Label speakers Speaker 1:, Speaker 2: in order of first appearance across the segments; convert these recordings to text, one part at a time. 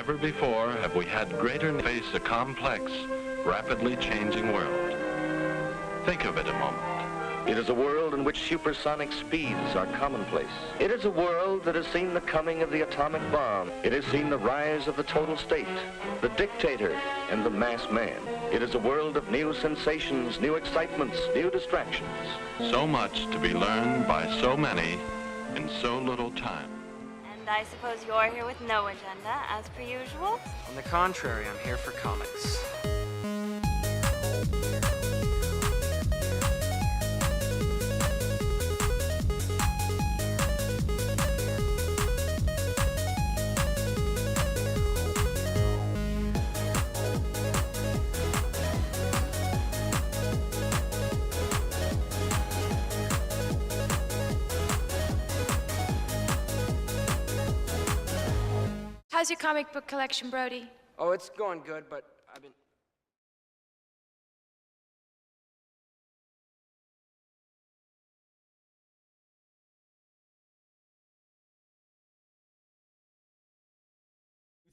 Speaker 1: Never before have we had greater face a complex, rapidly changing world. Think of it a moment.
Speaker 2: It is a world in which supersonic speeds are commonplace. It is a world that has seen the coming of the atomic bomb. It has seen the rise of the total state, the dictator, and the mass man. It is a world of new sensations, new excitements, new distractions.
Speaker 1: So much to be learned by so many in so little time.
Speaker 3: And I suppose you're here with no agenda, as per usual?
Speaker 4: On the contrary, I'm here for comics.
Speaker 5: How's your comic book collection, Brody?
Speaker 4: Oh, it's going good, but I've been...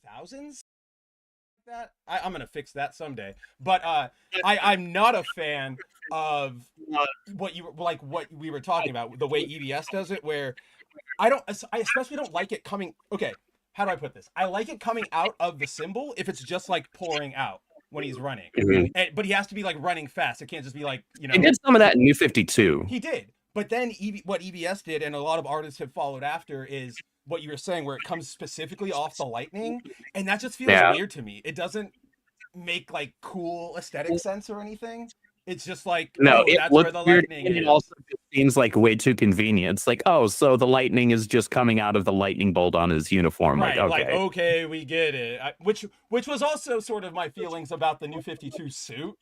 Speaker 6: Thousands? That I'm gonna fix that someday. But I'm not a fan of what we were talking about, the way EBS does it, where I especially don't like it coming. Okay, how do I put this? I like it coming out of the symbol if it's just like pouring out when he's running. But he has to be like running fast. It can't just be like, you know.
Speaker 7: He did some of that in New 52.
Speaker 6: He did. But then what EBS did, and a lot of artists have followed after, is what you were saying, where it comes specifically off the lightning, and that just feels weird to me. It doesn't make like cool aesthetic sense or anything. It's just like,
Speaker 7: no,
Speaker 6: oh, that's where the lightning is.
Speaker 7: It also just seems like way too convenient. It's like, oh, so the lightning is just coming out of the lightning bolt on his uniform.
Speaker 6: Right,
Speaker 7: like,
Speaker 6: okay, we get it. Which was also sort of my feelings about the New 52 suit,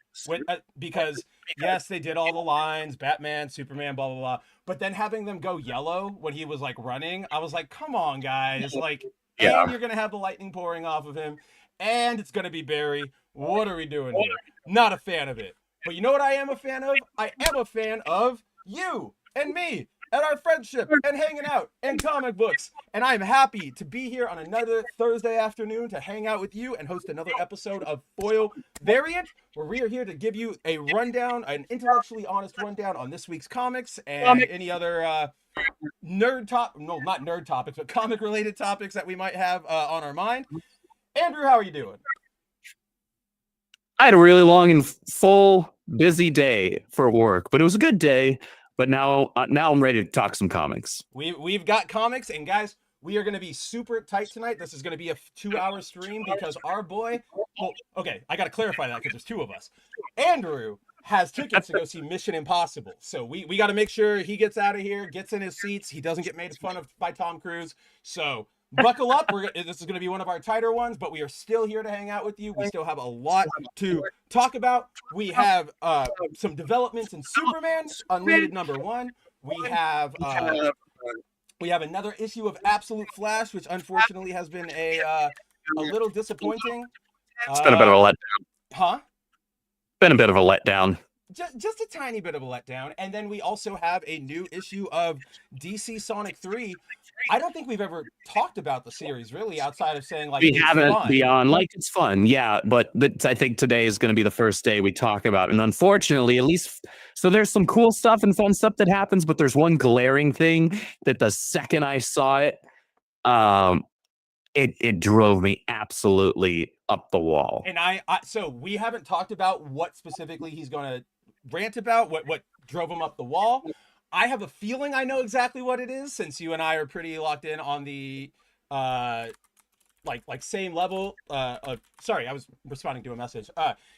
Speaker 6: because yes, they did all the lines, Batman, Superman, blah blah blah. But then having them go yellow when he was like running, I was like, come on, guys, like, and you're gonna have the lightning pouring off of him, and it's gonna be Barry. What are we doing here? Not a fan of it. But you know what I am a fan of? I am a fan of you and me and our friendship and hanging out and comic books. And I'm happy to be here on another Thursday afternoon to hang out with you and host another episode of Foil Variant, where we are here to give you a rundown, an intellectually honest rundown on this week's comics and any other not nerd topics, but comic related topics that we might have on our mind. Andrew, how are you doing?
Speaker 7: I had a really long and full, busy day for work, but it was a good day. But now I'm ready to talk some comics.
Speaker 6: We've got comics, and guys, we are going to be super tight tonight. This is going to be a 2-hour stream because our boy, well, okay, I got to clarify that because there's two of us. Andrew has tickets to go see Mission Impossible, so we got to make sure he gets out of here, gets in his seats, he doesn't get made fun of by Tom Cruise. So buckle up. This is going to be one of our tighter ones, but we are still here to hang out with you. We still have a lot to talk about. We have some developments in Superman Unlimited #1. We have another issue of Absolute Flash, which unfortunately has been a little disappointing.
Speaker 7: It's been a bit of a letdown.
Speaker 6: Huh?
Speaker 7: Been a bit of a letdown.
Speaker 6: Just a tiny bit of a letdown. And then we also have a new issue of DC Sonic 3. I don't think we've ever talked about the series really outside of saying like
Speaker 7: we haven't
Speaker 6: fun.
Speaker 7: Beyond like it's fun, yeah, but I think today is going to be the first day we talk about it. And unfortunately, at least, so there's some cool stuff and fun stuff that happens, but there's one glaring thing that the second I saw it, it drove me absolutely up the wall.
Speaker 6: And so we haven't talked about what specifically he's going to rant about, what drove him up the wall. I have a feeling I know exactly what it is, since you and I are pretty locked in on the like same level. Sorry, I was responding to a message.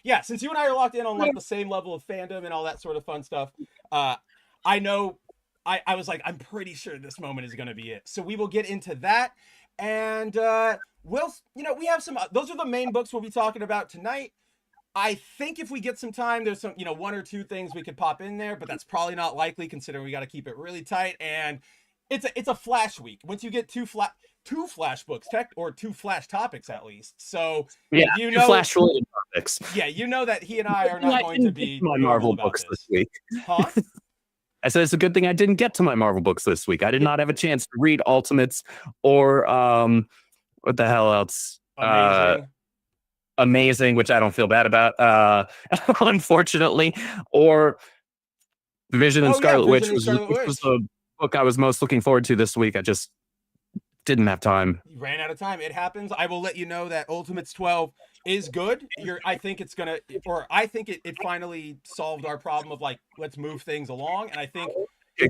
Speaker 6: Yeah, since you and I are locked in on like the same level of fandom and all that sort of fun stuff, I know I was like, I'm pretty sure this moment is going to be it. So we will get into that, and we have some. Those are the main books we'll be talking about tonight. I think if we get some time, there's some, one or two things we could pop in there, but that's probably not likely considering we got to keep it really tight. And it's a Flash week. Once you get two Flash books, or two Flash topics at least. So
Speaker 7: yeah, Flash related topics.
Speaker 6: Yeah, you know that he and I are not going to be
Speaker 7: my Marvel books this week.
Speaker 6: Huh?
Speaker 7: I said it's a good thing I didn't get to my Marvel books this week. I did not have a chance to read Ultimates or what the hell else.
Speaker 6: Amazing.
Speaker 7: Amazing, which I don't feel bad about, unfortunately, or Vision and Scarlet Witch,
Speaker 6: Vision and Scarlet
Speaker 7: which was
Speaker 6: Witch.
Speaker 7: the book I was most looking forward to this week. I just didn't have time.
Speaker 6: You ran out of time. It happens. I will let you know that Ultimates 12 is good. I think it's gonna, or I think it finally solved our problem of like, let's move things along. And I think,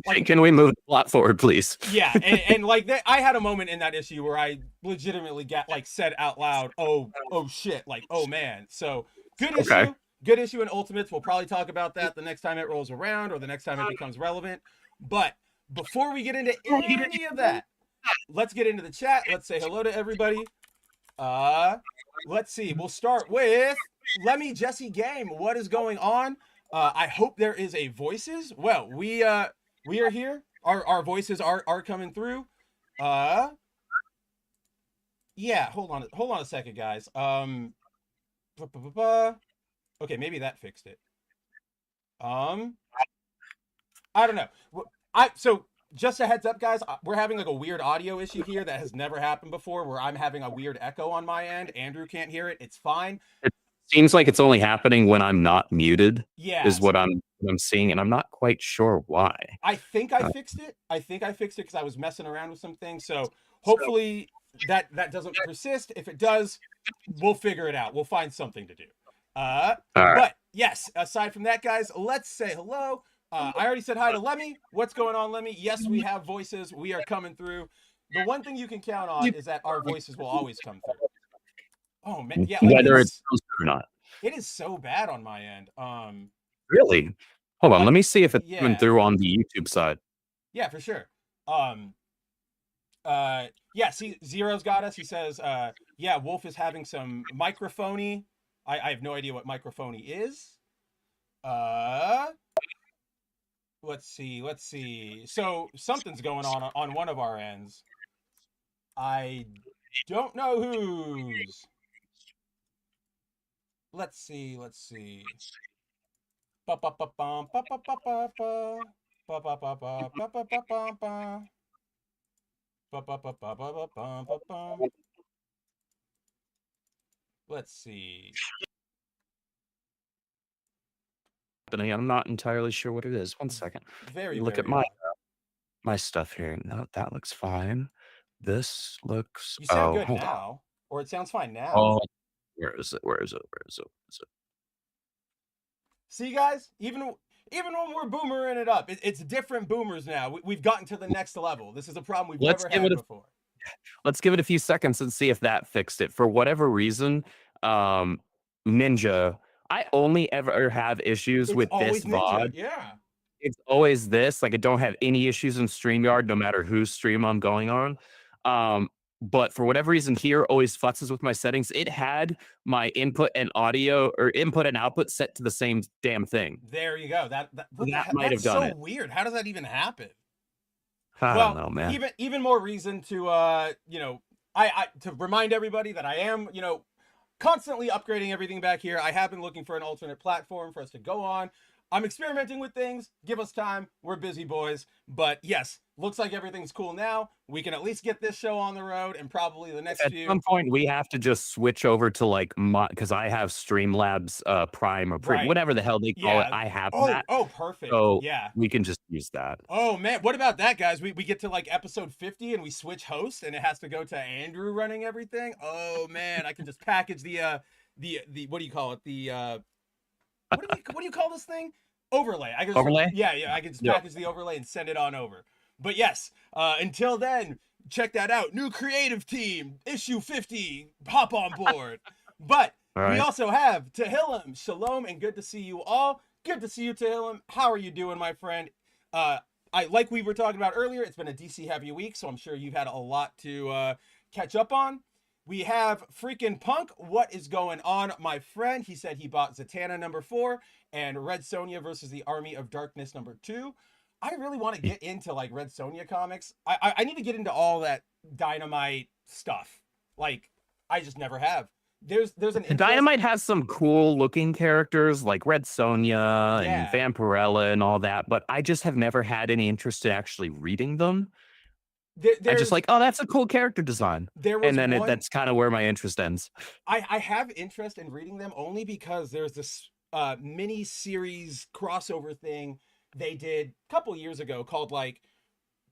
Speaker 6: like,
Speaker 7: can we move the plot forward, please?
Speaker 6: Yeah, and like that, I had a moment in that issue where I legitimately said out loud, "Oh shit!" Like, "Oh man." So good issue, good issue in Ultimates. We'll probably talk about that the next time it rolls around or the next time it becomes relevant. But before we get into any of that, let's get into the chat. Let's say hello to everybody. Let's see. We'll start with Lemmy Jesse Game. What is going on? I hope there is a voices. Well, we are here. Our voices are coming through. Yeah, hold on a second, guys. Okay, maybe that fixed it. I don't know. So just a heads up, guys, we're having like a weird audio issue here that has never happened before, where I'm having a weird echo on my end. Andrew can't hear it. It's fine.
Speaker 7: It seems like it's only happening when I'm not muted.
Speaker 6: Yeah,
Speaker 7: is what I'm seeing, and I'm not quite sure why.
Speaker 6: I think I fixed it. I think I fixed it because I was messing around with some things. So hopefully that doesn't persist. If it does, we'll figure it out. We'll find something to do. But yes, aside from that, guys, let's say hello. I already said hi to Lemmy. What's going on, Lemmy? Yes, we have voices. We are coming through. The one thing you can count on is that our voices will always come through. Oh man, yeah. Like,
Speaker 7: whether it's or not.
Speaker 6: It is so bad on my end.
Speaker 7: Really? Hold on, let me see if it's coming through on the YouTube side.
Speaker 6: Yeah, for sure. Yeah, see, Zero's got us. He says, yeah, Wolf is having some microphony. I have no idea what microphony is. Let's see. So something's going on one of our ends. I don't know whose. Let's see. Let's see.
Speaker 7: I'm not entirely sure what it is. One second. Look at my stuff here. No, that looks fine. This looks.
Speaker 6: You sound good now, or it sounds fine now.
Speaker 7: Oh, where is it?
Speaker 6: See, guys, even when we're boomering it up, it's different boomers now. We've gotten to the next level. This is a problem we've never had before.
Speaker 7: Let's give it a few seconds and see if that fixed it. For whatever reason, Ninja, I only ever have issues with this VOD.
Speaker 6: Yeah.
Speaker 7: It's always this. Like, I don't have any issues in StreamYard, no matter whose stream I'm going on. But for whatever reason, here always futzes with my settings. It had my input and audio or input and output set to the same damn thing.
Speaker 6: There you go. That
Speaker 7: might have done it.
Speaker 6: That's so weird. How does that even happen?
Speaker 7: I don't know, man.
Speaker 6: Even more reason to I to remind everybody that I am, constantly upgrading everything back here. I have been looking for an alternate platform for us to go on. I'm experimenting with things. Give us time. We're busy boys. But yes, looks like everything's cool now. We can at least get this show on the road and probably the next few.
Speaker 7: At some point, we have to just switch over to like because I have Streamlabs Prime or whatever the hell they call it. I have that.
Speaker 6: Oh, perfect.
Speaker 7: So
Speaker 6: yeah,
Speaker 7: we can just use that.
Speaker 6: Oh man, what about that, guys? We get to like episode 50 and we switch hosts and it has to go to Andrew running everything. Oh man, I can just package the what do you call it? The what do you call this thing? Overlay. I can just,
Speaker 7: overlay?
Speaker 6: Yeah. I can just package the overlay and send it on over. But yes, until then, check that out. New creative team, issue 50. Hop on board. But we also have Tehillim, Shalom, and good to see you all. Good to see you, Tehillim. How are you doing, my friend? Like we were talking about earlier, it's been a DC heavy week, so I'm sure you've had a lot to catch up on. We have freaking Punk. What is going on, my friend? He said he bought Zatanna #4 and Red Sonja versus the Army of Darkness #2. I really want to get into like Red Sonja comics. I need to get into all that Dynamite stuff. Like, I just never have. There's an
Speaker 7: Dynamite has some cool looking characters like Red Sonja and Vampirella and all that, but I just have never had any interest in actually reading them. I'm just like, oh, that's a cool character design.
Speaker 6: There was
Speaker 7: And then
Speaker 6: one,
Speaker 7: that's kind of where my interest ends.
Speaker 6: I have interest in reading them only because there's this mini series crossover thing they did a couple years ago called like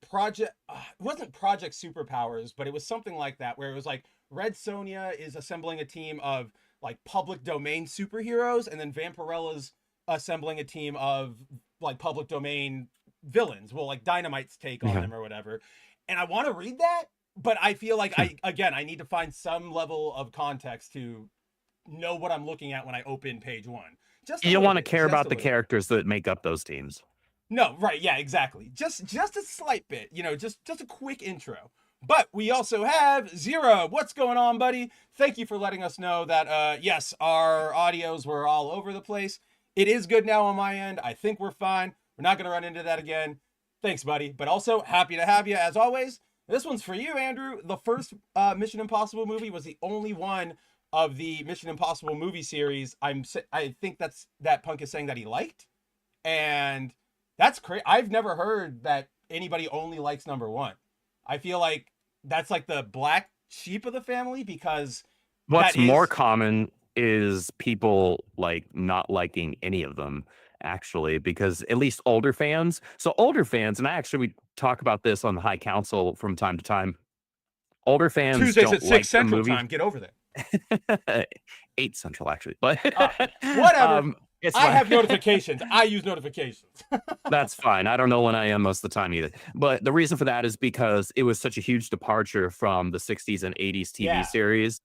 Speaker 6: Project. It wasn't Project Superpowers, but it was something like that, where it was like Red Sonja is assembling a team of like public domain superheroes, and then Vampirella's assembling a team of like public domain villains. Well, like Dynamite's take on them or whatever. And I want to read that, but I feel like I need to find some level of context to know what I'm looking at when I open page one. Just
Speaker 7: you don't want to care about the characters that make up those teams.
Speaker 6: No, right, yeah, exactly. Just a slight bit, you know, just a quick intro. But we also have Zira. What's going on, buddy? Thank you for letting us know that, yes, our audios were all over the place. It is good now on my end. I think we're fine. We're not going to run into that again. Thanks, buddy. But also, happy to have you, as always. This one's for you, Andrew. The first Mission Impossible movie was the only one of the Mission Impossible movie series I think that Punk is saying that he liked. And that's crazy. I've never heard that anybody only likes number one. I feel like that's like the black sheep of the family, because
Speaker 7: what's more common is people like not liking any of them, actually, because at least older fans. So older fans, and we talk about this on the High Council from time to time. Older fans
Speaker 6: Tuesdays
Speaker 7: don't
Speaker 6: at 6
Speaker 7: like
Speaker 6: Central
Speaker 7: the movie.
Speaker 6: time. Get over there.
Speaker 7: 8 Central, actually, but
Speaker 6: whatever. I have notifications. I use notifications.
Speaker 7: That's fine. I don't know when I am most of the time either. But the reason for that is because it was such a huge departure from the 60s and 80s TV series.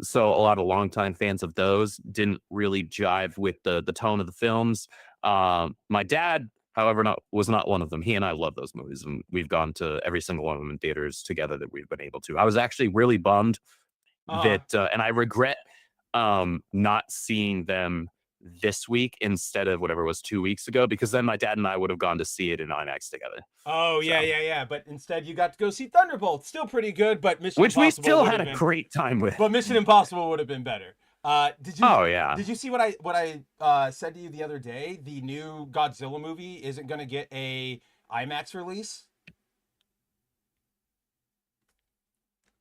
Speaker 7: So a lot of longtime fans of those didn't really jive with the tone of the films. My dad, however, was not one of them. He and I love those movies, and we've gone to every single one of them in theaters together that we've been able to. I was actually really bummed that, and I regret not seeing them this week instead of whatever it was 2 weeks ago, because then my dad and I would have gone to see it in IMAX together.
Speaker 6: Oh, yeah. But instead you got to go see Thunderbolt. Still pretty good, but Mission
Speaker 7: Impossible, which we still had a great time with.
Speaker 6: But Mission Impossible would have been better. Did you?
Speaker 7: Oh yeah.
Speaker 6: Did you see what I said to you the other day? The new Godzilla movie isn't going to get a IMAX release.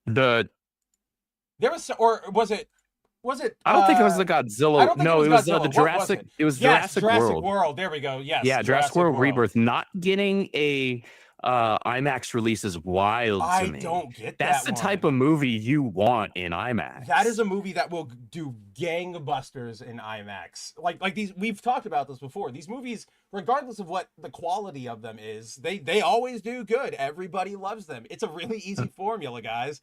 Speaker 7: There
Speaker 6: was, or was it?
Speaker 7: I don't think it was the Godzilla. No, it was the Jurassic. It was Jurassic
Speaker 6: World. There we go. Yes.
Speaker 7: Yeah, Jurassic World Rebirth. Not getting a IMAX release is wild to me.
Speaker 6: I don't get that.
Speaker 7: That's the type of movie you want in IMAX.
Speaker 6: That is a movie that will do gangbusters in IMAX. Like these, we've talked about this before. These movies, regardless of what the quality of them is, they always do good. Everybody loves them. It's a really easy formula, guys.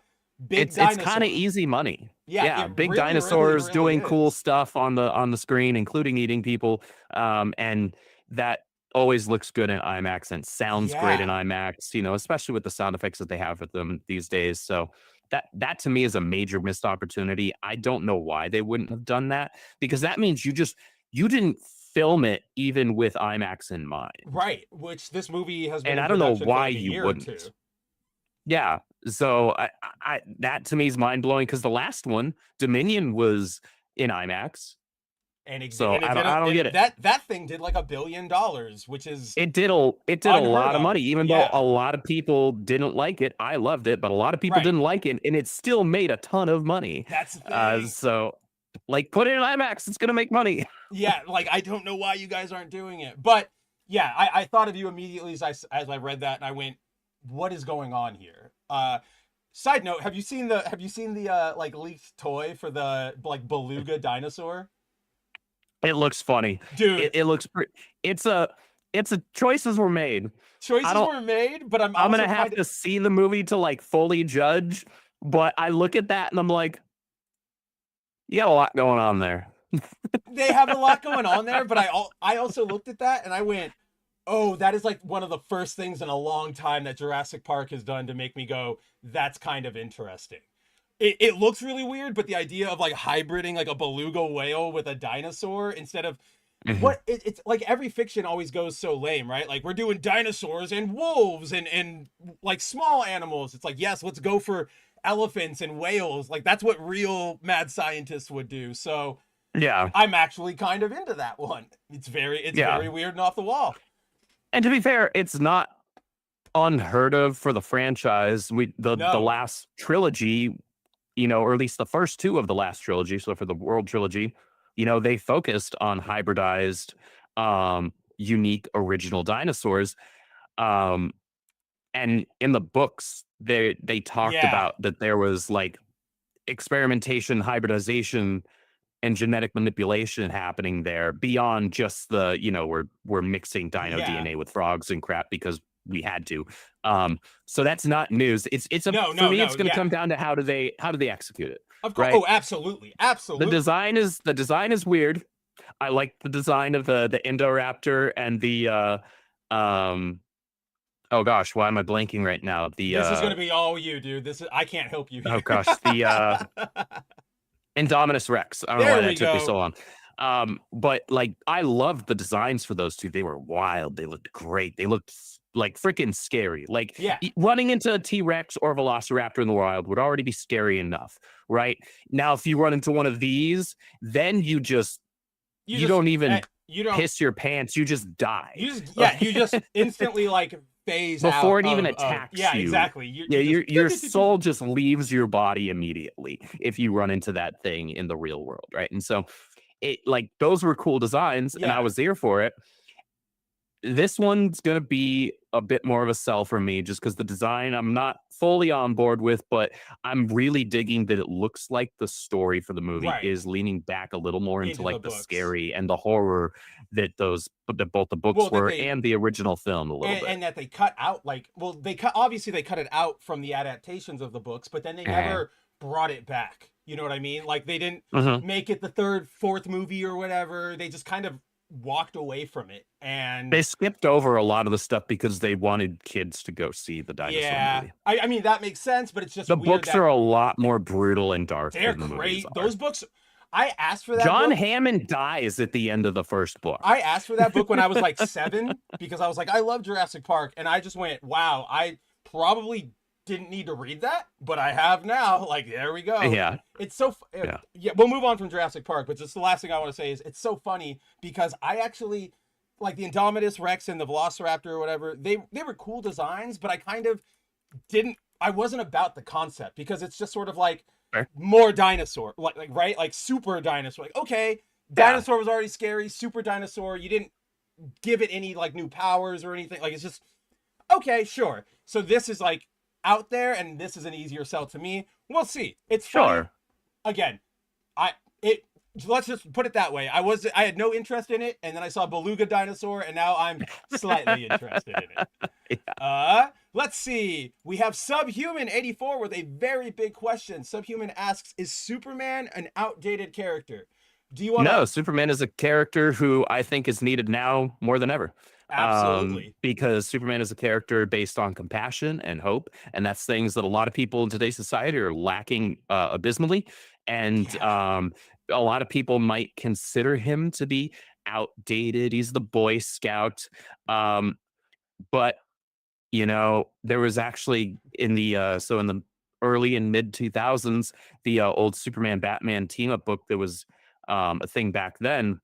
Speaker 7: It's kind of easy money. Yeah, big really, dinosaurs really doing cool stuff on the screen, including eating people, and that always looks good in IMAX and sounds great in IMAX. You know, especially with the sound effects that they have with them these days. So that to me is a major missed opportunity. I don't know why they wouldn't have done that, because that means you didn't film it even with IMAX in mind,
Speaker 6: right? Which this movie has been,
Speaker 7: and I don't know why you wouldn't. Yeah, so I that to me is mind blowing, because the last one, Dominion, was in IMAX, and I don't get it.
Speaker 6: That thing did like $1 billion, which is
Speaker 7: it did a lot of money, even though a lot of people didn't like it. I loved it, but a lot of people didn't like it, and it still made a ton of money.
Speaker 6: That's the thing.
Speaker 7: So like, put it in IMAX; it's gonna make money.
Speaker 6: Yeah, like I don't know why you guys aren't doing it, but yeah, I thought of you immediately as I read that, and I went, what is going on here? Side note, have you seen the like leaked toy for the like beluga dinosaur?
Speaker 7: It looks funny,
Speaker 6: dude.
Speaker 7: It looks pretty. It's a choices were made.
Speaker 6: But I'm
Speaker 7: gonna have to see the movie to like fully judge. But I look at that and I'm like, you got a lot going on there.
Speaker 6: They have a lot going on there, but I also looked at that and I went, oh, that is like one of the first things in a long time that Jurassic Park has done to make me go, that's kind of interesting. It looks really weird, but the idea of like hybriding like a beluga whale with a dinosaur instead of it's like every fiction always goes so lame, right? Like, we're doing dinosaurs and wolves and like small animals. It's like, yes, let's go for elephants and whales. Like, that's what real mad scientists would do. So
Speaker 7: yeah,
Speaker 6: I'm actually kind of into that one. It's very weird and off the wall.
Speaker 7: And to be fair, it's not unheard of for the franchise. The
Speaker 6: No.
Speaker 7: last trilogy, or at least the first two of the last trilogy, so for the World Trilogy, they focused on hybridized, unique, original dinosaurs. Um, and in the books, they talked
Speaker 6: Yeah.
Speaker 7: about that there was like experimentation, hybridization, and genetic manipulation happening there beyond just the, we're mixing dino
Speaker 6: Yeah.
Speaker 7: DNA with frogs and crap because we had to. So that's not news. It's
Speaker 6: No,
Speaker 7: for me,
Speaker 6: no,
Speaker 7: it's going to
Speaker 6: yeah.
Speaker 7: come down to how do they execute it.
Speaker 6: Of course.
Speaker 7: Right?
Speaker 6: Oh, absolutely. Absolutely.
Speaker 7: The design is weird. I like the design of the Indoraptor and the oh gosh, why am I blanking right now?
Speaker 6: This is gonna be all you, dude. I can't help you here.
Speaker 7: Oh gosh, the Indominus Rex. I don't know
Speaker 6: There
Speaker 7: why
Speaker 6: we
Speaker 7: that took me
Speaker 6: go.
Speaker 7: so long. But like I loved the designs for those two. They were wild. They looked great. They looked like freaking scary. Like
Speaker 6: Yeah.
Speaker 7: running into a T-Rex or a Velociraptor in the wild would already be scary enough, right? Now, if you run into one of these, then you don't even piss your pants. You just die.
Speaker 6: You just instantly like phase out
Speaker 7: before it even attacks you.
Speaker 6: Yeah, exactly.
Speaker 7: Your soul just leaves your body immediately if you run into that thing in the real world, right? And so it like those were cool designs, and I was there for it. This one's gonna be a bit more of a sell for me just because the design I'm not fully on board with, but I'm really digging that it looks like the story for the movie is leaning back a little more into like the scary and the horror that both the books were and the original film a little bit.
Speaker 6: And that they cut out obviously they cut it out from the adaptations of the books, but then they never brought it back. You know what I mean? Like they didn't make it the third, fourth movie or whatever. They just kind of walked away from it, and
Speaker 7: they skipped over a lot of the stuff because they wanted kids to go see the dinosaur movie.
Speaker 6: I mean that makes sense, but it's just
Speaker 7: the books are a lot more brutal and dark.
Speaker 6: They're great. Those books. I asked for that.
Speaker 7: John
Speaker 6: book.
Speaker 7: Hammond dies at the end of the first book.
Speaker 6: I asked for that book when I was like 7 because I was like, I love Jurassic Park, and I just went, wow, I probably didn't need to read that, but I have now. Like, there we go.
Speaker 7: Yeah.
Speaker 6: It's so we'll move on from Jurassic Park, but just the last thing I want to say is it's so funny because I actually like the Indominus Rex and the Velociraptor or whatever. They were cool designs, but I kind of I wasn't about the concept because it's just sort of like more dinosaur, like right? Like super dinosaur. Like, okay, dinosaur was already scary, super dinosaur. You didn't give it any like new powers or anything. Like, it's just okay, sure. So this is like out there, and this is an easier sell to me. We'll see. It's funny. Again, let's just put it that way. I had no interest in it, and then I saw Beluga Dinosaur, and now I'm slightly interested in it. Let's see. We have Subhuman 84 with a very big question. Subhuman asks, is Superman an outdated character? Do you want
Speaker 7: No, Superman is a character who I think is needed now more than ever.
Speaker 6: Absolutely.
Speaker 7: Because Superman is a character based on compassion and hope, and that's things that a lot of people in today's society are lacking abysmally. And a lot of people might consider him to be outdated. He's the Boy Scout. But there was actually in the early and mid 2000s, the old Superman Batman team up book that was a thing back then.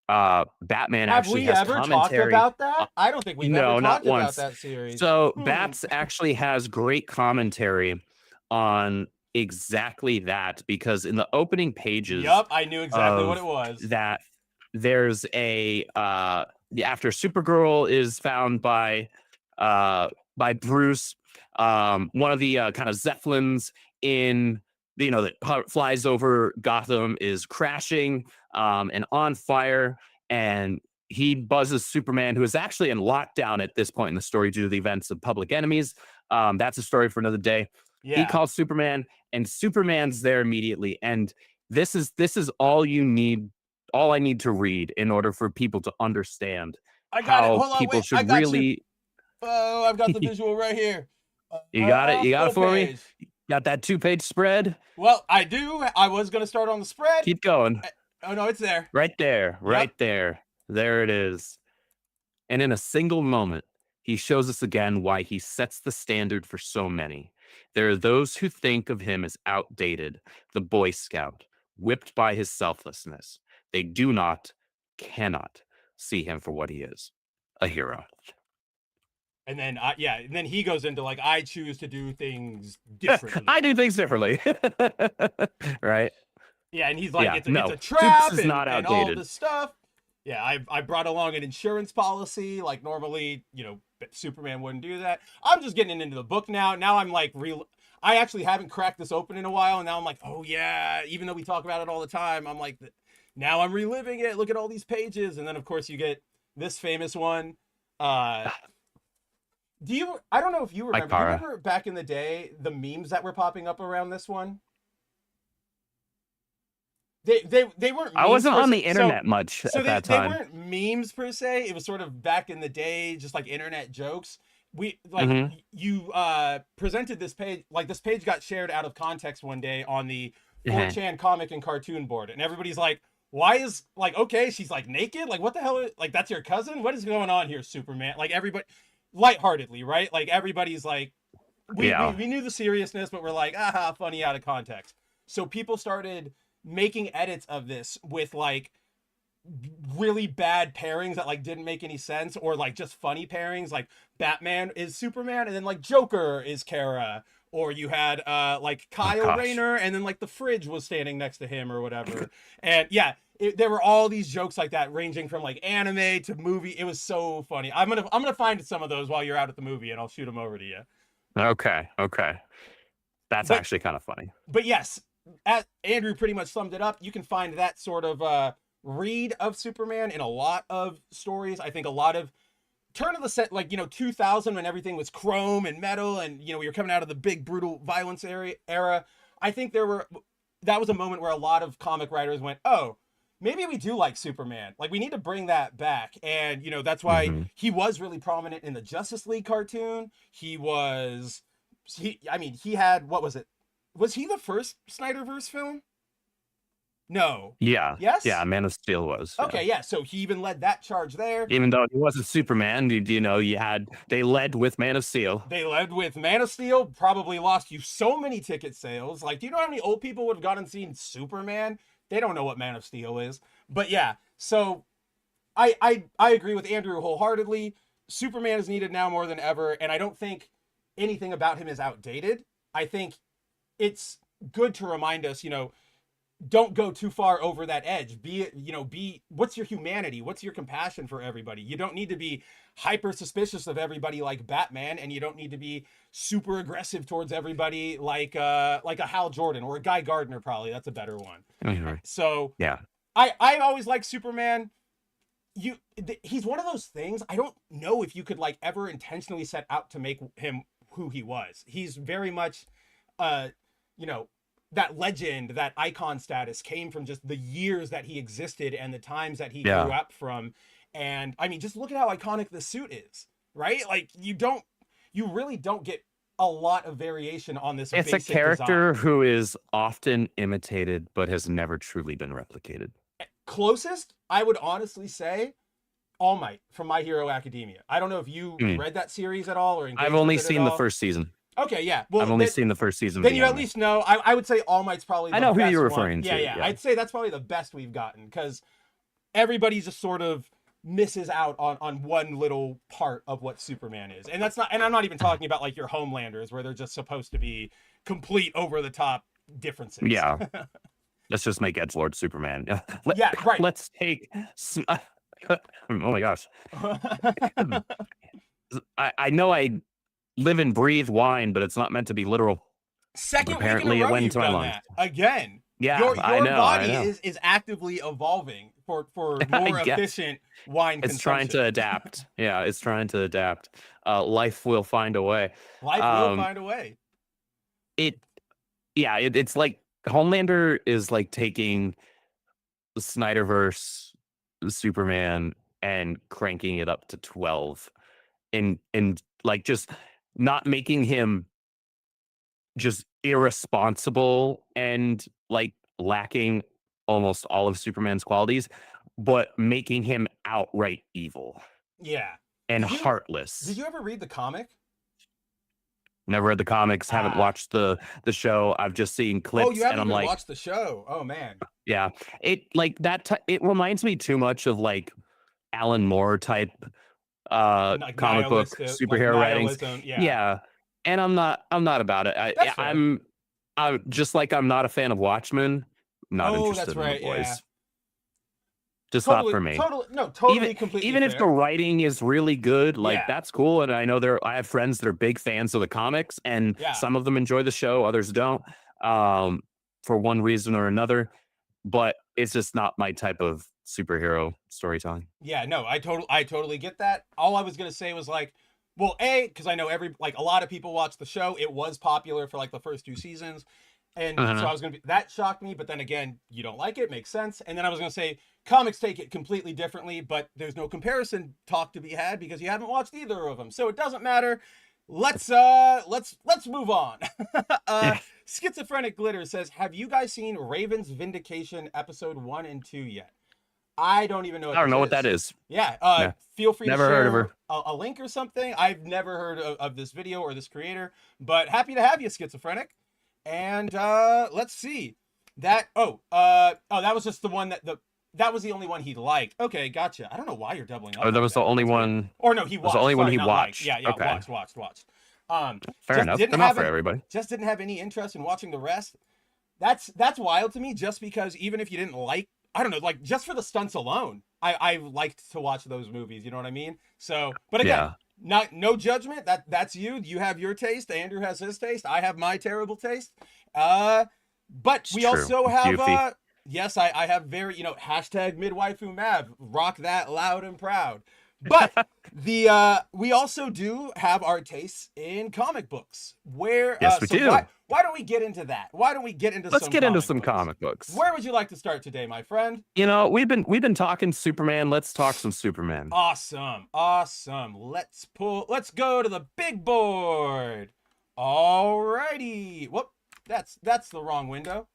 Speaker 7: Batman actually has commentary.
Speaker 6: Have we ever talked about that? I don't think we've ever talked about that series.
Speaker 7: So Bats actually has great commentary on exactly that, because in the opening pages,
Speaker 6: I knew exactly what it was.
Speaker 7: That there's a after Supergirl is found by Bruce, one of the kind of Zeppelins in that flies over Gotham is crashing and on fire, and he buzzes Superman, who is actually in lockdown at this point in the story due to the events of Public Enemies. That's a story for another day. He calls Superman, and Superman's there immediately. And this is all you need, all I need to read in order for people to understand how people should really.
Speaker 6: Oh, I've got the visual right here.
Speaker 7: You got it. You got it for me. Got that 2-page spread?
Speaker 6: Well, I do. I was going to start on the spread.
Speaker 7: Keep going.
Speaker 6: Oh, no, it's there.
Speaker 7: Right there. Right there. There it is. And in a single moment, he shows us again why he sets the standard for so many. There are those who think of him as outdated, the Boy Scout, whipped by his selflessness. They do not, cannot see him for what he is, a hero.
Speaker 6: And then and then he goes into like, I choose to do things differently.
Speaker 7: I do things differently. Right?
Speaker 6: Yeah, and he's like,
Speaker 7: Yeah,
Speaker 6: it's
Speaker 7: no,
Speaker 6: a trap
Speaker 7: Supes is not
Speaker 6: and all
Speaker 7: outdated.
Speaker 6: this stuff. Yeah, I brought along an insurance policy. Like normally, Superman wouldn't do that. I'm just getting into the book now. Now I'm like I actually haven't cracked this open in a while, and now I'm like, oh yeah, even though we talk about it all the time, I'm like, now I'm reliving it. Look at all these pages, and then of course you get this famous one. I don't know if you remember. Do you remember back in the day the memes that were popping up around this one? They weren't.
Speaker 7: I wasn't on the internet much at that time.
Speaker 6: They weren't memes per se. It was sort of back in the day, just like internet jokes. You presented this page, like this page got shared out of context one day on the 4chan comic and cartoon board, and everybody's like, "Why is like okay? She's like naked. Like what the hell? Like that's your cousin? What is going on here, Superman?" Like everybody, lightheartedly, right? Like everybody's like, we knew the seriousness, but we're like, aha, funny out of context. So people started making edits of this with like really bad pairings that like didn't make any sense, or like just funny pairings, like Batman is Superman and then like Joker is Kara, or you had like Kyle Rayner and then like the fridge was standing next to him or whatever. And there were all these jokes like that, ranging from like anime to movie. It was so funny. I'm gonna find some of those while you're out at the movie, and I'll shoot them over to you.
Speaker 7: Okay. That's actually kind of funny.
Speaker 6: But yes, as Andrew pretty much summed it up, you can find that sort of read of Superman in a lot of stories. I think a lot of turn of the set, like 2000, when everything was chrome and metal, and we were coming out of the big brutal violence era. I think that was a moment where a lot of comic writers went, oh, maybe we do like Superman. Like we need to bring that back. And that's why he was really prominent in the Justice League cartoon. He had, what was it? Was he the first Snyderverse film? No.
Speaker 7: Yeah.
Speaker 6: Yes?
Speaker 7: Yeah, Man of Steel was.
Speaker 6: Okay, yeah. So he even led that charge there.
Speaker 7: Even though he wasn't Superman, they led with Man of Steel.
Speaker 6: They led with Man of Steel, probably lost you so many ticket sales. Like, do you know how many old people would have gone and seen Superman? They don't know what Man of Steel is. But yeah, so I agree with Andrew wholeheartedly. Superman is needed now more than ever, and I don't think anything about him is outdated. I think it's good to remind us, don't go too far over that edge. What's your humanity? What's your compassion for everybody? You don't need to be hyper suspicious of everybody like Batman, and you don't need to be super aggressive towards everybody like a Hal Jordan or a Guy Gardner. Probably that's a better one.
Speaker 7: Right.
Speaker 6: So
Speaker 7: yeah,
Speaker 6: I always like Superman. He's one of those things. I don't know if you could like ever intentionally set out to make him who he was. He's very much that legend, that icon status came from just the years that he existed and the times that he grew up from. And I mean, just look at how iconic the suit is, right? Like you really don't get a lot of variation on this.
Speaker 7: It's a character who is often imitated, but has never truly been replicated.
Speaker 6: Closest, I would honestly say, All Might from My Hero Academia. I don't know if you read that series at all or engaged
Speaker 7: I've only
Speaker 6: with it
Speaker 7: seen
Speaker 6: at
Speaker 7: the
Speaker 6: all.
Speaker 7: first season.
Speaker 6: Okay, yeah. Well,
Speaker 7: I've only seen the first season.
Speaker 6: Then you at least know. I would say All Might's probably the best.
Speaker 7: I know who you're referring to.
Speaker 6: Yeah. I'd say that's probably the best we've gotten, because everybody just sort of misses out on one little part of what Superman is. And that's not, and I'm not even talking about like your Homelanders where they're just supposed to be complete over the top differences.
Speaker 7: Yeah. Let's just make edgelord Superman.
Speaker 6: Yeah, right.
Speaker 7: Let's take oh my gosh. I know I live and breathe wine, but it's not meant to be literal.
Speaker 6: Second
Speaker 7: apparently
Speaker 6: week in a row
Speaker 7: it went
Speaker 6: you've
Speaker 7: into my
Speaker 6: done
Speaker 7: lungs.
Speaker 6: that. Again.
Speaker 7: Yeah,
Speaker 6: your body
Speaker 7: I know.
Speaker 6: is actively evolving for more efficient wine
Speaker 7: it's
Speaker 6: consumption.
Speaker 7: trying to adapt. Yeah, it's trying to adapt. Life will find a way.
Speaker 6: Life will find a way.
Speaker 7: It's like Homelander is like taking the Snyderverse Superman and cranking it up to 12 and like just not making him just irresponsible and like lacking almost all of Superman's qualities, but making him outright evil.
Speaker 6: Yeah.
Speaker 7: And heartless.
Speaker 6: Did you ever read the comic?
Speaker 7: Never read the comics, haven't watched the show. I've just seen clips.
Speaker 6: Oh, you haven't
Speaker 7: and I'm
Speaker 6: even
Speaker 7: like,
Speaker 6: watched the show. Oh man.
Speaker 7: Yeah. It like that it reminds me too much of like Alan Moore type
Speaker 6: Like
Speaker 7: comic book
Speaker 6: nihilistic, like
Speaker 7: superhero writings.
Speaker 6: nihilism, yeah.
Speaker 7: Yeah. And I'm not about it.
Speaker 6: That's fair.
Speaker 7: I'm just like I'm not a fan of Watchmen. Not
Speaker 6: Oh,
Speaker 7: interested
Speaker 6: that's
Speaker 7: in
Speaker 6: right,
Speaker 7: the boys.
Speaker 6: yeah.
Speaker 7: Just
Speaker 6: Totally,
Speaker 7: not for me.
Speaker 6: totally, completely
Speaker 7: Even if
Speaker 6: fair.
Speaker 7: the writing is really good, like
Speaker 6: Yeah.
Speaker 7: that's cool. And I know I have friends that are big fans of the comics, and
Speaker 6: Yeah.
Speaker 7: some of them enjoy the show, others don't, for one reason or another. But it's just not my type of superhero storytelling.
Speaker 6: Yeah, no, I totally get that. All I was gonna say was like, well, because I know a lot of people watch the show. It was popular for like the first 2 seasons. And so I was gonna be, that shocked me, but then again, you don't like it, makes sense. And then I was gonna say comics take it completely differently, but there's no comparison talk to be had because you haven't watched either of them. So it doesn't matter. Let's move on. Schizophrenic Glitter says, have you guys seen Raven's Vindication episode 1 and 2 yet? I don't even know what
Speaker 7: I don't know what that is.
Speaker 6: Yeah,
Speaker 7: No.
Speaker 6: feel free
Speaker 7: Never
Speaker 6: to share
Speaker 7: heard of her.
Speaker 6: a link or something. I've never heard of this video or this creator, but happy to have you, Schizophrenic. And let's see. That that was just the one that was the only one he liked. Okay, gotcha. I don't know why you're doubling up.
Speaker 7: Oh, that was the only one.
Speaker 6: Or no, he watched.
Speaker 7: Was the only one
Speaker 6: Sorry,
Speaker 7: he
Speaker 6: not liked.
Speaker 7: watched.
Speaker 6: Yeah,
Speaker 7: Okay.
Speaker 6: watched.
Speaker 7: Fair enough. They're not for everybody.
Speaker 6: Just didn't have any interest in watching the rest. That's wild to me. Just because even if you didn't like, I don't know, like just for the stunts alone, I liked to watch those movies. You know what I mean? So, but again, no judgment. That's you. You have your taste. Andrew has his taste. I have my terrible taste. But
Speaker 7: It's
Speaker 6: we
Speaker 7: true.
Speaker 6: also have
Speaker 7: Goofy.
Speaker 6: yes, I have very, hashtag midwaifu Mav, rock that loud and proud. But we also do have our tastes in comic books. Where
Speaker 7: Yes, we do.
Speaker 6: Why don't we get into that? Why don't we get into
Speaker 7: Let's
Speaker 6: some
Speaker 7: get into
Speaker 6: comic
Speaker 7: some
Speaker 6: books?
Speaker 7: comic books.
Speaker 6: Where would you like to start today, my friend?
Speaker 7: We've been talking Superman. Let's talk some Superman.
Speaker 6: Awesome. Let's go to the big board. Alrighty. Whoop. That's the wrong window.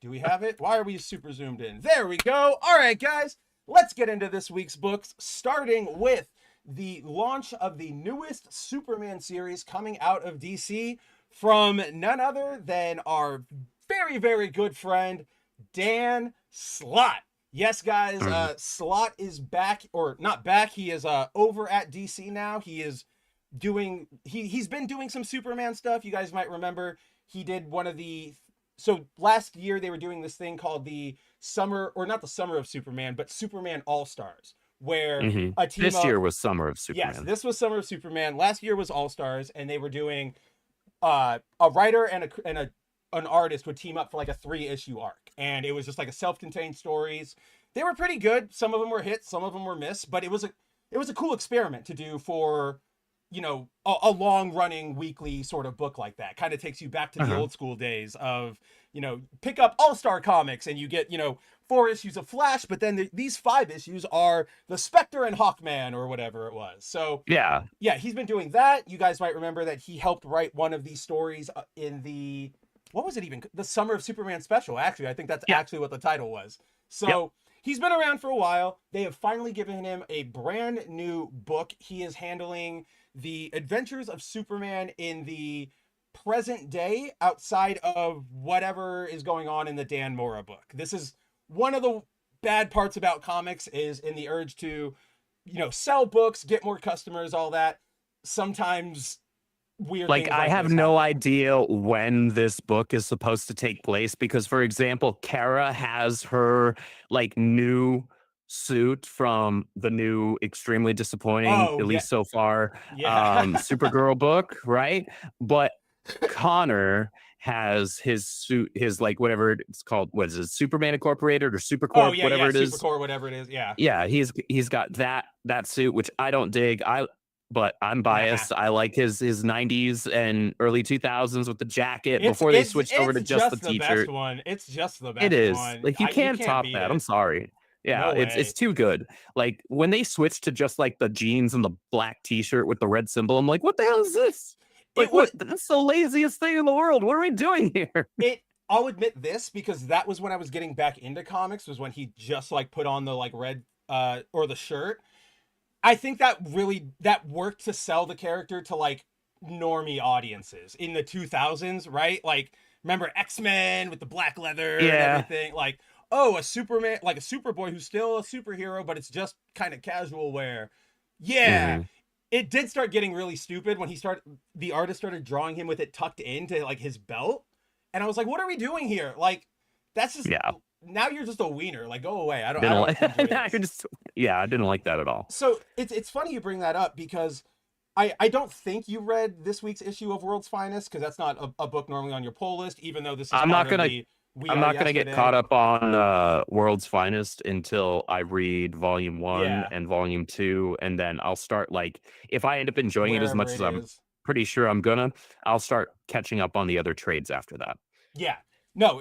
Speaker 6: Do we have it? Why are we super zoomed in? There we go. All right, guys. Let's get into this week's books, starting with the launch of the newest Superman series coming out of DC from none other than our very, very good friend, Dan Slott. Yes, guys, Slott is back, or not back. He is over at DC now. He is doing, he's been doing some Superman stuff. You guys might remember he did one of the, so last year they were doing this thing called the Summer, or not the Summer of Superman, but Superman All-Stars, where a team
Speaker 7: This year was Summer of Superman.
Speaker 6: Yes, this was Summer of Superman. Last year was All-Stars, and they were doing a writer and an artist would team up for like a 3-issue arc, and it was just like a self-contained stories. They were pretty good. Some of them were hits, some of them were missed, but it was a cool experiment to do for, a long-running weekly sort of book like that. Kind of takes you back to the old school days of, pick up All-Star Comics and you get, 4 issues of Flash, but then these 5 issues are the Spectre and Hawkman or whatever it was. So yeah, he's been doing that. You guys might remember that he helped write one of these stories in the, what was it even? The Summer of Superman special. Actually, I think that's actually what the title was. So he's been around for a while. They have finally given him a brand new book. He is handling the adventures of Superman in the present day outside of whatever is going on in the Dan Mora book. This is one of the bad parts about comics, is in the urge to, sell books, get more customers, all that. Sometimes weird things
Speaker 7: I have
Speaker 6: this
Speaker 7: no
Speaker 6: happen.
Speaker 7: idea when this book is supposed to take place, because, for example, Kara has her new suit from the new extremely disappointing, at least so far, Supergirl book, right? But Connor has his suit, his whatever it's called, what is it, Superman Incorporated or Supercorp, whatever it is.
Speaker 6: Supercorp, whatever it is, yeah.
Speaker 7: Yeah, he's got that suit, which I don't dig. But I'm biased. I like his 90s and early 2000s with the jacket before they switched over to just the t-shirt.
Speaker 6: It's just the best
Speaker 7: It is.
Speaker 6: one.
Speaker 7: You can't top that. I'm sorry. Yeah,
Speaker 6: No
Speaker 7: it's too good. When they switched to just the jeans and the black t-shirt with the red symbol, I'm like, what the hell is this? That's the laziest thing in the world. What are we doing here?
Speaker 6: I'll admit this, because that was when I was getting back into comics, was when he just put on the red or the shirt. I think that worked to sell the character to normie audiences in the 2000s, right? Remember X-Men with the black leather and everything? A Superman, a Superboy who's still a superhero, but it's just kind of casual wear. Yeah.
Speaker 7: Mhm.
Speaker 6: It did start getting really stupid when the artist started drawing him with it tucked into like his belt. And I was like, what are we doing here? Like, that's just,
Speaker 7: Yeah.
Speaker 6: now you're just a wiener. Like, go away. I
Speaker 7: Didn't
Speaker 6: don't
Speaker 7: like
Speaker 6: enjoy
Speaker 7: I
Speaker 6: this.
Speaker 7: just yeah, I didn't like that at all.
Speaker 6: So it's funny you bring that up because I don't think you read this week's issue of World's Finest because that's not a book normally on your pull list, even though this is
Speaker 7: I'm not
Speaker 6: part of
Speaker 7: gonna
Speaker 6: the We
Speaker 7: I'm
Speaker 6: Are
Speaker 7: not gonna get
Speaker 6: Yesterday.
Speaker 7: caught up on World's Finest until I read volume 1
Speaker 6: Yeah.
Speaker 7: and volume 2, and then I'll start like if I end up enjoying it as
Speaker 6: Wherever
Speaker 7: much
Speaker 6: it
Speaker 7: as I'm
Speaker 6: is.
Speaker 7: pretty sure I'm gonna, I'll start catching up on the other trades after that.
Speaker 6: Yeah. No,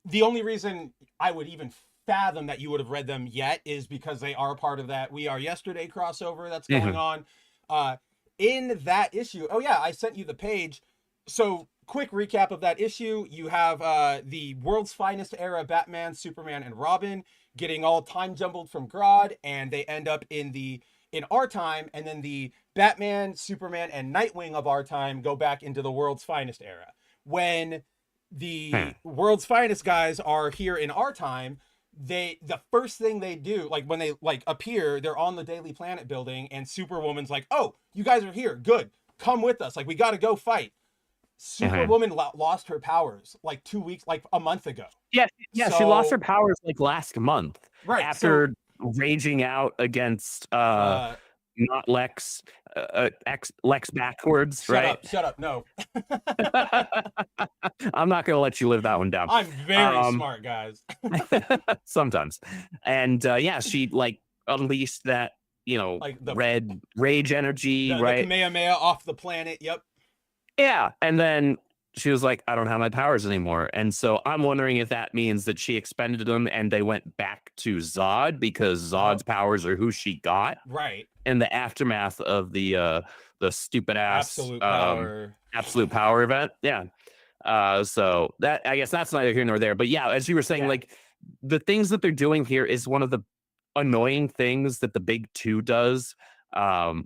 Speaker 6: the only reason I would even fathom that you would have read them yet is because they are part of that We Are Yesterday crossover that's going on. In that issue, oh yeah, I sent you the page. So quick recap of that issue. You have the World's Finest era Batman, Superman, and Robin getting all time jumbled from Grodd, and they end up in our time, and then the Batman, Superman, and Nightwing of our time go back into the World's Finest era. When the World's Finest guys are here in our time, the first thing they do, like when they like appear, they're on the Daily Planet building, and Superwoman's like, "Oh, you guys are here, good, come with us, like we got to go fight." Superwoman lost her powers like 2 weeks, like a month ago.
Speaker 7: Yeah, she lost her powers like last month,
Speaker 6: right?
Speaker 7: After raging out against not Lex, Lex backwards, right?
Speaker 6: Shut up, no.
Speaker 7: I'm not gonna let you live that one down.
Speaker 6: I'm very smart, guys.
Speaker 7: Sometimes, and yeah, she like unleashed that, like the red rage energy, right?
Speaker 6: The Kamehameha off the planet. Yep.
Speaker 7: Yeah, and then she was like, I don't have my powers anymore. And so I'm wondering if that means that she expended them and they went back to Zod because Zod's powers are who she got.
Speaker 6: Right.
Speaker 7: In the aftermath of the stupid ass absolute power event. Yeah. So that, I guess that's neither here nor there. But yeah, as you were saying, like the things that they're doing here is one of the annoying things that the big two does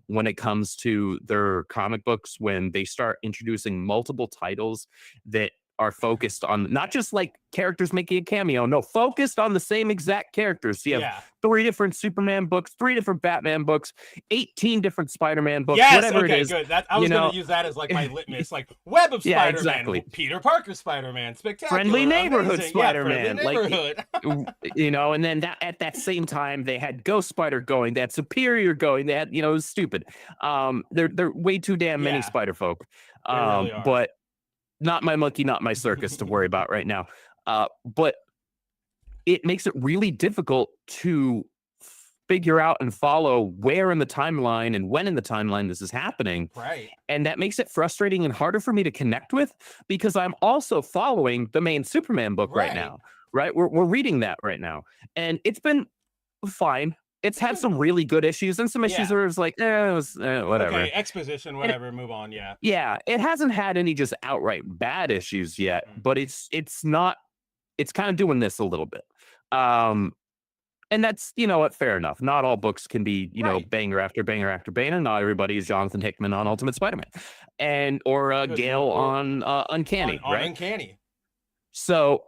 Speaker 7: when it comes to their comic books, when they start introducing multiple titles that are focused on not just like characters making a cameo, no, focused on the same exact characters. So you have 3 different Superman books, 3 different Batman books, 18 different Spider-Man books, whatever it is.
Speaker 6: Good. I was going to use that as like my litmus, like Web of Spider-Man, exactly. Peter Parker Spider-Man, spectacular,
Speaker 7: friendly neighborhood
Speaker 6: amazing.
Speaker 7: Spider-Man,
Speaker 6: friendly neighborhood.
Speaker 7: like and then at that same time they had Ghost Spider going, they had Superior going, they had it was stupid. They're way too damn many Spider folk.
Speaker 6: Really are.
Speaker 7: But not my monkey, not my circus to worry about right now. But it makes it really difficult to figure out and follow where in the timeline and when in the timeline this is happening.
Speaker 6: Right.
Speaker 7: And that makes it frustrating and harder for me to connect with because I'm also following the main Superman book right now. Right. We're reading that right now. And it's been fine. It's had some really good issues and some issues where it's like, it was whatever.
Speaker 6: Okay, exposition, whatever, move on,
Speaker 7: Yeah, it hasn't had any just outright bad issues yet, but it's kind of doing this a little bit. And that's, what, fair enough. Not all books can be, banger after banger after banger. Not everybody is Jonathan Hickman on Ultimate Spider-Man or Gale on Uncanny, right?
Speaker 6: Uncanny.
Speaker 7: So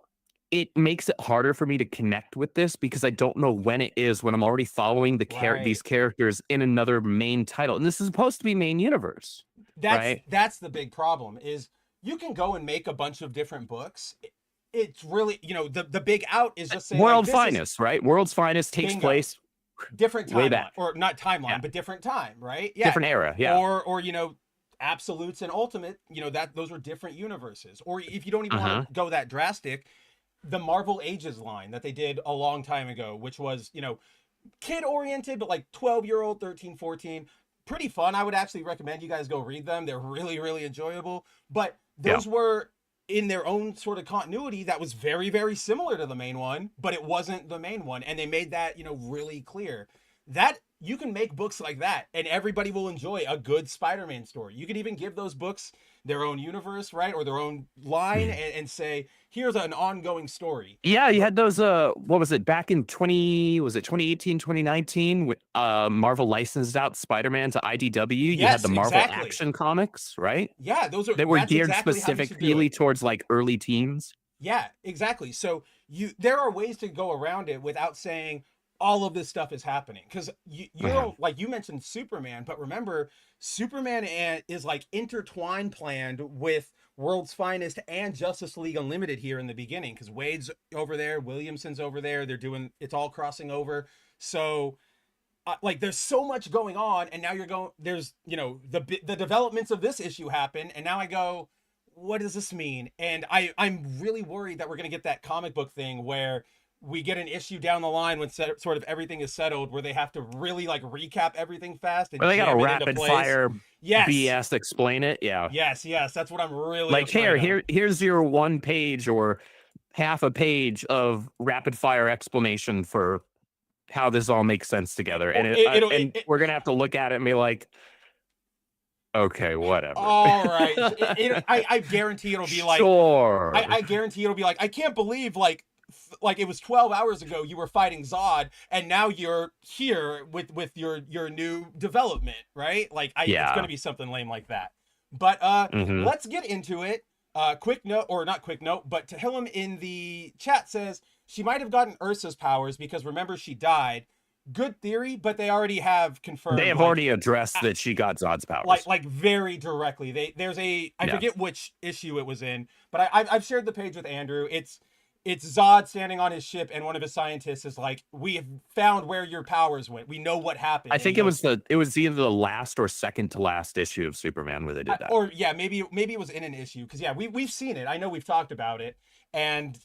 Speaker 7: it makes it harder for me to connect with this because I don't know when it is when I'm already following these characters in another main title. And this is supposed to be main universe.
Speaker 6: That's the big problem is you can go and make a bunch of different books. It's really, the big out is just saying
Speaker 7: World's Finest, right? World's Finest takes place
Speaker 6: different timeline,
Speaker 7: way back.
Speaker 6: Or not timeline, but different time, right? Yeah.
Speaker 7: Different era, yeah.
Speaker 6: Or Absolutes and Ultimate, those are different universes. Or if you don't even want to go that drastic, the Marvel Ages line that they did a long time ago, which was, kid oriented, but like 12-year-old, 13, 14, pretty fun. I would actually recommend you guys go read them. They're really, really enjoyable. But those were in their own sort of continuity that was very, very similar to the main one, but it wasn't the main one. And they made that, really clear. That you can make books like that and everybody will enjoy a good Spider-Man story. You could even give those books their own universe, right? Or their own line and say, here's an ongoing story.
Speaker 7: Yeah, you had those, what was it, back in 2018, 2019, Marvel licensed out Spider-Man to IDW. You had the Marvel Action Comics, right?
Speaker 6: Yeah,
Speaker 7: they were geared specifically towards like early teens.
Speaker 6: Yeah, exactly. So there are ways to go around it without saying, all of this stuff is happening, because you don't, like, you mentioned Superman, but remember, Superman is like intertwined planned with World's Finest and Justice League Unlimited here in the beginning, because Wade's over there, Williamson's over there, they're doing, it's all crossing over. So like, there's so much going on, and now you're going, there's, you know, the developments of this issue happen, and now I go, what does this mean? And I'm really worried that we're going to get that comic book thing where we get an issue down the line when sort of everything is settled, where they have to really like recap everything fast and
Speaker 7: they got a
Speaker 6: jam it into
Speaker 7: rapid
Speaker 6: place.
Speaker 7: fire
Speaker 6: Yes.
Speaker 7: BS explain it. Yeah.
Speaker 6: Yes, that's what I'm really
Speaker 7: like.
Speaker 6: afraid of.
Speaker 7: Here's your 1 page or half a page of rapid fire explanation for how this all makes sense together, and we're gonna have to look at it and be like, okay, whatever.
Speaker 6: All right. I guarantee it'll be like,
Speaker 7: sure.
Speaker 6: I guarantee it'll be like, I can't believe like it was 12 hours ago you were fighting Zod, and now you're here with your new development, right? Like, it's gonna be something lame like that. But let's get into it. Quick note, or not quick note, but Tahillam in the chat says she might have gotten Ursa's powers because remember she died. Good theory, but they already have confirmed.
Speaker 7: They have already addressed that she got Zod's powers,
Speaker 6: like very directly. There's I forget which issue it was in, but I've shared the page with Andrew. It's Zod standing on his ship, and one of his scientists is like, "We have found where your powers went. We know what happened."
Speaker 7: I think it was either the last or second to last issue of Superman where they did that.
Speaker 6: Or maybe it was in an issue, because we've seen it. I know we've talked about it, and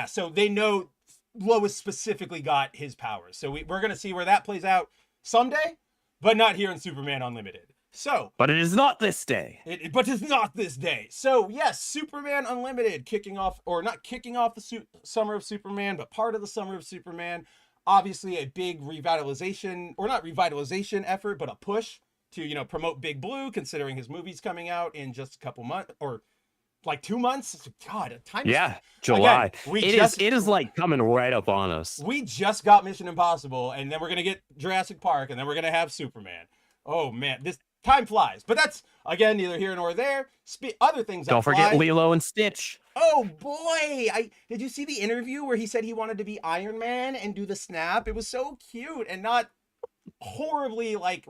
Speaker 6: so they know Lois specifically got his powers. So we're gonna see where that plays out someday, but not here in Superman Unlimited. So,
Speaker 7: but it is not this day.
Speaker 6: But it's not this day. So yes, Superman Unlimited kicking off, or not kicking off the Summer of Superman, but part of the Summer of Superman. Obviously, a big revitalization, or not revitalization effort, but a push to promote Big Blue, considering his movie's coming out in just a couple months, or like 2 months. God, time.
Speaker 7: Yeah, July.
Speaker 6: Again,
Speaker 7: it is like coming right up on us.
Speaker 6: We just got Mission Impossible, and then we're gonna get Jurassic Park, and then we're gonna have Superman. Oh man, this time flies. But that's, again, neither here nor there. Other things.
Speaker 7: Don't forget Lilo and Stitch.
Speaker 6: Oh boy, did you see the interview where he said he wanted to be Iron Man and do the snap? It was so cute and not horribly like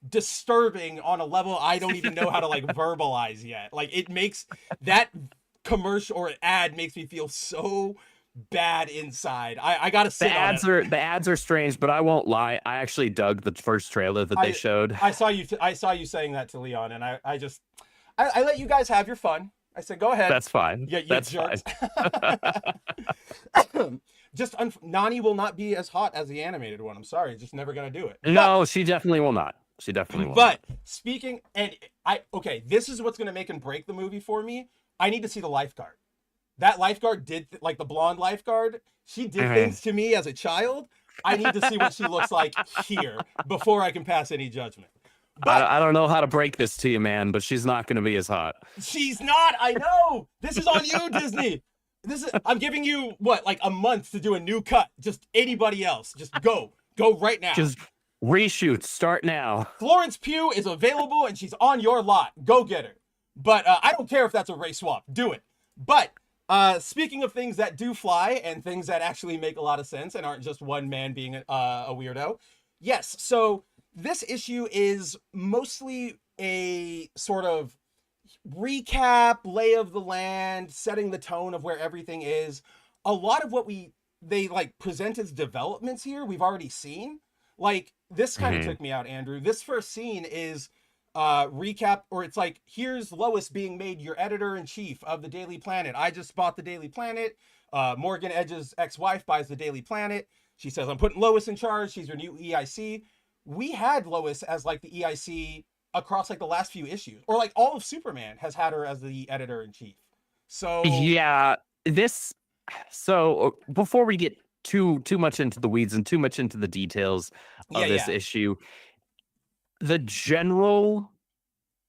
Speaker 6: disturbing on a level I don't even know how to like verbalize yet. Like, it makes that commercial or ad makes me feel so bad inside. I gotta say,
Speaker 7: the ads are strange, but I won't lie, I actually dug the first trailer that they showed.
Speaker 6: I saw you saying that to Leon, and I let you guys have your fun. I said, go ahead.
Speaker 7: That's fine.
Speaker 6: Yeah,
Speaker 7: that's
Speaker 6: jerks.
Speaker 7: fine.
Speaker 6: Just Nani will not be as hot as the animated one. I'm sorry, just never gonna do it.
Speaker 7: No, she definitely will not. She definitely will.
Speaker 6: But speaking, this is what's gonna make and break the movie for me. I need to see the lifeguard. That lifeguard did, like the blonde lifeguard, she did things to me as a child. I need to see what she looks like here before I can pass any judgment. But
Speaker 7: I don't know how to break this to you, man, but she's not going to be as hot.
Speaker 6: She's not. I know. This is on you, Disney. I'm giving you like a month to do a new cut. Just anybody else. Just go right now.
Speaker 7: Just reshoot. Start now.
Speaker 6: Florence Pugh is available and she's on your lot. Go get her. But I don't care if that's a race swap. Do it. But speaking of things that do fly and things that actually make a lot of sense and aren't just one man being a weirdo. Yes. So this issue is mostly a sort of recap, lay of the land, setting the tone of where everything is. A lot of what they like present as developments here, we've already seen. Like, this kind of took me out, Andrew. This first scene is recap, or it's like, here's Lois being made your editor-in-chief of the Daily Planet. I just bought the Daily Planet. Morgan Edge's ex-wife buys the Daily Planet. She says, I'm putting Lois in charge. She's your new EIC. We had Lois as like the EIC across like the last few issues, or like all of Superman has had her as the editor-in-chief. So
Speaker 7: yeah, so before we get too much into the weeds and too much into the details of this issue,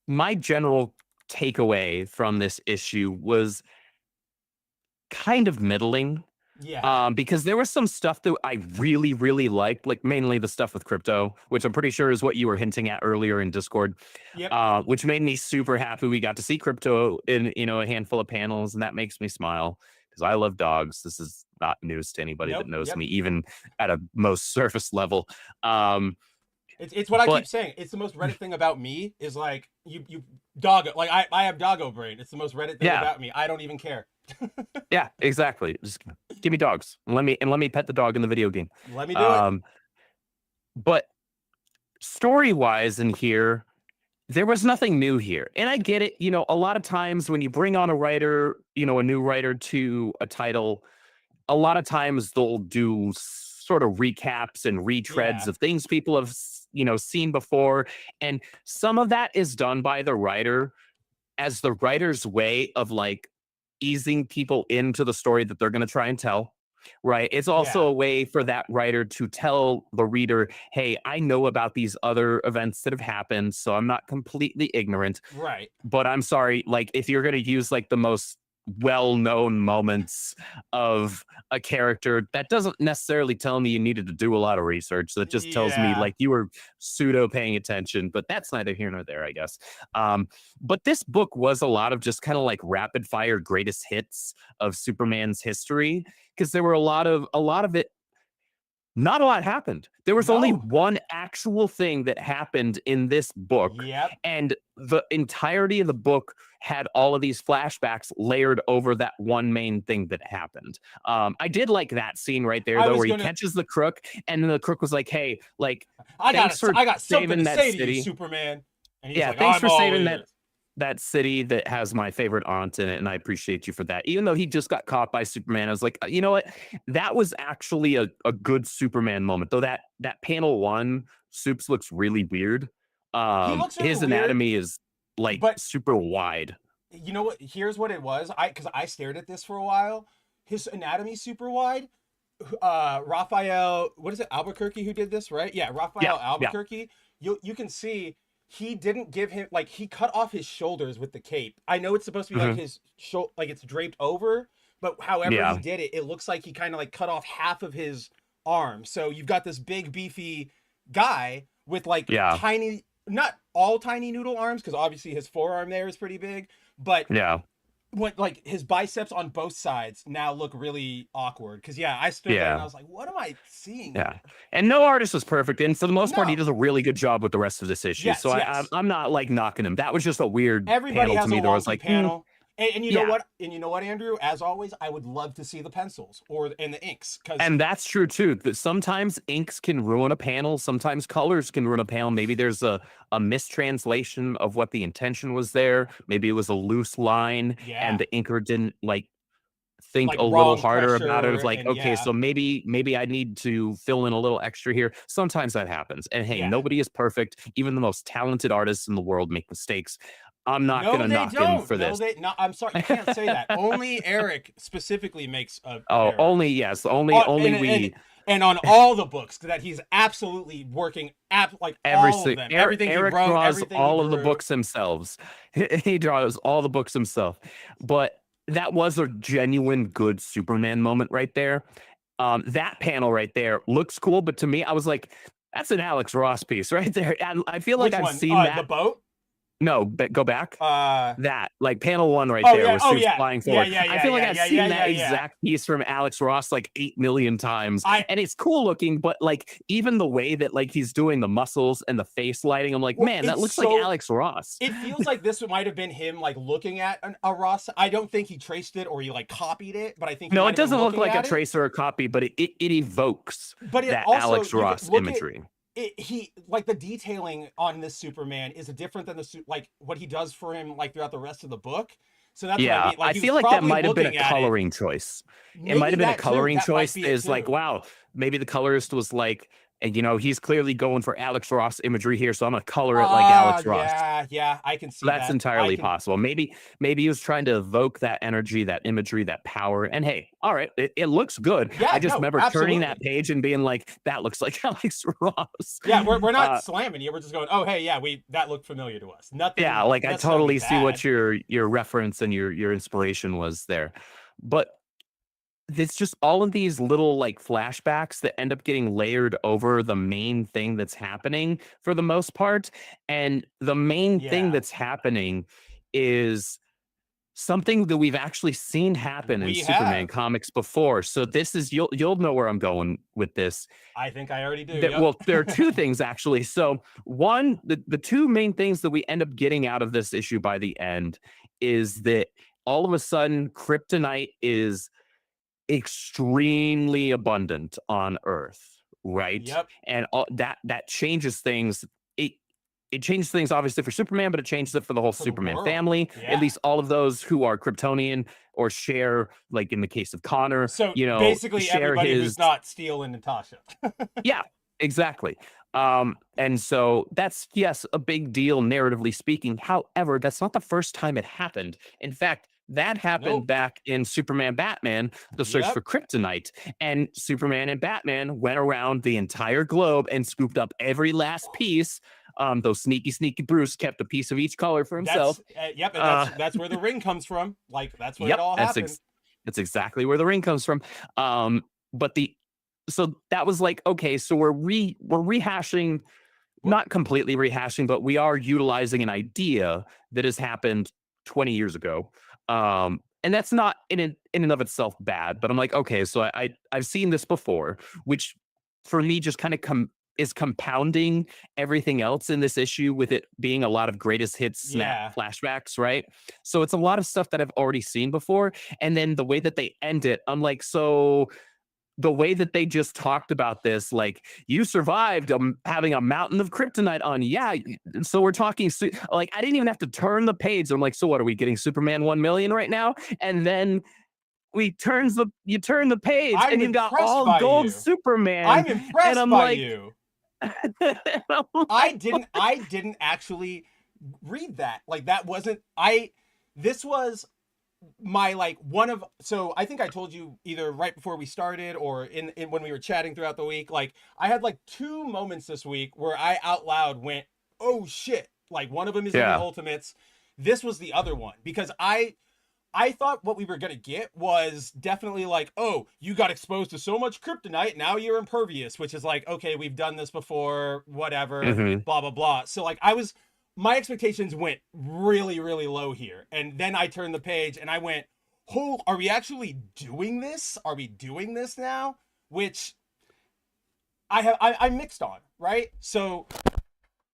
Speaker 7: my general takeaway from this issue was kind of middling.
Speaker 6: Yeah.
Speaker 7: Because there was some stuff that I really, really liked, like mainly the stuff with crypto, which I'm pretty sure is what you were hinting at earlier in Discord.
Speaker 6: Yep.
Speaker 7: Which made me super happy. We got to see crypto in a handful of panels, and that makes me smile because I love dogs. This is not news to anybody
Speaker 6: Nope.
Speaker 7: that knows
Speaker 6: Yep.
Speaker 7: me, even at a most surface level.
Speaker 6: It's what I
Speaker 7: But
Speaker 6: keep saying. It's the most Reddit thing about me is like you doggo. Like I have doggo brain. It's the most Reddit thing
Speaker 7: yeah,
Speaker 6: about me. I don't even care.
Speaker 7: yeah, exactly. Just give me dogs. Let me pet the dog in the video game.
Speaker 6: Let me do it.
Speaker 7: But story wise in here, there was nothing new here. And I get it. You know, a lot of times when you bring on a writer, you know, a new writer to a title, a lot of times they'll do sort of recaps and retreads
Speaker 6: Yeah.
Speaker 7: of things people have, you know, seen before. And some of that is done by the writer as the writer's way of like easing people into the story that they're going to try and tell. Right. It's also
Speaker 6: Yeah.
Speaker 7: a way for that writer to tell the reader, hey, I know about these other events that have happened, so I'm not completely ignorant.
Speaker 6: Right.
Speaker 7: But I'm sorry, like if you're going to use like the most well-known moments of a character, that doesn't necessarily tell me you needed to do a lot of research. That just tells me
Speaker 6: Yeah.
Speaker 7: like you were pseudo paying attention, but that's neither here nor there, I guess. But this book was a lot of just kind of like rapid fire greatest hits of Superman's history, because there were a lot of it. Not a lot happened. There was only
Speaker 6: No.
Speaker 7: one actual thing that happened in this book,
Speaker 6: Yep.
Speaker 7: and the entirety of the book had all of these flashbacks layered over that one main thing that happened. I did like that scene right there,
Speaker 6: I
Speaker 7: though,
Speaker 6: was
Speaker 7: where he
Speaker 6: gonna.
Speaker 7: catches the crook, and then the crook was like, "Hey, like,
Speaker 6: I
Speaker 7: thanks for
Speaker 6: got something
Speaker 7: saving
Speaker 6: to
Speaker 7: that
Speaker 6: say to you,
Speaker 7: city.
Speaker 6: Superman. And he's
Speaker 7: Yeah,
Speaker 6: like,
Speaker 7: thanks
Speaker 6: I'm
Speaker 7: for
Speaker 6: all
Speaker 7: saving
Speaker 6: ears.
Speaker 7: that city that has my favorite aunt in it, and I appreciate you for that." Even though he just got caught by Superman, I was like, you know what? That was actually a good Superman moment. Though that panel one, Supes looks really weird.
Speaker 6: He looks really
Speaker 7: His
Speaker 6: weird,
Speaker 7: anatomy is like
Speaker 6: but
Speaker 7: super wide.
Speaker 6: you know what? Here's what it was. Because I stared at this for a while. His anatomy super wide. Raphael, what is it? Albuquerque who did this, right? Yeah,
Speaker 7: Yeah,
Speaker 6: Raphael
Speaker 7: yeah,
Speaker 6: Albuquerque. You can see he didn't give him like he cut off his shoulders with the cape. I know it's supposed to be like
Speaker 7: mhm,
Speaker 6: his like it's draped over, but however he
Speaker 7: yeah,
Speaker 6: did it, it looks like he kind of like cut off half of his arm. So you've got this big beefy guy with like
Speaker 7: yeah,
Speaker 6: tiny, not all tiny noodle arms, because obviously his forearm there is pretty big, but
Speaker 7: yeah,
Speaker 6: what like his biceps on both sides now look really awkward. Because yeah, I stood there and I
Speaker 7: yeah.
Speaker 6: was like, what am I seeing
Speaker 7: Yeah,
Speaker 6: here?
Speaker 7: and no artist was perfect, and for the most part, he
Speaker 6: No.
Speaker 7: does a really good job with the rest of this issue. So
Speaker 6: Yes, yes.
Speaker 7: I'm not like knocking him. That was just a weird
Speaker 6: Everybody
Speaker 7: panel to
Speaker 6: has a
Speaker 7: me. There was
Speaker 6: wonky
Speaker 7: like,
Speaker 6: panel. And you know
Speaker 7: yeah,
Speaker 6: what? And you know what, Andrew? As always, I would love to see the pencils and the inks. Because
Speaker 7: and that's true too. That sometimes inks can ruin a panel. Sometimes colors can ruin a panel. Maybe there's a mistranslation of what the intention was there. Maybe it was a loose line,
Speaker 6: yeah,
Speaker 7: and the inker didn't like think
Speaker 6: like
Speaker 7: a little
Speaker 6: wrong
Speaker 7: harder about it. Of
Speaker 6: pressure
Speaker 7: like,
Speaker 6: and
Speaker 7: okay,
Speaker 6: yeah,
Speaker 7: so maybe I need to fill in a little extra here. Sometimes that happens. And hey,
Speaker 6: yeah.
Speaker 7: nobody is perfect. Even the most talented artists in the world make mistakes. I'm not
Speaker 6: No,
Speaker 7: gonna
Speaker 6: they
Speaker 7: knock him
Speaker 6: don't.
Speaker 7: for
Speaker 6: No,
Speaker 7: this.
Speaker 6: they. No, I'm sorry. You can't say that. Only Eric specifically makes
Speaker 7: Oh, only
Speaker 6: errors.
Speaker 7: yes, only
Speaker 6: And, and
Speaker 7: we
Speaker 6: and on all the books that he's absolutely working like all of them. Everything he
Speaker 7: Eric
Speaker 6: wrote,
Speaker 7: draws
Speaker 6: everything he
Speaker 7: all of the
Speaker 6: drew.
Speaker 7: books themselves. He draws all the books himself. But that was a genuine good Superman moment right there. That panel right there looks cool, but to me, I was like, that's an Alex Ross piece right there. And I feel like
Speaker 6: Which
Speaker 7: I've
Speaker 6: one?
Speaker 7: seen
Speaker 6: The
Speaker 7: that.
Speaker 6: boat?
Speaker 7: No, but go back.
Speaker 6: Uh
Speaker 7: That like panel one right
Speaker 6: oh
Speaker 7: there
Speaker 6: yeah,
Speaker 7: with
Speaker 6: oh
Speaker 7: Supes
Speaker 6: yeah.
Speaker 7: flying
Speaker 6: Yeah,
Speaker 7: forward.
Speaker 6: yeah,
Speaker 7: I
Speaker 6: yeah,
Speaker 7: feel like
Speaker 6: yeah,
Speaker 7: I've
Speaker 6: yeah,
Speaker 7: seen
Speaker 6: yeah,
Speaker 7: that
Speaker 6: yeah, yeah.
Speaker 7: exact piece from Alex Ross like 8 million times,
Speaker 6: I
Speaker 7: and it's cool looking. But like even the way that like he's doing the muscles and the face lighting, I'm like,
Speaker 6: well,
Speaker 7: man, that
Speaker 6: it's
Speaker 7: looks like
Speaker 6: so
Speaker 7: Alex Ross.
Speaker 6: it feels like this might have been him like looking at a Ross. I don't think he traced it or he like copied it, but I think he
Speaker 7: No,
Speaker 6: might
Speaker 7: it
Speaker 6: have been
Speaker 7: doesn't look
Speaker 6: looking
Speaker 7: like a
Speaker 6: at it.
Speaker 7: trace or a copy, but it evokes
Speaker 6: But it
Speaker 7: that
Speaker 6: also
Speaker 7: Alex
Speaker 6: you could
Speaker 7: Ross
Speaker 6: look at
Speaker 7: imagery.
Speaker 6: he like the detailing on this Superman is different than like what he does for him like throughout the rest of the book. So that's what I
Speaker 7: Yeah,
Speaker 6: mean. Like
Speaker 7: I
Speaker 6: he was
Speaker 7: feel like that
Speaker 6: probably
Speaker 7: might have been a
Speaker 6: looking at it.
Speaker 7: coloring choice. It might
Speaker 6: Maybe
Speaker 7: have been a
Speaker 6: that too.
Speaker 7: coloring
Speaker 6: That might
Speaker 7: choice.
Speaker 6: be it
Speaker 7: Is like,
Speaker 6: too.
Speaker 7: wow, maybe the colorist was like, and you know, he's clearly going for Alex Ross imagery here, so I'm gonna color it like Alex Ross.
Speaker 6: Yeah, yeah, I can see
Speaker 7: That's
Speaker 6: that. I
Speaker 7: entirely
Speaker 6: can
Speaker 7: possible. Maybe he was trying to evoke that energy, that imagery, that power. And hey, all right, it looks good. I
Speaker 6: yeah,
Speaker 7: just
Speaker 6: no,
Speaker 7: remember turning that
Speaker 6: absolutely.
Speaker 7: page and being like, that looks like Alex Ross.
Speaker 6: Yeah, we're not
Speaker 7: Uh,
Speaker 6: slamming you. We're just going, oh hey, yeah, we that looked familiar to us.
Speaker 7: yeah,
Speaker 6: Nothing
Speaker 7: like I
Speaker 6: necessarily
Speaker 7: totally see what
Speaker 6: bad.
Speaker 7: your reference and your inspiration was there. But it's just all of these little like flashbacks that end up getting layered over the main thing that's happening for the most part. And the main thing
Speaker 6: Yeah.
Speaker 7: that's happening is something that we've actually seen happen in
Speaker 6: We
Speaker 7: Superman
Speaker 6: have.
Speaker 7: comics before. So this is you'll know where I'm going with this.
Speaker 6: I think I already do.
Speaker 7: That,
Speaker 6: Yep.
Speaker 7: well, there are two things actually. So one, the two main things that we end up getting out of this issue by the end is that all of a sudden kryptonite is extremely abundant on Earth, right?
Speaker 6: Yep.
Speaker 7: And that changes things. It changes things obviously for Superman, but it changes it for the whole
Speaker 6: For the
Speaker 7: Superman
Speaker 6: world.
Speaker 7: family.
Speaker 6: Yeah.
Speaker 7: At least all of those who are Kryptonian or share, like in the case of Connor,
Speaker 6: So
Speaker 7: you know,
Speaker 6: basically
Speaker 7: share
Speaker 6: everybody
Speaker 7: his.
Speaker 6: who's not Steel and Natasha.
Speaker 7: Yeah, exactly. And so that's, yes, a big deal narratively speaking. However, that's not the first time it happened. In fact, that happened
Speaker 6: Nope.
Speaker 7: back in Superman Batman, the search
Speaker 6: Yep.
Speaker 7: for kryptonite. And Superman and Batman went around the entire globe and scooped up every last piece. Though sneaky Bruce kept a piece of each color for himself.
Speaker 6: Yep, and that's where the ring comes from. Like that's where
Speaker 7: Yep,
Speaker 6: it all happened.
Speaker 7: that's exactly where the ring comes from. But so that was like, okay, so we're rehashing, not completely rehashing, but we are utilizing an idea that has happened 20 years ago. And that's not in and of itself bad, but I'm like, okay, so I've seen this before, which for me just kind of is compounding everything else in this issue, with it being a lot of greatest hits snap flashbacks, right? So it's a lot of stuff that I've already seen before. And then the way that they end it, I'm like, so the way that they just talked about this, like, you survived having a mountain of kryptonite on. Yeah. So we're talking, like, I didn't even have to turn the page. I'm like, so what are we getting? Superman 1 million right now? And then you turn the page and you've got all gold Superman.
Speaker 6: I'm impressed
Speaker 7: and I'm
Speaker 6: by
Speaker 7: like,
Speaker 6: you.
Speaker 7: like,
Speaker 6: I didn't actually read that. Like that wasn't this was my like one of, so I think I told you either right before we started or in when we were chatting throughout the week, like I had like 2 moments this week where I out loud went, oh shit. Like one of them is in the Ultimates. This was the other one because I thought what we were going to get was definitely like, oh, you got exposed to so much kryptonite, now you're impervious, which is like, okay, we've done this before, whatever, blah, blah, blah. So like my expectations went really, really low here. And then I turned the page and I went, oh, are we actually doing this? Are we doing this now? Which I'm mixed on, right? So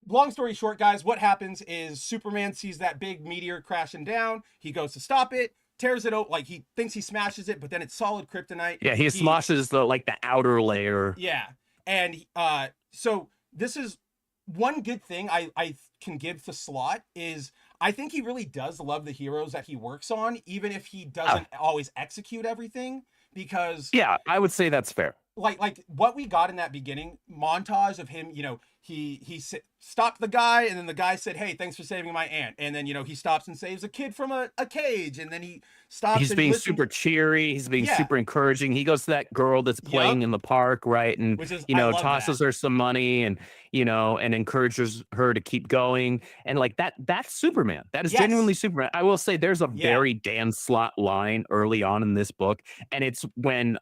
Speaker 6: long story short, guys, what happens is Superman sees that big meteor crashing down. He goes to stop it, tears it out. Like he thinks he smashes it, but then it's solid kryptonite.
Speaker 7: Yeah, he smashes the outer layer.
Speaker 6: Yeah. And so this is one good thing I can give to Slott is I think he really does love the heroes that he works on, even if he doesn't always execute everything. Because
Speaker 7: yeah, I would say that's fair.
Speaker 6: Like what we got in that beginning montage of him, you know, he stopped the guy and then the guy said, hey, thanks for saving my aunt. And then, you know, he stops and saves a kid from a cage. And then he stops.
Speaker 7: He's being super cheery. He's being super encouraging. He goes to that girl that's playing in the park, right? And, you know, tosses her some money and, you know, and encourages her to keep going. And like that's Superman. That is genuinely Superman. I will say there's a very Dan Slott line early on in this book. And it's when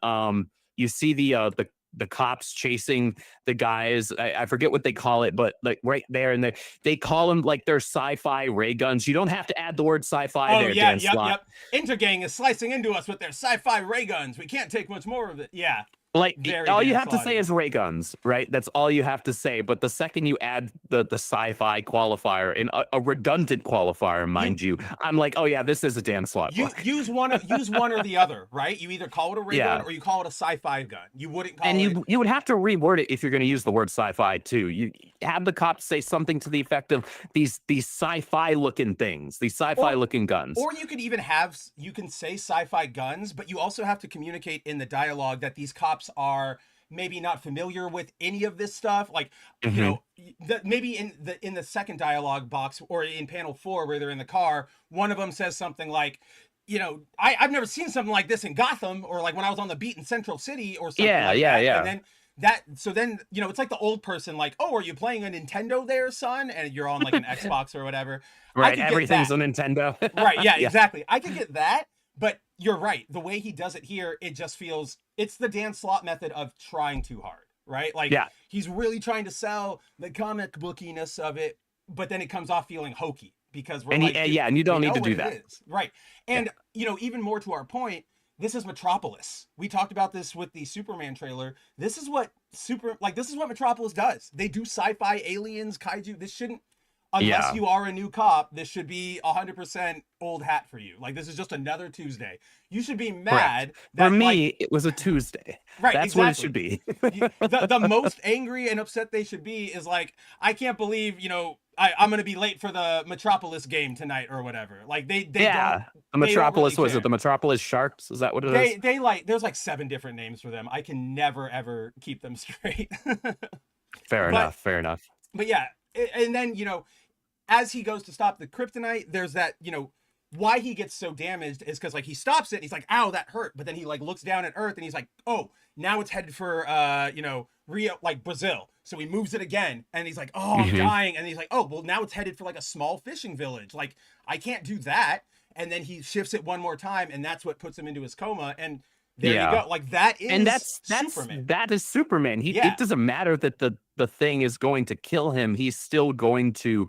Speaker 7: you see the cops chasing the guys. I forget what they call it, but like right there, and they call them like their sci-fi ray guns. You don't have to add the word sci-fi there, Dan Slott.
Speaker 6: Intergang is slicing into us with their sci-fi ray guns. We can't take much more of it. Yeah.
Speaker 7: Like all you have to say is ray guns, right? That's all you have to say. But the second you add the sci-fi qualifier, and a redundant qualifier, mind you, I'm like, oh yeah, this is a Dan Slott book.
Speaker 6: Use one or the other, right? You either call it a ray gun or you call it a sci-fi gun. You wouldn't call it.
Speaker 7: And you would have to reword it if you're going to use the word sci-fi too. You have the cops say something to the effect of these sci-fi looking things, these sci-fi looking guns.
Speaker 6: Or you could even you can say sci-fi guns, but you also have to communicate in the dialogue that these cops are maybe not familiar with any of this stuff. Like, you know, maybe in the second dialogue box or in panel 4 where they're in the car, one of them says something like, you know, I've never seen something like this in Gotham, or like when I was on the beat in Central City or something like that. And then you know, it's like the old person like, oh, are you playing a Nintendo there, son? And you're on like an Xbox or whatever.
Speaker 7: Right, everything's a Nintendo.
Speaker 6: Right, yeah, exactly. I could get that, but you're right. The way he does it here, it just feels, it's the Dan Slott method of trying too hard, right? Like, he's really trying to sell the comic bookiness of it, but then it comes off feeling hokey. because we're
Speaker 7: And
Speaker 6: like,
Speaker 7: yeah, and you don't
Speaker 6: we
Speaker 7: need
Speaker 6: know
Speaker 7: to do
Speaker 6: what
Speaker 7: that.
Speaker 6: it is. Right. And you know, even more to our point, this is Metropolis. We talked about this with the Superman trailer. This is what Metropolis does. They do sci-fi, aliens, kaiju. This shouldn't, unless
Speaker 7: Yeah.
Speaker 6: you are a new cop, this should be 100% old hat for you. Like, this is just another Tuesday. You should be mad that,
Speaker 7: For me,
Speaker 6: like,
Speaker 7: it was a Tuesday.
Speaker 6: right,
Speaker 7: That's
Speaker 6: exactly.
Speaker 7: what it should be.
Speaker 6: The most angry and upset they should be is like, I can't believe, you know, I'm gonna be late for the Metropolis game tonight or whatever. Like they
Speaker 7: Yeah. The
Speaker 6: they don't
Speaker 7: Metropolis,
Speaker 6: really
Speaker 7: was it
Speaker 6: care.
Speaker 7: the Metropolis Sharks? Is that what it is?
Speaker 6: They like, there's like 7 different names for them. I can never ever keep them straight.
Speaker 7: Fair enough. Fair enough.
Speaker 6: But yeah, and then, you know, as he goes to stop the kryptonite, there's that, you know, why he gets so damaged is because, like, he stops it and he's like, ow, that hurt. But then he like looks down at Earth and he's like, oh, now it's headed for you know, Rio, like Brazil. So he moves it again and he's like, oh, I'm dying. And he's like, oh, well, now it's headed for like a small fishing village. Like, I can't do that. And then he shifts it one more time, and that's what puts him into his coma. And there you go. Like, that is,
Speaker 7: and that's
Speaker 6: Superman.
Speaker 7: That is Superman. It doesn't matter that the thing is going to kill him. He's still going to,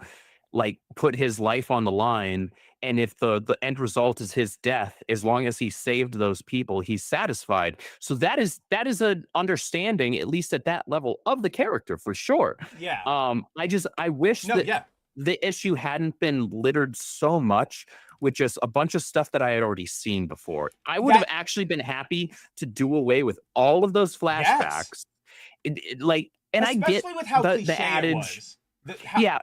Speaker 7: like, put his life on the line. And if the end result is his death, as long as he saved those people, he's satisfied. So that is an understanding, at least at that level, of the character for sure.
Speaker 6: Yeah.
Speaker 7: I wish that the issue hadn't been littered so much with just a bunch of stuff that I had already seen before. I would have actually been happy to do away with all of those flashbacks. Like, and
Speaker 6: especially
Speaker 7: I get
Speaker 6: with how
Speaker 7: the adage.
Speaker 6: it was.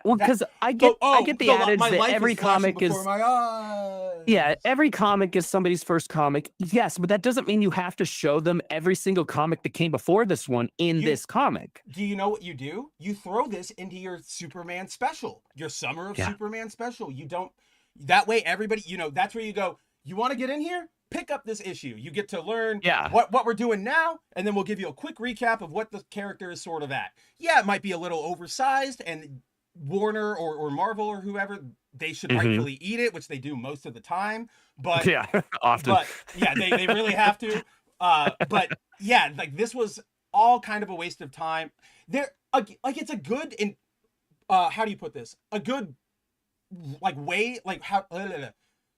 Speaker 7: Because I get the adage that every comic is
Speaker 6: my eyes.
Speaker 7: Yeah, every comic is somebody's first comic. Yes, but that doesn't mean you have to show them every single comic that came before this one in this comic.
Speaker 6: Do you know what you do? You throw this into your Superman special, your Summer of Superman special. You don't. That way, everybody, you know, that's where you go. You want to get in here? Pick up this issue. You get to learn what we're doing now, and then we'll give you a quick recap of what the character is sort of at. Yeah, it might be a little oversized, and Warner or Marvel or whoever, they should rightfully eat it, which they do most of the time. But
Speaker 7: often.
Speaker 6: But yeah, they really have to. But yeah, like, this was all kind of a waste of time. Like, it's a good how do you put this? A good, like, way, like, how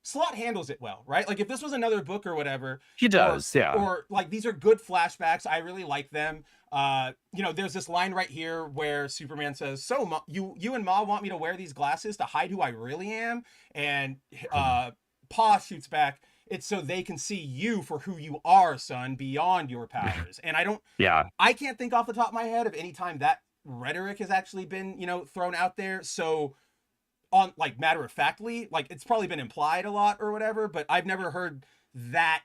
Speaker 6: Slott handles it well, right? Like, if this was another book or whatever,
Speaker 7: he does,
Speaker 6: or like, these are good flashbacks. I really like them. You know, there's this line right here where Superman says, "So, Ma, you and Ma want me to wear these glasses to hide who I really am?" And Pa shoots back, "It's so they can see you for who you are, son, beyond your powers." And I can't think off the top of my head of any time that rhetoric has actually been, you know, thrown out there. So, on, like, matter of factly, like, it's probably been implied a lot or whatever, but I've never heard that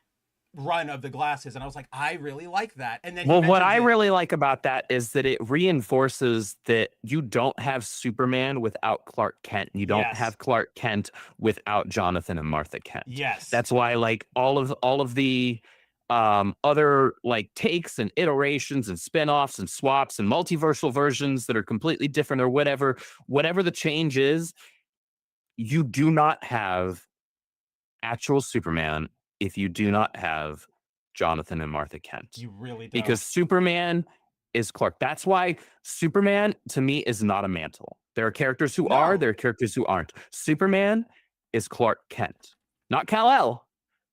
Speaker 6: run of the glasses, and I was like, I really like that. And then
Speaker 7: what I really like about that is that it reinforces that you don't have Superman without Clark Kent. You don't have Clark Kent without Jonathan and Martha Kent.
Speaker 6: Yes,
Speaker 7: that's why, like, all of the other, like, takes and iterations and spin-offs and swaps and multiversal versions that are completely different or whatever the change is, you do not have actual Superman if you do not have Jonathan and Martha Kent.
Speaker 6: You really don't.
Speaker 7: Because Superman is Clark. That's why Superman, to me, is not a mantle. There are characters who are, there are characters who aren't. Superman is Clark Kent, not Kal-El.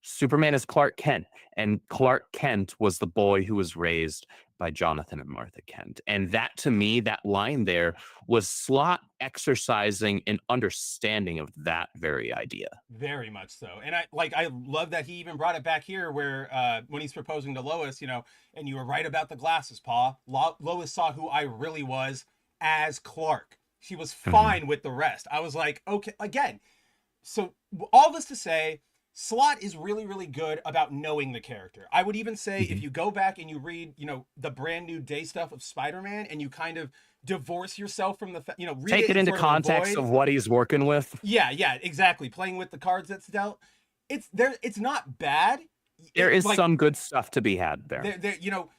Speaker 7: Superman is Clark Kent, and Clark Kent was the boy who was raised by Jonathan and Martha Kent. And that, to me, that line there was Slott exercising an understanding of that very idea.
Speaker 6: Very much so. And I love that he even brought it back here where when he's proposing to Lois, you know, and you were right about the glasses, Pa. Lois saw who I really was as Clark. She was fine with the rest. I was like, okay, again. So all this to say, Slott is really, really good about knowing the character. I would even say if you go back and you read, you know, the brand new day stuff of Spider-Man, and you kind of divorce yourself from the, you know, read
Speaker 7: take it into context of what he's working with.
Speaker 6: Yeah, exactly. Playing with the cards that's dealt. It's not bad.
Speaker 7: There is like, some good stuff to be had there.
Speaker 6: You know,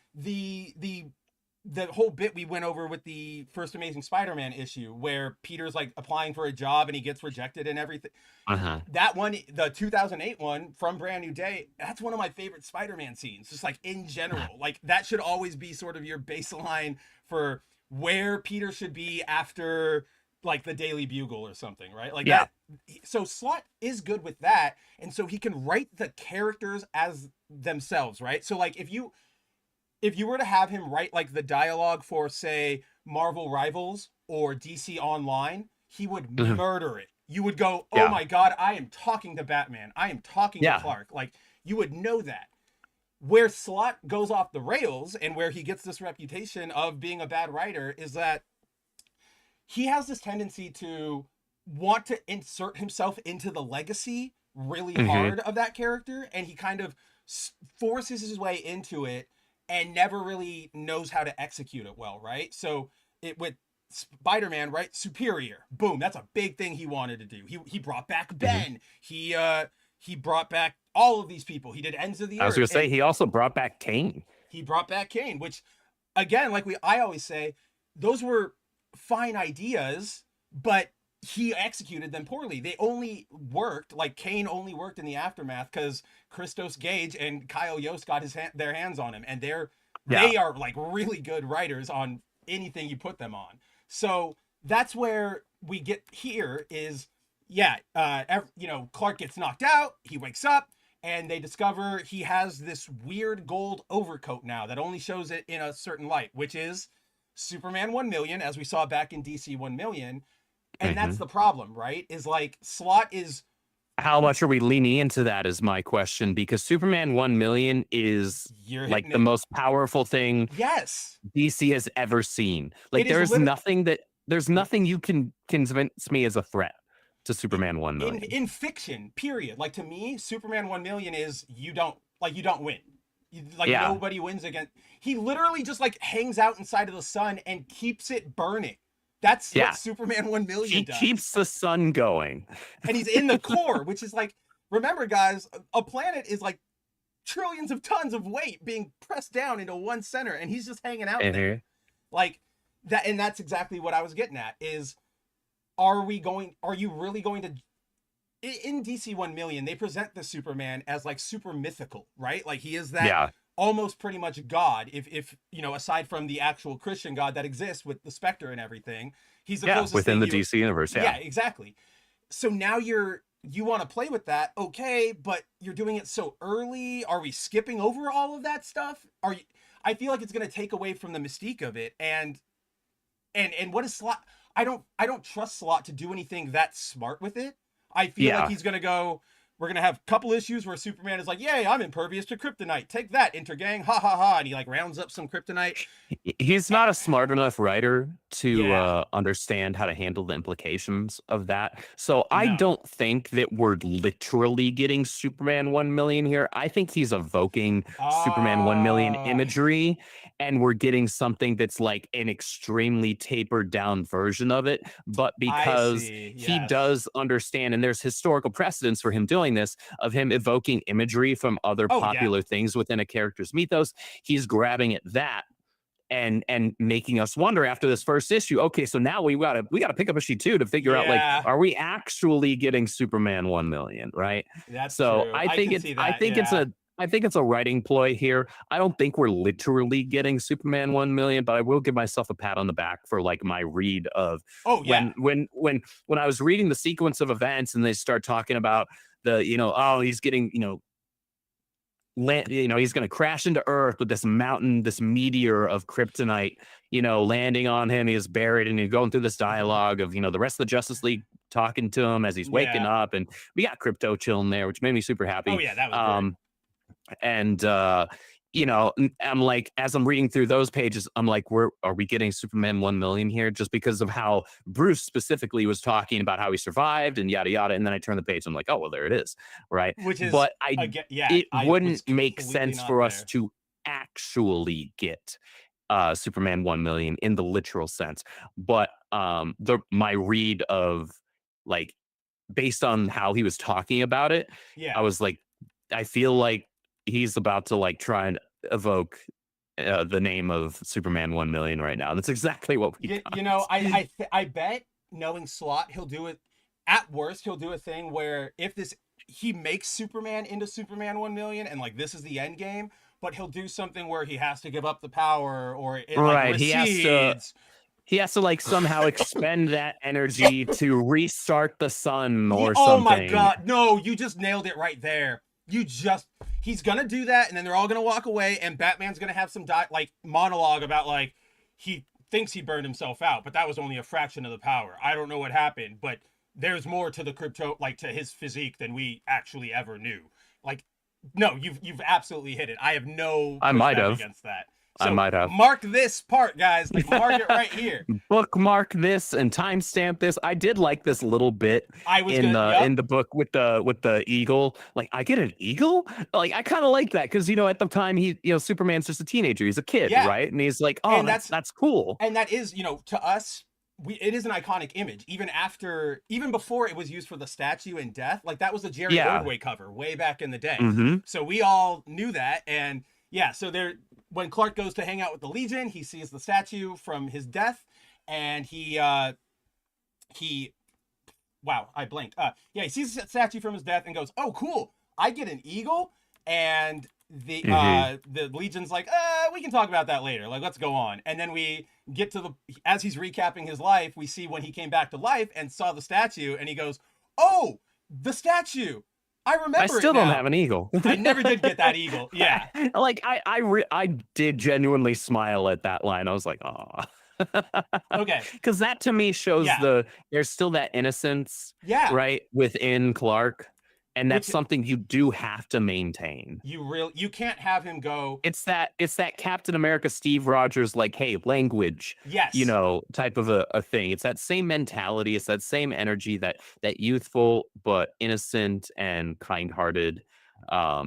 Speaker 6: the whole bit we went over with the first Amazing Spider-Man issue where Peter's like applying for a job and he gets rejected and everything. That one, the 2008 one from Brand New Day, that's one of my favorite Spider-Man scenes. Just like in general, like that should always be sort of your baseline for where Peter should be after like the Daily Bugle or something, right? Like
Speaker 7: Yeah.
Speaker 6: that. So Slott is good with that, and so he can write the characters as themselves, right? So like if you were to have him write like the dialogue for say Marvel Rivals or DC Online, he would
Speaker 7: Mhm.
Speaker 6: murder it. You would go, "Oh
Speaker 7: Yeah.
Speaker 6: my god, I am talking to Batman. I am talking
Speaker 7: Yeah.
Speaker 6: to Clark." Like you would know that. Where Slott goes off the rails and where he gets this reputation of being a bad writer is that he has this tendency to want to insert himself into the legacy really hard of that character, and he kind of forces his way into it and never really knows how to execute it well, right? So it with Spider-Man, right? Superior. Boom, that's a big thing he wanted to do. He brought back Ben. He brought back all of these people. He did Ends of the
Speaker 7: I was
Speaker 6: Earth.
Speaker 7: going to say, he also brought back Kane.
Speaker 6: He brought back Kane, which again, like I always say, those were fine ideas, but he executed them poorly. They only worked, like Kane only worked in the aftermath because Christos Gage and Kyle Yost got their hands on him, and they are like really good writers on anything you put them on. So that's where we get here is, Clark gets knocked out, he wakes up, and they discover he has this weird gold overcoat now that only shows it in a certain light, which is Superman 1 million, as we saw back in DC 1 million. And that's the problem, right? Is like Slott is.
Speaker 7: How much are we leaning into that is my question, because Superman 1 million is like the most powerful thing DC has ever seen. Like there's nothing you can convince me as a threat to Superman 1 million.
Speaker 6: In fiction, period. Like to me, Superman 1 million is you don't win. Nobody wins against. He literally just like hangs out inside of the sun and keeps it burning. That's what Superman 1 million does.
Speaker 7: He keeps the sun going.
Speaker 6: And he's in the core, which is like, remember guys, a planet is like trillions of tons of weight being pressed down into one center, and he's just hanging out there. Like that, and that's exactly what I was getting at is, are you really going to, in DC 1 million, they present the Superman as like super mythical, right? Like he is that almost pretty much God, if aside from the actual Christian God that exists with the Spectre and everything, he's the closest
Speaker 7: within
Speaker 6: thing
Speaker 7: the DC universe.
Speaker 6: Yeah, exactly. So now you want to play with that, okay, but you're doing it so early. Are we skipping over all of that stuff? I feel like it's going to take away from the mystique of it, and what is Slott? I don't trust Slott to do anything that smart with it. I feel like he's going to go, we're going to have a couple issues where Superman is like, yay, I'm impervious to kryptonite. Take that, Intergang. Ha ha ha. And he like rounds up some kryptonite.
Speaker 7: He's not a smart enough writer to understand how to handle the implications of that. So I don't think that we're literally getting Superman 1 million here. I think he's evoking Superman 1 million imagery, and we're getting something that's like an extremely tapered down version of it. But because he does understand, and there's historical precedence for him doing this, of him evoking imagery from other popular things within a character's mythos, he's grabbing at that and making us wonder after this first issue, okay, so now we gotta pick up issue 2 to figure out, like, are we actually getting Superman 1 million, right?
Speaker 6: That's
Speaker 7: so
Speaker 6: true.
Speaker 7: I think it's a writing ploy here. I don't think we're literally getting Superman 1 million, but I will give myself a pat on the back for like my read of when I was reading the sequence of events and they start talking about the, he's getting, he's going to crash into Earth with this mountain, this meteor of kryptonite, landing on him. He is buried, and he's going through this dialogue of, the rest of the Justice League talking to him as he's waking up, and we got Crypto chilling there, which made me super happy.
Speaker 6: Oh yeah, that was great.
Speaker 7: And I'm like, as I'm reading through those pages, I'm like, are we getting Superman 1 million here? Just because of how Bruce specifically was talking about how he survived and yada yada. And then I turn the page, I'm like, oh well, there it is, right?
Speaker 6: Which is,
Speaker 7: but it
Speaker 6: I
Speaker 7: wouldn't make sense for us to actually get Superman 1 million in the literal sense. But my read of, like, based on how he was talking about it, I was like, I feel like he's about to like try and evoke the name of Superman 1 million right now. That's exactly what we got.
Speaker 6: I bet, knowing Slott, he'll do it. At worst, he'll do a thing where he makes Superman into Superman 1 million, and like this is the end game, but he'll do something where he has to give up the power, or it like recedes.
Speaker 7: He has to like somehow expend that energy to restart the sun or
Speaker 6: Oh
Speaker 7: something.
Speaker 6: my god, no, you just nailed it right there. He's gonna do that, and then they're all gonna walk away, and Batman's gonna have some monologue about like he thinks he burned himself out, but that was only a fraction of the power. I don't know what happened, but there's more to the to his physique than we actually ever knew. Like, no, you've absolutely hit it. I have no pushback against that. So
Speaker 7: I might have.
Speaker 6: Mark this part, guys. Like, mark it right here.
Speaker 7: Bookmark this and timestamp this. I did like this little bit in the book with the eagle. Like, I get an eagle? Like, I kind of like that because at the time Superman's just a teenager. He's a kid, right? And he's like, oh, that's cool.
Speaker 6: And that is, to us, it is an iconic image. Even before it was used for the statue in Death, like that was a Jerry Ordway cover way back in the day. So we all knew that, and so when Clark goes to hang out with the Legion, he sees the statue from his death, and he he sees the statue from his death and goes, "Oh, cool! I get an eagle." And the Legion's like, "We can talk about that later. Like, let's go on." And then we get to as he's recapping his life, we see when he came back to life and saw the statue, and he goes, "Oh, the statue! I remember. I
Speaker 7: still don't have an eagle.
Speaker 6: I never did get that eagle." Yeah.
Speaker 7: Like I did genuinely smile at that line. I was like, "Oh."
Speaker 6: Okay.
Speaker 7: Because that to me shows there's still that innocence, right, within Clark, and that's something you do have to maintain.
Speaker 6: You can't have him go.
Speaker 7: It's that Captain America Steve Rogers, like, hey, language, type of a thing. It's that same mentality. It's that same energy, that youthful but innocent and kind-hearted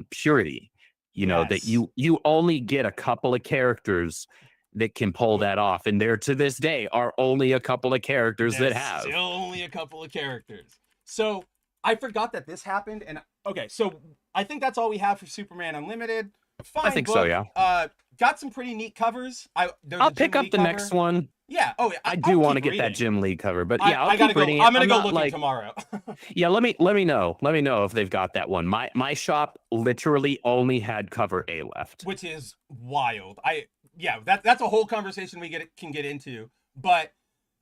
Speaker 7: purity. That you only get a couple of characters that can pull that off, and there to this day are only a couple of characters that have.
Speaker 6: Still only a couple of characters. So I forgot that this happened, and okay, so I think that's all we have for Superman Unlimited. Fine,
Speaker 7: I think so, yeah.
Speaker 6: Got some pretty neat covers.
Speaker 7: I'll pick up the next one.
Speaker 6: Yeah. Oh, yeah.
Speaker 7: I do want to get that Jim Lee cover, but yeah,
Speaker 6: I gotta go. I'm gonna go looking tomorrow.
Speaker 7: Yeah, let me know. Let me know if they've got that one. My shop literally only had cover A left,
Speaker 6: which is wild. That's a whole conversation we can get into. But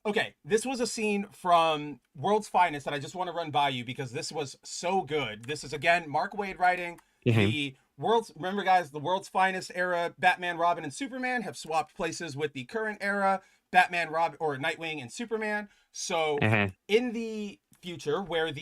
Speaker 6: okay, this was a scene from World's Finest that I just want to run by you because this was so good. This is again Mark Waid writing. Remember, guys, the World's Finest era, Batman, Robin, and Superman have swapped places with the current era, Batman, Robin, or Nightwing and Superman. So in the future, where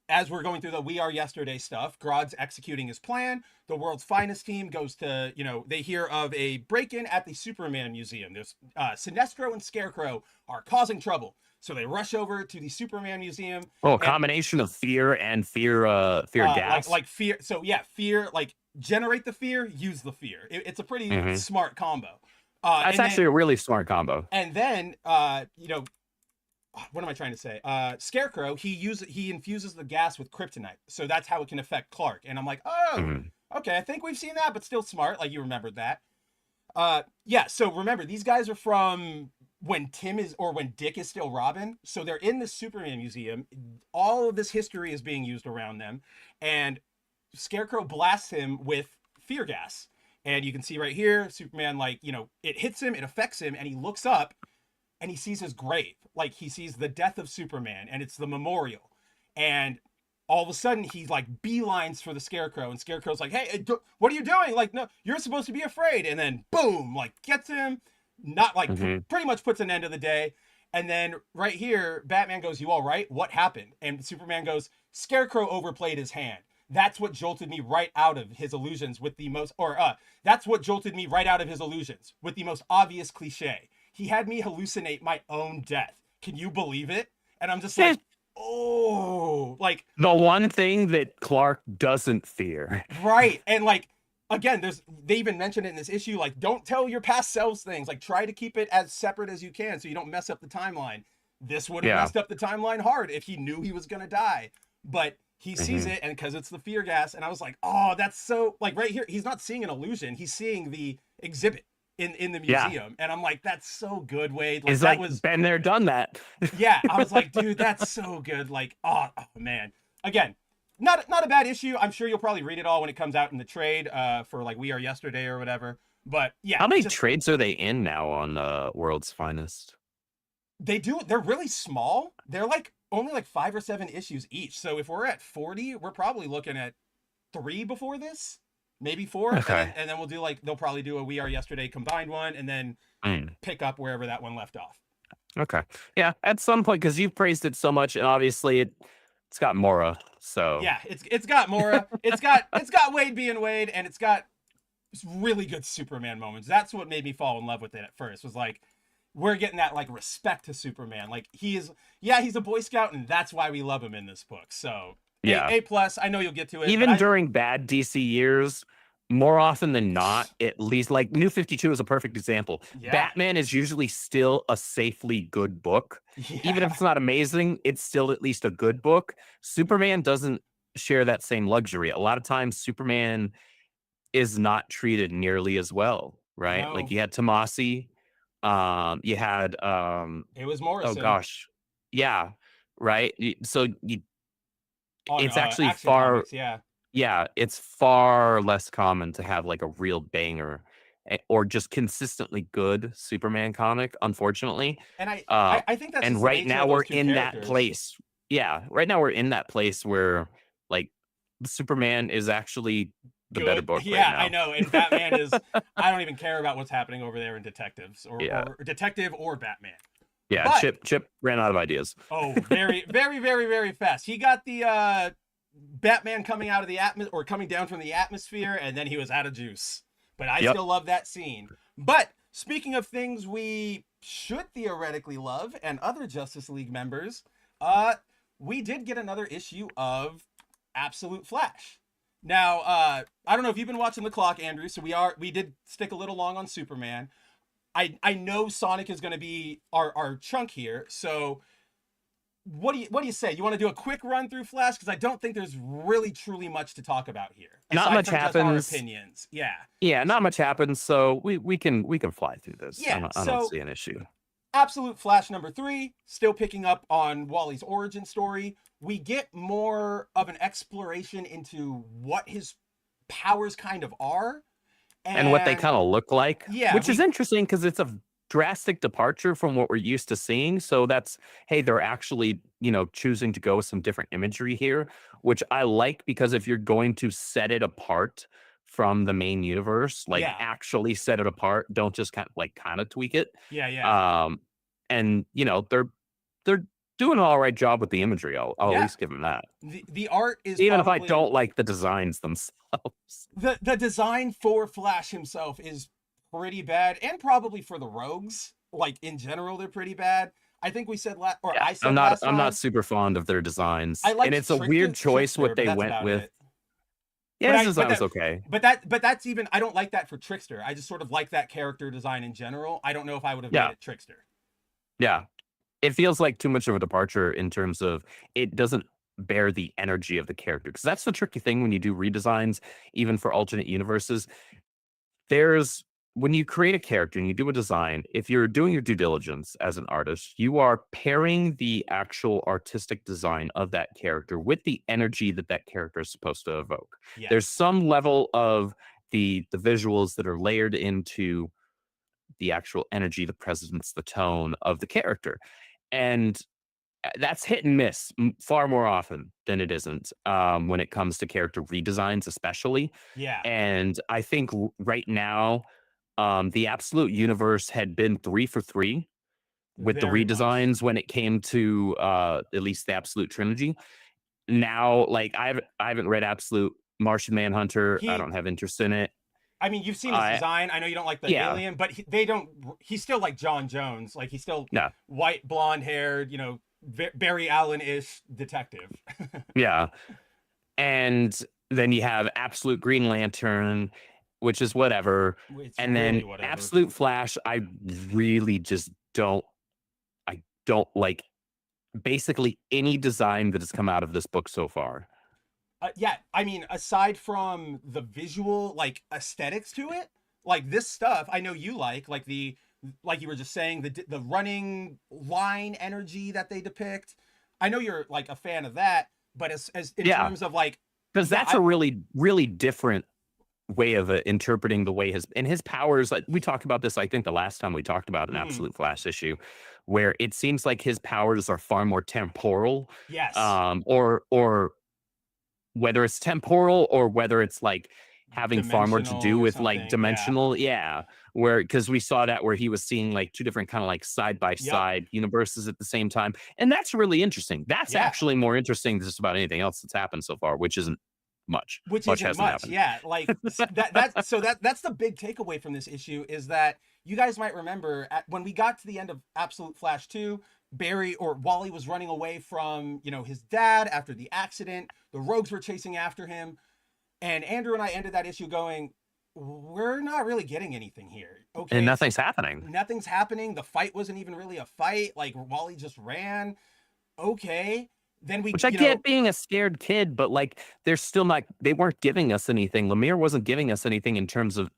Speaker 6: as we're going through the We Are Yesterday stuff, Grodd's executing his plan. The World's Finest team goes to, they hear of a break-in at the Superman Museum. There's Sinestro and Scarecrow are causing trouble. So they rush over to the Superman Museum.
Speaker 7: Oh, a combination of fear and fear gas.
Speaker 6: Like fear. So yeah, fear, like generate the fear, use the fear. It's a pretty smart combo.
Speaker 7: That's actually a really smart combo.
Speaker 6: And then, what am I trying to say? Scarecrow, he infuses the gas with kryptonite. So that's how it can affect Clark. And I'm like, oh, okay, I think we've seen that, but still smart. Like, you remembered that. So remember, these guys are from when Dick is still Robin. So they're in the Superman Museum. All of this history is being used around them. And Scarecrow blasts him with fear gas. And you can see right here, Superman, it hits him, it affects him, and he looks up and he sees his grave. Like, he sees the death of Superman, and it's the memorial. And all of a sudden, he beelines for the Scarecrow, and Scarecrow's like, hey, what are you doing? Like, no, you're supposed to be afraid. And then, boom, gets him, pretty much puts an end to the day. And then right here, Batman goes, you all right? What happened? And Superman goes, Scarecrow overplayed his hand. That's what jolted me right out of his illusions with the most, that's what jolted me right out of his illusions with the most obvious cliche. He had me hallucinate my own death. Can you believe it? And I'm just like, oh,
Speaker 7: the one thing that Clark doesn't fear.
Speaker 6: Right. And again, they even mentioned it in this issue, don't tell your past selves things. Try to keep it as separate as you can so you don't mess up the timeline. This would have messed up the timeline hard if he knew he was going to die. But he sees it, and because it's the fear gas, and I was like, oh, that's so, right here, he's not seeing an illusion. He's seeing the exhibit in the museum. And I'm like, that's so good, Wade.
Speaker 7: Was been there, done that.
Speaker 6: Yeah, I was like, dude, that's so good. Oh man. Again, not a bad issue. I'm sure you'll probably read it all when it comes out in the trade for We Are Yesterday or whatever. But yeah.
Speaker 7: How many trades are they in now on World's Finest?
Speaker 6: They're really small. They're like only like 5 or 7 issues each. So if we're at 40, we're probably looking at 3 before this, maybe 4,
Speaker 7: Okay.
Speaker 6: and then we'll do like they'll probably do a We Are Yesterday combined one, and then
Speaker 7: Mm.
Speaker 6: pick up wherever that one left off.
Speaker 7: Okay. Yeah, at some point, because you've praised it so much, and obviously it's got Mora. So
Speaker 6: Yeah, it's got Mora, it's got Wade being Wade, and it's got really good Superman moments. That's what made me fall in love with it at first. Was like we're getting that like respect to Superman. Like he's a Boy Scout, and that's why we love him in this book. So
Speaker 7: yeah,
Speaker 6: A plus. I know you'll get to it.
Speaker 7: even during bad DC years, more often than not, at least like New 52 is a perfect example.
Speaker 6: Yeah.
Speaker 7: Batman is usually still a safely good book.
Speaker 6: Yeah.
Speaker 7: Even if it's not amazing, it's still at least a good book. Superman doesn't share that same luxury. A lot of times Superman is not treated nearly as well, right?
Speaker 6: No.
Speaker 7: Like you had Tomasi, you had
Speaker 6: It was Morrison.
Speaker 7: oh gosh. Yeah, right. So
Speaker 6: on,
Speaker 7: it's actually
Speaker 6: Action
Speaker 7: far
Speaker 6: Comics, yeah.
Speaker 7: yeah, it's far less common to have like a real banger or just consistently good Superman comic, unfortunately.
Speaker 6: And I think that's
Speaker 7: And
Speaker 6: just the
Speaker 7: right
Speaker 6: nature
Speaker 7: now
Speaker 6: of
Speaker 7: we're
Speaker 6: those two
Speaker 7: in that
Speaker 6: characters.
Speaker 7: place. Yeah, right now we're in that place where like Superman is actually the better
Speaker 6: Good.
Speaker 7: book
Speaker 6: Yeah,
Speaker 7: right now.
Speaker 6: I know. And Batman is I don't even care about what's happening over there in Detectives or Detective or Batman.
Speaker 7: Yeah,
Speaker 6: But-
Speaker 7: Chip ran out of ideas.
Speaker 6: Oh, very, very, very, very fast. He got the Batman coming out of the atmosphere or coming down from the atmosphere, and then he was out of juice. But I still love that scene. But speaking of things we should theoretically love and other Justice League members, we did get another issue of Absolute Flash. Now, I don't know if you've been watching the clock, Andrew, so we did stick a little long on Superman. I know Sonic is going to be our chunk here, so what do you say? You want to do a quick run through Flash, because I don't think there's really truly much to talk about here.
Speaker 7: Not much happens.
Speaker 6: Just our opinions. Yeah.
Speaker 7: Yeah, not much happens, so we can fly through this.
Speaker 6: Yeah,
Speaker 7: I don't see an issue.
Speaker 6: Absolute Flash number 3, still picking up on Wally's origin story. We get more of an exploration into what his powers kind of are.
Speaker 7: And what they kind of look like.
Speaker 6: Yeah,
Speaker 7: Which is interesting because it's a drastic departure from what we're used to seeing. So that's, hey, they're actually, choosing to go with some different imagery here, which I like, because if you're going to set it apart from the main universe, actually set it apart, don't just kind of tweak it.
Speaker 6: Yeah.
Speaker 7: And they're doing an all right job with the imagery. I'll at least give them that.
Speaker 6: The art is
Speaker 7: even if I don't like the designs themselves.
Speaker 6: The design for Flash himself is pretty bad, and probably for the rogues, like in general, they're pretty bad. I think we said I said
Speaker 7: I'm not super fond of their designs,
Speaker 6: and
Speaker 7: it's a weird choice what they went with. Yeah, this design was okay.
Speaker 6: But that's even, I don't like that for Trickster. I just sort of like that character design in general. I don't know if I would have made it Trickster.
Speaker 7: Yeah. It feels like too much of a departure in terms of it doesn't bear the energy of the character. Because that's the tricky thing when you do redesigns, even for alternate universes. When you create a character and you do a design, if you're doing your due diligence as an artist, you are pairing the actual artistic design of that character with the energy that character is supposed to evoke.
Speaker 6: Yeah.
Speaker 7: There's some level of the visuals that are layered into the actual energy, the presence, the tone of the character. And that's hit and miss far more often than it isn't when it comes to character redesigns, especially.
Speaker 6: Yeah.
Speaker 7: And I think right now, the Absolute Universe had been 3 for 3 with
Speaker 6: Very
Speaker 7: the redesigns when it came to at least the Absolute trilogy. Now, like I haven't read Absolute Martian Manhunter. I don't have interest in it.
Speaker 6: I mean, you've seen his design. I know you don't like the alien, but he's still like John Jones. Like he's still white, blonde haired, Barry Allen-ish detective.
Speaker 7: Yeah. And then you have Absolute Green Lantern, which is whatever. And
Speaker 6: really
Speaker 7: then
Speaker 6: whatever.
Speaker 7: Absolute Flash, I really just don't like basically any design that has come out of this book so far.
Speaker 6: Yeah, I mean, aside from the visual, like, aesthetics to it, like, this stuff, I know you like you were just saying, the running line energy that they depict. I know you're, like, a fan of that, but as in terms of, like...
Speaker 7: Because that's a really, really different way of interpreting the way his powers. Like, we talked about this, I think, the last time we talked about an
Speaker 6: Mhm.
Speaker 7: Absolute Flash issue, where it seems like his powers are far more temporal,
Speaker 6: Yes.
Speaker 7: or whether it's temporal or whether it's like having far more to
Speaker 6: Dimensional
Speaker 7: do
Speaker 6: or
Speaker 7: with like
Speaker 6: something. Yeah.
Speaker 7: dimensional, yeah. Where because we saw that where he was seeing like two different kind of like side by
Speaker 6: Yep.
Speaker 7: side universes at the same time, and that's really interesting. That's
Speaker 6: Yeah.
Speaker 7: actually more interesting than just about anything else that's happened so far, which isn't much.
Speaker 6: Which
Speaker 7: Much
Speaker 6: isn't
Speaker 7: hasn't
Speaker 6: much,
Speaker 7: happened.
Speaker 6: yeah. Like that's the big takeaway from this issue is that you guys might remember when we got to the end of Absolute Flash 2, Barry or Wally was running away from, his dad after the accident. The Rogues were chasing after him, and Andrew and I ended that issue going, we're not really getting anything here. Okay,
Speaker 7: And nothing's happening.
Speaker 6: nothing's happening. The fight wasn't even really a fight. Like Wally just ran. Okay, then we,
Speaker 7: Which I get being a scared kid, but like they're still not. They weren't giving us anything. Lemire wasn't giving us anything in terms of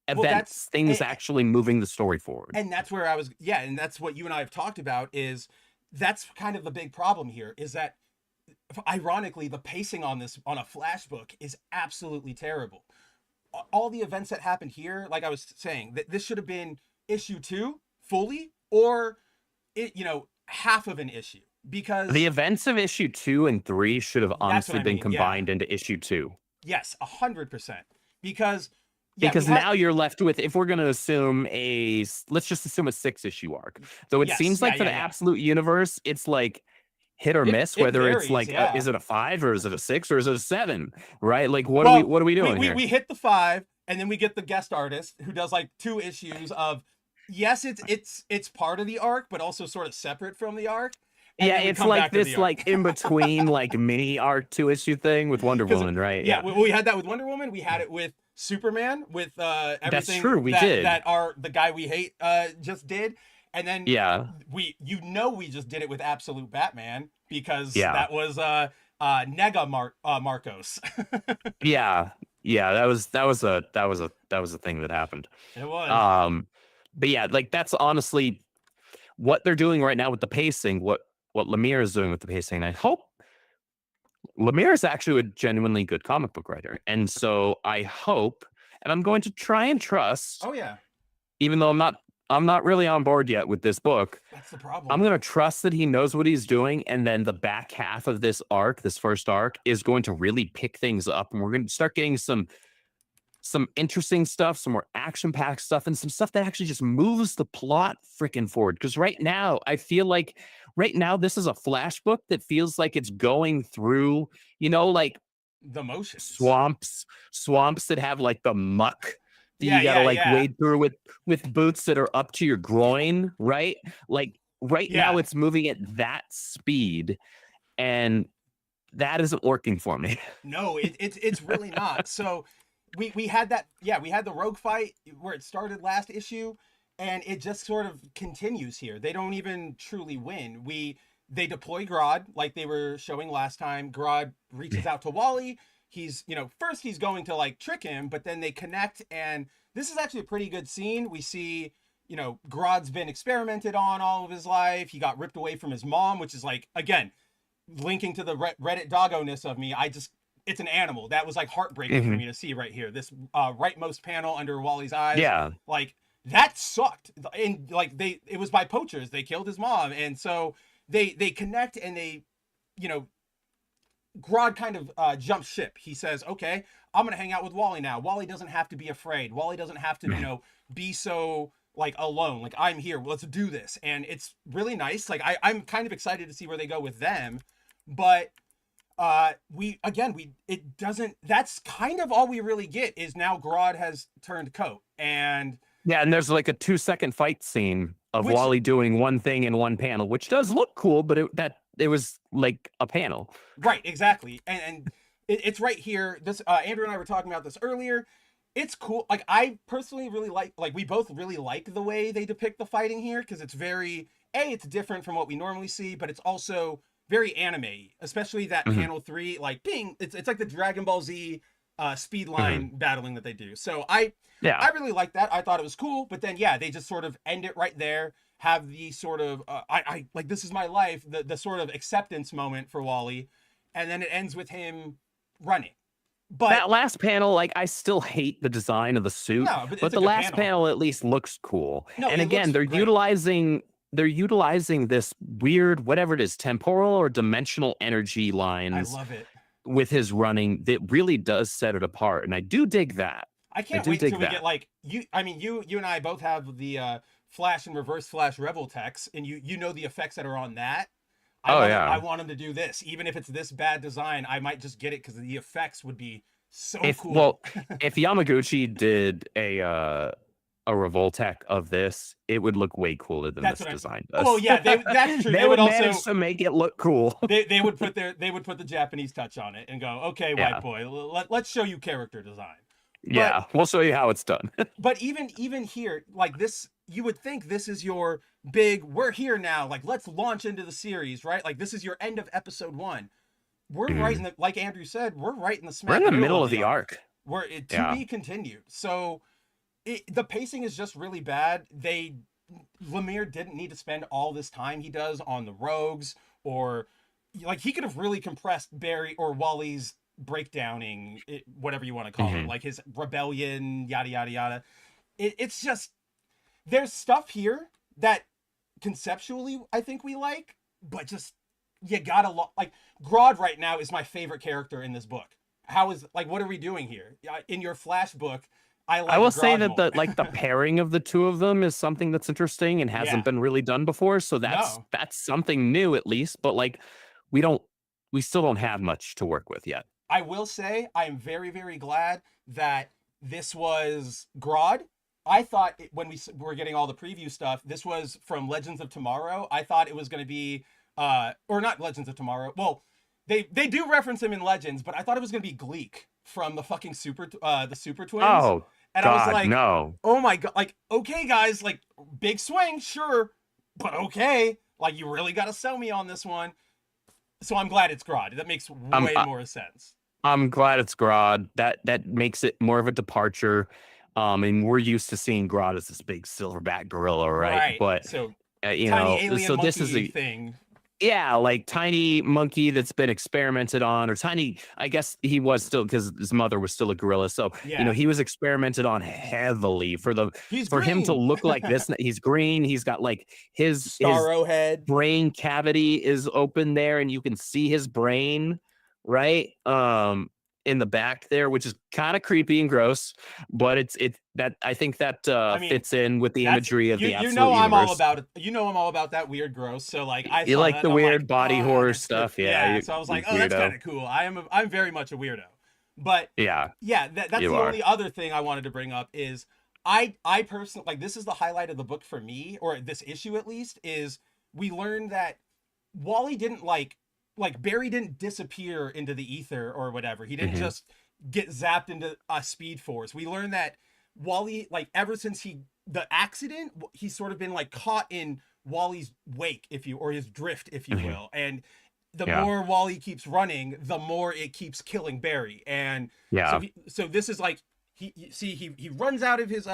Speaker 6: well,
Speaker 7: events, things actually moving the story forward.
Speaker 6: And that's where I was, yeah, and that's what you and I have talked about is that's kind of the big problem here is that ironically the pacing on a Flash book is absolutely terrible. All the events that happened here, like I was saying, that this should have been issue 2 fully or half of an issue because
Speaker 7: the events of issue 2 and 3 should have honestly been combined into issue 2.
Speaker 6: Yes, 100%. Because
Speaker 7: now you're left with, if we're going to assume let's just assume a 6-issue arc. Though it seems like for the Absolute Universe, it's like hit or miss, whether
Speaker 6: varies,
Speaker 7: it's like, is it a 5 or is it a 6 or is it a 7? Right? Like, what are we doing here?
Speaker 6: We hit the 5 and then we get the guest artist who does like 2 issues of, yes, it's part of the arc, but also sort of separate from the arc.
Speaker 7: Yeah, it's like this like in between like mini arc 2-issue thing with Wonder Woman, right?
Speaker 6: Yeah, we had that with Wonder Woman. We had it with Superman, with everything.
Speaker 7: That's true. We did
Speaker 6: that. The guy we hate just did, and then we just did it with Absolute Batman because that was Nega Marcos.
Speaker 7: yeah, that was a thing that happened.
Speaker 6: It was.
Speaker 7: But yeah, like that's honestly what they're doing right now with the pacing. What Lemire is doing with the pacing. I hope Lemire is actually a genuinely good comic book writer. And so I hope, and I'm going to try and trust.
Speaker 6: Oh yeah.
Speaker 7: Even though I'm not really on board yet with this book.
Speaker 6: That's the problem.
Speaker 7: I'm going to trust that he knows what he's doing. And then the back half of this first arc is going to really pick things up. And we're going to start getting some interesting stuff, some more action-packed stuff, and some stuff that actually just moves the plot freaking forward. Because right now, I feel like this is a Flash book that feels like it's going through, like
Speaker 6: the motions.
Speaker 7: Swamps that have like the muck that you gotta wade through with boots that are up to your groin, right? Like now it's moving at that speed, and that isn't working for me.
Speaker 6: No, it's really not. So we had that, we had the rogue fight where it started last issue, and it just sort of continues here. They don't even truly win. They deploy Grodd like they were showing last time. Grodd reaches out to Wally. He's, first he's going to like trick him, but then they connect, and this is actually a pretty good scene. We see, Grodd's been experimented on all of his life. He got ripped away from his mom, which is like, again, linking to the Reddit doggo-ness of me. It's an animal. That was like heartbreaking for me to see right here. This rightmost panel under Wally's eyes.
Speaker 7: Yeah.
Speaker 6: Like that sucked. And like it was by poachers. They killed his mom. And so they connect, and they, Grodd kind of jumps ship. He says, okay, I'm going to hang out with Wally now. Wally doesn't have to be afraid. Wally doesn't have to, be so like alone. Like, I'm here. Let's do this. And it's really nice. Like I'm kind of excited to see where they go with them. But that's kind of all we really get is now Grodd has turned coat, and
Speaker 7: there's like a 2-second fight scene of Wally doing one thing in one panel, which does look cool, but it was like a panel.
Speaker 6: Right, exactly. And it's right here. This Andrew and I were talking about this earlier. It's cool. Like I personally really like we both really like the way they depict the fighting here, because it's very it's different from what we normally see, but it's also very anime, especially that panel 3, like ping. It's like the Dragon Ball Z speed line battling that they do. So I really like that. I thought it was cool, but then they just sort of end it right there. Have the sort of I like, this is my life, the sort of acceptance moment for Wally, and then it ends with him running. But
Speaker 7: that last panel, like, I still hate the design of the suit,
Speaker 6: no, but
Speaker 7: but
Speaker 6: it's a
Speaker 7: the
Speaker 6: good
Speaker 7: last
Speaker 6: panel.
Speaker 7: panel at least looks cool.
Speaker 6: No,
Speaker 7: And
Speaker 6: it
Speaker 7: again,
Speaker 6: looks great.
Speaker 7: they're utilizing this weird, whatever it is, temporal or dimensional energy
Speaker 6: I
Speaker 7: lines
Speaker 6: love it.
Speaker 7: with his running that really does set it apart. And I do dig that.
Speaker 6: I can't
Speaker 7: do
Speaker 6: wait
Speaker 7: dig
Speaker 6: till we
Speaker 7: that.
Speaker 6: get like you. I mean, you and I both have the Flash and Reverse Flash Rebel techs, and you know the effects that are on that. I want him to do this, even if it's this bad design. I might just get it because the effects would be so cool.
Speaker 7: Well, if Yamaguchi did a Revoltech of this, it would look way cooler than this design does.
Speaker 6: Oh yeah, that's true.
Speaker 7: They would manage to make it look cool.
Speaker 6: They would put the Japanese touch on it and go, okay, white boy, let's show you character design.
Speaker 7: Yeah, we'll show you how it's done.
Speaker 6: But even here, like this, you would think this is your big, we're here now, like let's launch into the series, right? Like this is your end of episode 1. We're right in the, like Andrew said, we're right in the smack.
Speaker 7: We're in the middle of the arc.
Speaker 6: We're to be continued. So the pacing is just really bad. Lemire didn't need to spend all this time he does on the rogues, or like he could have really compressed Barry or Wally's breakdowning, whatever you want to call it, like his rebellion, yada yada yada. It's just, there's stuff here that conceptually I think we like, but just you gotta like Grodd right now is my favorite character in this book. What are we doing here in your Flash book? I will
Speaker 7: say that the pairing of the two of them is something that's interesting and hasn't been really done before. So that's something new at least. But like we still don't have much to work with yet.
Speaker 6: I will say I am very, very glad that this was Grodd. I thought when we were getting all the preview stuff, this was from Legends of Tomorrow. I thought it was going to be, or not Legends of Tomorrow. Well, they do reference him in Legends, but I thought it was going to be Gleek from the fucking Super Twins.
Speaker 7: Oh,
Speaker 6: and
Speaker 7: God,
Speaker 6: I was like,
Speaker 7: no.
Speaker 6: Oh my God. Like, okay, guys, like big swing, sure. But okay. Like you really got to sell me on this one. So I'm glad it's Grodd. That makes way more sense.
Speaker 7: I'm glad it's Grodd. That makes it more of a departure. And we're used to seeing Grodd as this big silverback gorilla, right? But
Speaker 6: so
Speaker 7: you
Speaker 6: tiny
Speaker 7: know,
Speaker 6: alien
Speaker 7: so this is a
Speaker 6: thing.
Speaker 7: Yeah, like tiny monkey that's been experimented on, or tiny. I guess he was still, because his mother was still a gorilla. So you know, he was experimented on heavily for him to look like this. He's green. He's got like his
Speaker 6: Starro-head
Speaker 7: brain cavity is open there, and you can see his brain, right? In the back there, which is kind of creepy and gross, but it's that I think that fits in with the imagery of the absolute universe.
Speaker 6: I'm all about it. You know I'm all about that weird gross. So like
Speaker 7: you like the weird body horror stuff,
Speaker 6: yeah. So I was like, oh, that's kind of cool. I'm very much a weirdo, but that's the only other thing I wanted to bring up is I personally, like, this is the highlight of the book for me, or this issue at least, is we learned that Wally didn't like Barry didn't disappear into the ether or whatever. He didn't just get zapped into a speed force. We learned that Wally, like, ever since the accident, he's sort of been like caught in Wally's wake, or his drift, if you will. And the more Wally keeps running, the more it keeps killing Barry. And so this is like, he runs out of his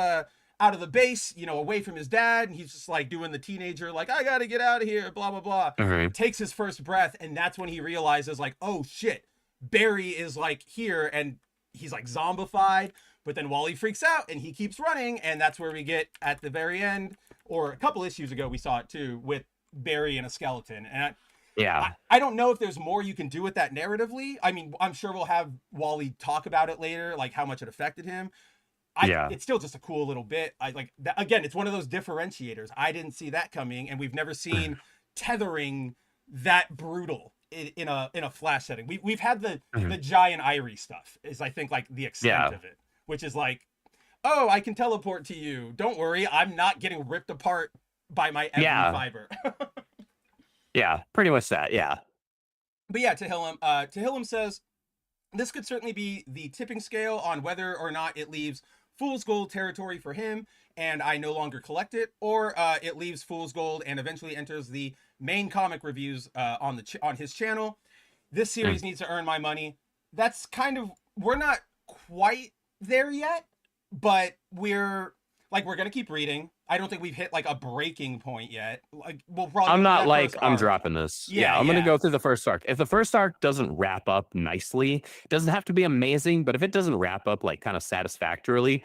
Speaker 6: out of the base, you know, away from his dad, and he's just like doing the teenager, like, I gotta get out of here, blah blah blah. Takes his first breath, and that's when he realizes, like, oh shit, Barry is like here, and he's like zombified. But then Wally freaks out and he keeps running, and that's where we get at the very end, or a couple issues ago we saw it too, with Barry and a skeleton. And I don't know if there's more you can do with that narratively. I mean, I'm sure we'll have Wally talk about it later, like how much it affected him. It's still just a cool little bit. Again, it's one of those differentiators. I didn't see that coming, and we've never seen tethering that brutal in a Flash setting. We've had the giant Irie stuff, is I think like the extent of it, which is like, oh, I can teleport to you. Don't worry, I'm not getting ripped apart by my every fiber.
Speaker 7: Yeah, pretty much that. Yeah.
Speaker 6: But yeah, Tehillim says this could certainly be the tipping scale on whether or not it leaves Fool's Gold territory for him, and I no longer collect it, or it leaves Fool's Gold and eventually enters the main comic reviews on his channel. This series needs to earn my money. That's kind of, we're not quite there yet, but like we're gonna keep reading. I don't think we've hit like a breaking point yet. Like we'll probably.
Speaker 7: I'm
Speaker 6: go through
Speaker 7: not
Speaker 6: that
Speaker 7: like
Speaker 6: first
Speaker 7: I'm
Speaker 6: arc.
Speaker 7: dropping this.
Speaker 6: Yeah,
Speaker 7: I'm gonna
Speaker 6: yeah.
Speaker 7: go through the first arc. If the first arc doesn't wrap up nicely, it doesn't have to be amazing, but if it doesn't wrap up like kind of satisfactorily,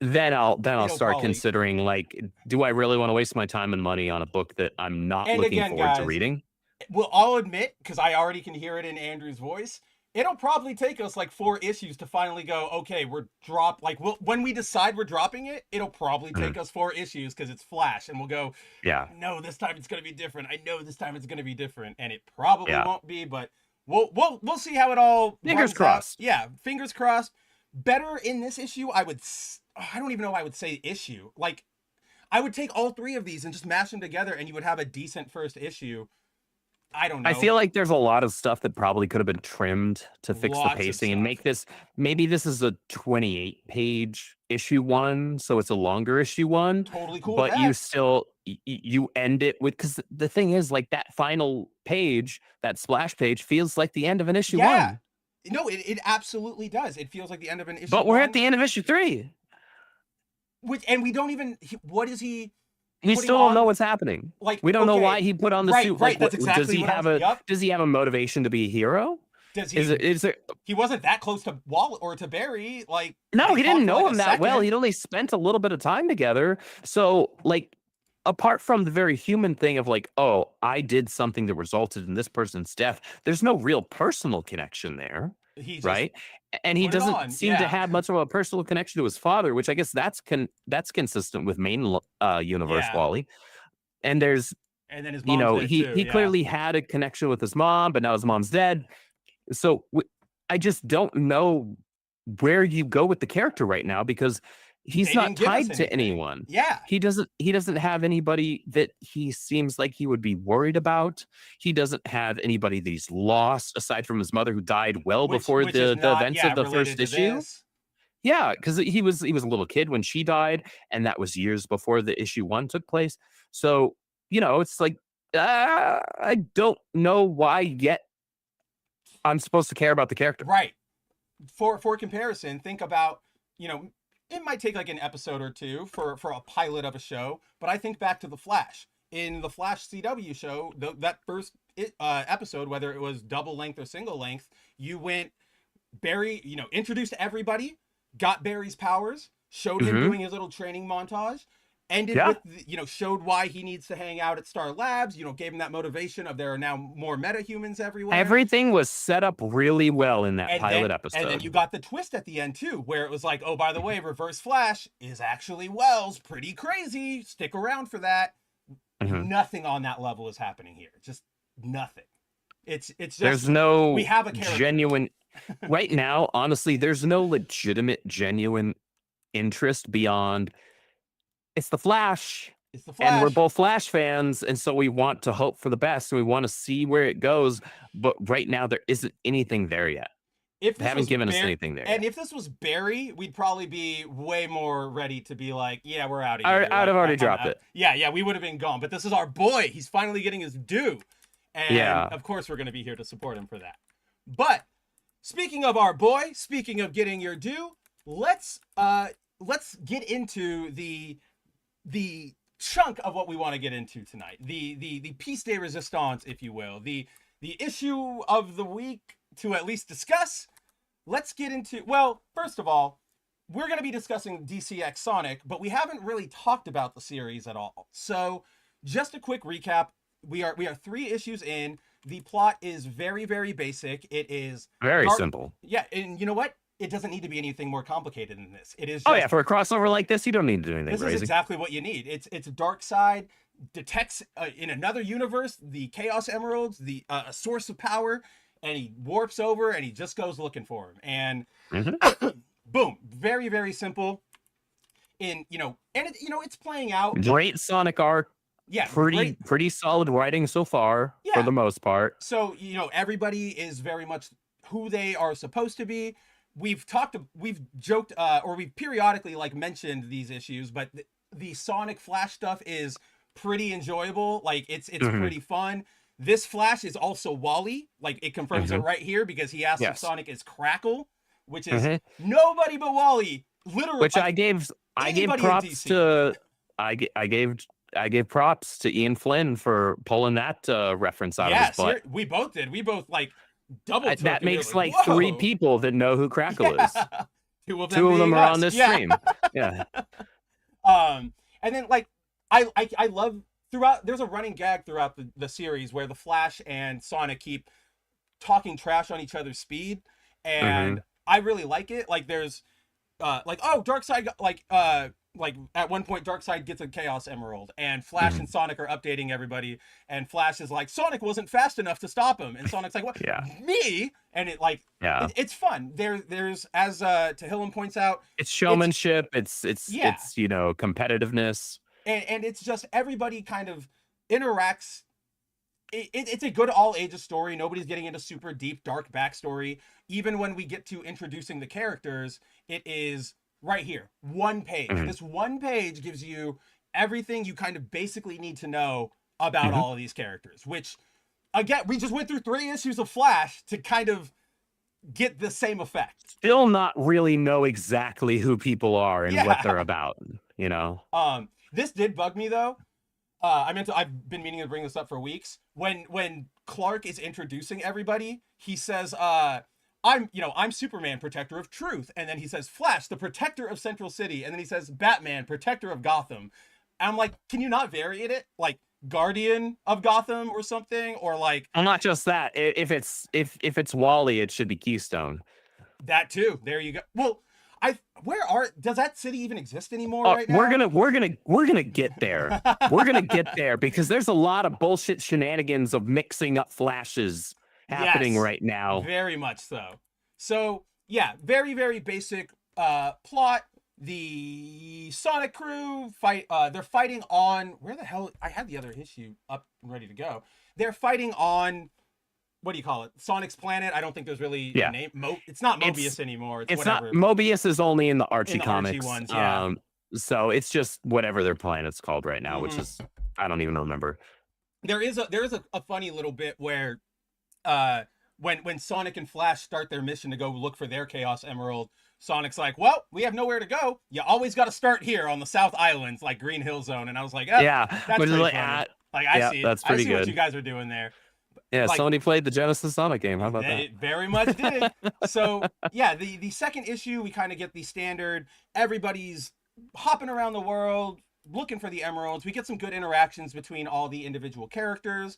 Speaker 7: then I'll
Speaker 6: It'll
Speaker 7: start
Speaker 6: probably-
Speaker 7: considering like, do I really want to waste my time and money on a book that I'm not
Speaker 6: And
Speaker 7: looking
Speaker 6: again,
Speaker 7: forward to
Speaker 6: guys,
Speaker 7: reading?
Speaker 6: Well, I'll admit, because I already can hear it in Andrew's voice, it'll probably take us like 4 issues to finally go, okay, when we decide we're dropping it, it'll probably take us 4 issues because it's Flash, and we'll go,
Speaker 7: Yeah.
Speaker 6: no, this time it's gonna be different. I know this time it's gonna be different, and it probably
Speaker 7: Yeah.
Speaker 6: won't be, but we'll see how it all
Speaker 7: Fingers
Speaker 6: runs out.
Speaker 7: crossed.
Speaker 6: Yeah, fingers crossed. Better in this issue, I don't even know if I would say issue. Like, I would take all 3 of these and just mash them together, and you would have a decent first issue. I don't know.
Speaker 7: I feel like there's a lot of stuff that probably could have been trimmed to fix
Speaker 6: Lots
Speaker 7: the
Speaker 6: of
Speaker 7: pacing and
Speaker 6: stuff.
Speaker 7: make this, maybe this is a 28-page issue 1, so it's a longer issue 1.
Speaker 6: Totally cool.
Speaker 7: But
Speaker 6: with
Speaker 7: you
Speaker 6: that.
Speaker 7: still you end it with, because the thing is, like, that final page, that splash page, feels like the end of an issue 1.
Speaker 6: No, it absolutely does. It feels like the end of an issue.
Speaker 7: But we're
Speaker 6: 1,
Speaker 7: at the end of issue 3.
Speaker 6: and we don't even. What is he?
Speaker 7: We
Speaker 6: putting
Speaker 7: still don't know
Speaker 6: on?
Speaker 7: what's happening.
Speaker 6: Like,
Speaker 7: we don't know
Speaker 6: okay,
Speaker 7: why he put on the
Speaker 6: right,
Speaker 7: suit.
Speaker 6: right, that's
Speaker 7: does
Speaker 6: exactly
Speaker 7: he
Speaker 6: what I
Speaker 7: have
Speaker 6: was- yup.
Speaker 7: does he have a motivation to be a hero?
Speaker 6: Does he?
Speaker 7: Is it
Speaker 6: He wasn't that close to Wall or to Barry. Like,
Speaker 7: No,
Speaker 6: they
Speaker 7: he didn't
Speaker 6: talked for,
Speaker 7: know
Speaker 6: like,
Speaker 7: him
Speaker 6: a
Speaker 7: that well.
Speaker 6: second.
Speaker 7: He'd only spent a little bit of time together. So, like, apart from the very human thing of like, oh, I did something that resulted in this person's death, there's no real personal connection there,
Speaker 6: He just
Speaker 7: right? And he
Speaker 6: put it on,
Speaker 7: doesn't seem to
Speaker 6: yeah.
Speaker 7: have much of a personal connection to his father, which I guess that's consistent with main universe
Speaker 6: Yeah.
Speaker 7: Wally. And there's,
Speaker 6: And then his
Speaker 7: you
Speaker 6: mom's
Speaker 7: know,
Speaker 6: dead
Speaker 7: he
Speaker 6: too,
Speaker 7: he
Speaker 6: yeah.
Speaker 7: clearly had a connection with his mom, but now his mom's dead. So I just don't know where you go with the character right now, because he's
Speaker 6: They
Speaker 7: not
Speaker 6: didn't give us
Speaker 7: tied to
Speaker 6: anything.
Speaker 7: anyone.
Speaker 6: Yeah.
Speaker 7: He doesn't have anybody that he seems like he would be worried about. He doesn't have anybody that he's lost aside from his mother, who died well before
Speaker 6: Which
Speaker 7: the
Speaker 6: is not,
Speaker 7: events
Speaker 6: yeah,
Speaker 7: of the
Speaker 6: related
Speaker 7: first
Speaker 6: to
Speaker 7: issue.
Speaker 6: this.
Speaker 7: Yeah, because he was a little kid when she died, and that was years before the issue 1 took place. So, you know, it's like, I don't know why yet I'm supposed to care about the character.
Speaker 6: Right. For comparison, think about, you know, it might take like an episode or 2 for a pilot of a show, but I think back to The Flash. In the Flash CW show, that first episode, whether it was double length or single length, you went Barry, you know, introduced everybody, got Barry's powers, showed him doing his little training montage, ended
Speaker 7: Yeah.
Speaker 6: with, you know, showed why he needs to hang out at Star Labs, you know, gave him that motivation of there are now more metahumans everywhere.
Speaker 7: Everything was set up really well in that
Speaker 6: And
Speaker 7: pilot
Speaker 6: then,
Speaker 7: episode.
Speaker 6: And then you got the twist at the end too, where it was like, oh, by the way, Reverse Flash is actually Wells. Pretty crazy. Stick around for that. Nothing on that level is happening here. Just nothing. It's just,
Speaker 7: there's no
Speaker 6: we have a character.
Speaker 7: genuine right now, honestly, there's no legitimate, genuine interest beyond it's the Flash.
Speaker 6: It's the Flash.
Speaker 7: And we're both Flash fans, and so we want to hope for the best, and we want to see where it goes. But right now, there isn't anything there yet.
Speaker 6: If
Speaker 7: They
Speaker 6: this
Speaker 7: haven't
Speaker 6: was
Speaker 7: given us
Speaker 6: Bar-
Speaker 7: anything there.
Speaker 6: And
Speaker 7: yet.
Speaker 6: if this was Barry, we'd probably be way more ready to be like, yeah, we're out of
Speaker 7: I-
Speaker 6: here.
Speaker 7: I'd have already
Speaker 6: I'm
Speaker 7: dropped
Speaker 6: out.
Speaker 7: it.
Speaker 6: Yeah, we would have been gone. But this is our boy. He's finally getting his due. And
Speaker 7: Yeah.
Speaker 6: of course, we're going to be here to support him for that. But speaking of our boy, speaking of getting your due, let's get into the chunk of what we want to get into tonight. The piece de resistance, if you will. The issue of the week to at least discuss. Let's get into, well, first of all, we're going to be discussing DCX Sonic, but we haven't really talked about the series at all. So just a quick recap. We are 3 issues in. The plot is very, very basic. It is
Speaker 7: Very simple.
Speaker 6: Yeah, and you know what? It doesn't need to be anything more complicated than this. It is.
Speaker 7: Oh
Speaker 6: just,
Speaker 7: yeah, for a crossover like this, you don't need to do anything
Speaker 6: this
Speaker 7: crazy.
Speaker 6: is exactly what you need. It's Darkseid detects in another universe the Chaos Emeralds, the a source of power, and he warps over and he just goes looking for him. And boom, very, very simple. And it's playing out.
Speaker 7: Great Sonic arc.
Speaker 6: Yeah,
Speaker 7: Pretty solid writing so far,
Speaker 6: Yeah.
Speaker 7: for the most part.
Speaker 6: So, everybody is very much who they are supposed to be. We've joked, or we've periodically mentioned these issues, but the Sonic Flash stuff is pretty enjoyable. Like it's pretty fun. This Flash is also Wally. Like it confirms it right here because he asks if
Speaker 7: Yes.
Speaker 6: Sonic is Crackle, which is nobody but Wally literally,
Speaker 7: Which I gave
Speaker 6: anybody in
Speaker 7: props
Speaker 6: DC.
Speaker 7: to. I gave props to Ian Flynn for pulling that reference out of his butt.
Speaker 6: We both did. We both like double took
Speaker 7: That
Speaker 6: and we were
Speaker 7: makes like
Speaker 6: whoa.
Speaker 7: 3 people that know who Crackle is.
Speaker 6: Yeah. Two of
Speaker 7: them
Speaker 6: being
Speaker 7: are
Speaker 6: us.
Speaker 7: on this
Speaker 6: Yeah.
Speaker 7: stream. Yeah.
Speaker 6: And then like I love throughout. There's a running gag throughout the series where the Flash and Sonic keep talking trash on each other's speed, and I really like it. Like there's like, oh, Darkseid, like at one point Darkseid gets a Chaos Emerald and Flash and Sonic are updating everybody, and Flash is like, Sonic wasn't fast enough to stop him, and Sonic's like, what?
Speaker 7: Yeah.
Speaker 6: Me? And it like it's fun. There's as Tehillim points out,
Speaker 7: it's showmanship, it's you know, competitiveness.
Speaker 6: And it's just everybody kind of interacts. It's a good all ages story. Nobody's getting into super deep, dark backstory. Even when we get to introducing the characters, it is right here. One page. This one page gives you everything you kind of basically need to know about all of these characters, which, again, we just went through 3 issues of Flash to kind of get the same effect.
Speaker 7: Still not really know exactly who people are and what they're about, you know?
Speaker 6: This did bug me, though. I've been meaning to bring this up for weeks. When Clark is introducing everybody, he says, I'm Superman, protector of truth. And then he says, Flash, the protector of Central City. And then he says, Batman, protector of Gotham. And I'm like, can you not vary it? Like, guardian of Gotham or something? Or like...
Speaker 7: Well, not just that. If it's Wally, it should be Keystone.
Speaker 6: That too. There you go. Well, does that city even exist anymore right now?
Speaker 7: We're gonna get there. We're gonna get there because there's a lot of bullshit shenanigans of mixing up Flashes happening right now.
Speaker 6: Very much so. So yeah, very, very basic plot. The Sonic crew fight. They're fighting on where the hell? I had the other issue up and ready to go. They're fighting on. What do you call it? Sonic's planet. I don't think there's really a name. It's not Mobius anymore. It's whatever.
Speaker 7: Not Mobius is only in the Archie comics.
Speaker 6: Archie ones,
Speaker 7: so it's just whatever their planet's called right now, which is I don't even remember.
Speaker 6: There is a funny little bit where when Sonic and Flash start their mission to go look for their Chaos Emerald, Sonic's like, well, we have nowhere to go. You always got to start here on the South Islands, like Green Hill Zone. And I was like, that's pretty funny. I see.
Speaker 7: That's pretty
Speaker 6: I see
Speaker 7: good.
Speaker 6: what you guys are doing there.
Speaker 7: Yeah, like, somebody played the Genesis Sonic game. How about that?
Speaker 6: They very much did. So, yeah, the second issue, we kind of get the standard, everybody's hopping around the world, looking for the emeralds. We get some good interactions between all the individual characters.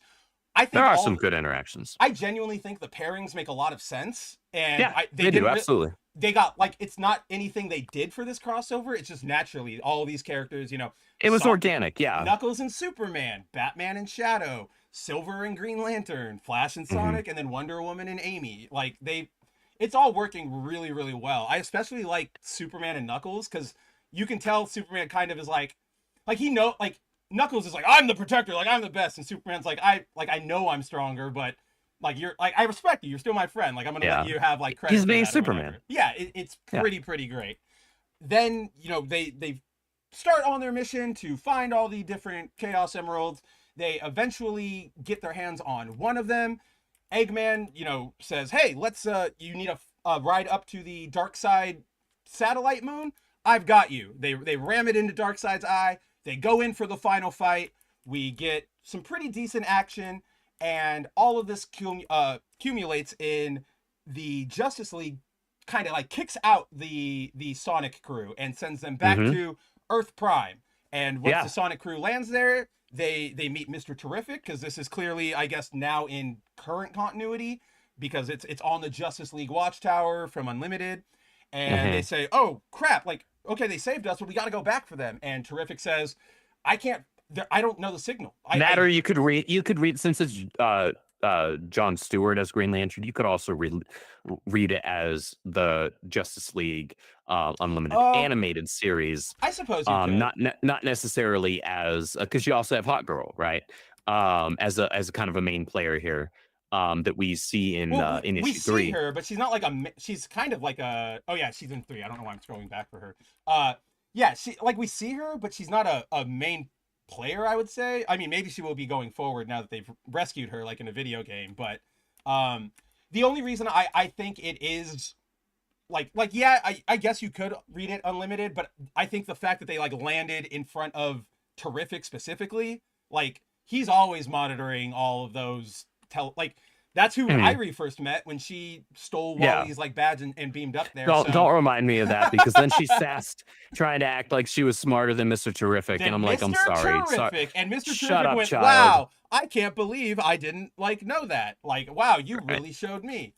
Speaker 6: I think
Speaker 7: there are some good interactions.
Speaker 6: I genuinely think the pairings make a lot of sense. And
Speaker 7: they do, absolutely.
Speaker 6: They got, like, it's not anything they did for this crossover. It's just naturally, all these characters, you know.
Speaker 7: It was organic, yeah.
Speaker 6: Knuckles and Superman, Batman and Shadow, Silver and Green Lantern, Flash and Sonic, and then Wonder Woman and Amy. Like, it's all working really, really well. I especially like Superman and Knuckles, because you can tell Superman kind of is like Knuckles is like, I'm the protector, like, I'm the best, and Superman's like, I know I'm stronger, but, like, you're, like, I respect you, you're still my friend, like, I'm gonna let you have, like, credit.
Speaker 7: He's being Superman.
Speaker 6: Yeah, it's pretty great. Then, you know, they start on their mission to find all the different Chaos Emeralds. They eventually get their hands on one of them. Eggman, you know, says, hey, let's, you need a ride up to the Darkseid satellite moon? I've got you. They ram it into Darkseid's eye. They go in for the final fight. We get some pretty decent action, and all of this accumulates in the Justice League kind of like kicks out the Sonic crew and sends them back to Earth Prime. And once the Sonic crew lands there, they meet Mr. Terrific, because this is clearly, I guess, now in current continuity, because it's on the Justice League Watchtower from Unlimited. And they say, oh, crap, like, okay, they saved us, but we got to go back for them. And Terrific says, I don't know the signal.
Speaker 7: You could read, since it's John Stewart as Green Lantern, you could also read it as the Justice League Unlimited animated series.
Speaker 6: I suppose you could.
Speaker 7: Not necessarily as, because you also have Hot Girl, right? As a kind of a main player here. That we see in issue 3.
Speaker 6: We see her, but she's not like she's kind of like she's in 3. I don't know why I'm scrolling back for her. We see her, but she's not a main player, I would say. I mean, maybe she will be going forward now that they've rescued her, like in a video game. But the only reason I think it is yeah, I guess you could read it unlimited, but I think the fact that they like landed in front of Terrific specifically, like he's always monitoring all of those like that's who
Speaker 7: Mhm.
Speaker 6: Irie first met when she stole
Speaker 7: Yeah.
Speaker 6: Wally's like badge and beamed up there.
Speaker 7: Don't remind me of that, because then she sassed trying to act like she was smarter than Mr. Terrific, and I'm like, I'm sorry.
Speaker 6: Terrific. And Mr.
Speaker 7: Shut
Speaker 6: Terrific
Speaker 7: up,
Speaker 6: went,
Speaker 7: child.
Speaker 6: wow, I can't believe I didn't like know that. Like, wow, you
Speaker 7: Right.
Speaker 6: really showed me.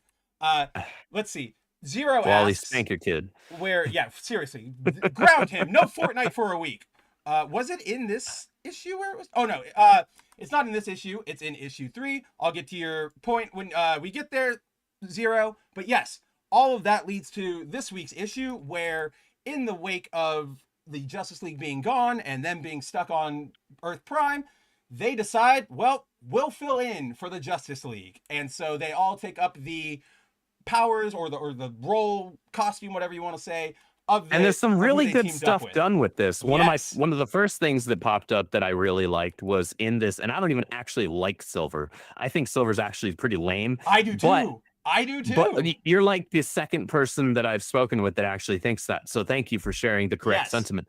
Speaker 6: Let's see. Zero
Speaker 7: Wally,
Speaker 6: asks
Speaker 7: spank your kid.
Speaker 6: where, yeah, seriously, ground him. No Fortnite for a week. Was it in this issue where it was? Oh no, it's not in this issue. It's in issue 3. I'll get to your point when we get there, Zero. But yes, all of that leads to this week's issue, where in the wake of the Justice League being gone and them being stuck on Earth Prime, they decide, well, we'll fill in for the Justice League, and so they all take up the powers or the role, costume, whatever you want to say, of the,
Speaker 7: and there's some really good
Speaker 6: teamed up
Speaker 7: stuff
Speaker 6: with.
Speaker 7: done with this. One
Speaker 6: Yes.
Speaker 7: of the first things that popped up that I really liked was in this, and I don't even actually like Silver. I think Silver's actually pretty lame.
Speaker 6: I do too.
Speaker 7: But
Speaker 6: I do too.
Speaker 7: But you're like the second person that I've spoken with that actually thinks that. So thank you for sharing the correct
Speaker 6: Yes.
Speaker 7: sentiment.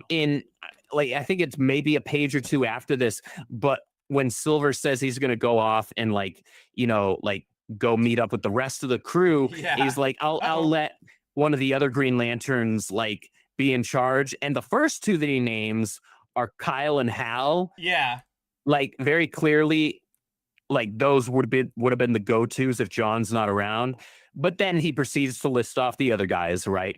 Speaker 7: In like, I think it's maybe a page or two after this, but when Silver says he's going to go off and like, you know, like go meet up with the rest of the crew,
Speaker 6: Yeah.
Speaker 7: he's like,
Speaker 6: Uh-oh.
Speaker 7: I'll let one of the other Green Lanterns like be in charge. And the first two that he names are Kyle and Hal.
Speaker 6: Yeah.
Speaker 7: Like very clearly, like those would have been the go-tos if John's not around. But then he proceeds to list off the other guys, right?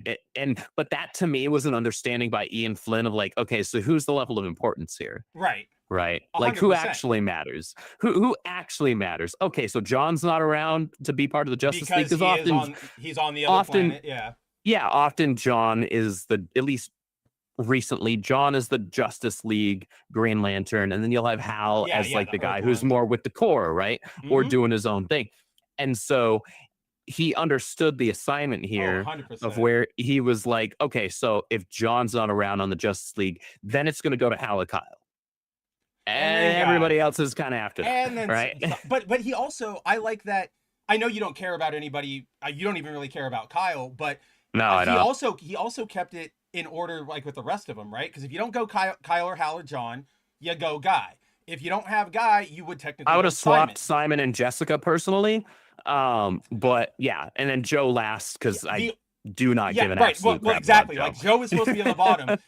Speaker 7: But that to me was an understanding by Ian Flynn of like, okay, so who's the level of importance here?
Speaker 6: Right.
Speaker 7: Right. Like who
Speaker 6: 100%.
Speaker 7: actually matters? Who actually matters? Okay, so John's not around to be part of the Justice League
Speaker 6: Because
Speaker 7: often
Speaker 6: he's on the other planet. Yeah.
Speaker 7: yeah, often John is at least recently, John is the Justice League Green Lantern, and then you'll have Hal as like the guy who's more with the core, right? Or doing his own thing. And so he understood the assignment here
Speaker 6: 100%.
Speaker 7: of where he was like, okay, so if John's not around on the Justice League, then it's going to go to Hal and Kyle. And everybody else is kind of after that,
Speaker 6: and then,
Speaker 7: right?
Speaker 6: But he also, I like that. I know you don't care about anybody. You don't even really care about Kyle, but
Speaker 7: no, I don't.
Speaker 6: He also kept it in order, like with the rest of them, right? Because if you don't go Kyle or Hal or John, you go Guy. If you don't have Guy, you would technically.
Speaker 7: I would have swapped Simon and Jessica personally, but yeah, and then Joe last because I do not give an absolute crap
Speaker 6: exactly.
Speaker 7: about
Speaker 6: Like Joe is supposed to be on the bottom.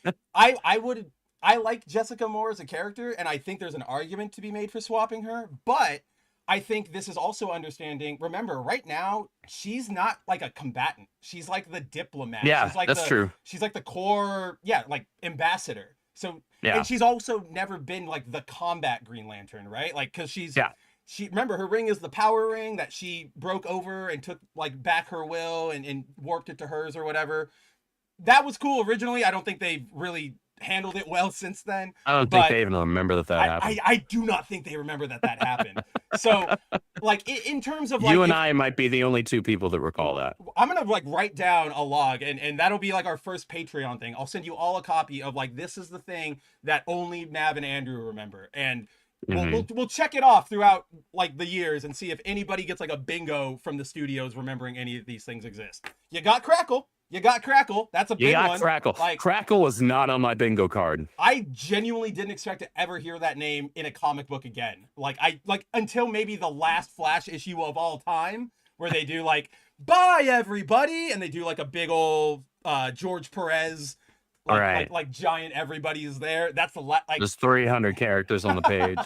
Speaker 6: I like Jessica more as a character, and I think there's an argument to be made for swapping her, but I think this is also understanding. Remember, right now, she's not like a combatant. She's like the diplomat.
Speaker 7: Yeah,
Speaker 6: she's like
Speaker 7: that's true.
Speaker 6: She's like the core, like ambassador. So, and she's also never been like the combat Green Lantern, right? Like, because she remember her ring is the power ring that she broke over and took like back her will and warped it to hers or whatever. That was cool originally. I don't think they've really handled it well since then.
Speaker 7: I don't think they even remember that happened.
Speaker 6: I do not think they remember that happened. So, like in terms of like
Speaker 7: you and I might be the only two people that recall that. I'm
Speaker 6: gonna like write down a log, and that'll be like our first Patreon thing. I'll send you all a copy of like this is the thing that only Mav and Andrew remember, and we'll check it off throughout like the years and see if anybody gets like a bingo from the studios remembering any of these things exist. You got Crackle. That's a big one.
Speaker 7: Crackle. Like, Crackle was not on my bingo card.
Speaker 6: I genuinely didn't expect to ever hear that name in a comic book again. Like until maybe the last Flash issue of all time, where they do like "Bye everybody" and they do like a big old George Perez, like giant everybody is there. That's the
Speaker 7: there's 300 characters on the page.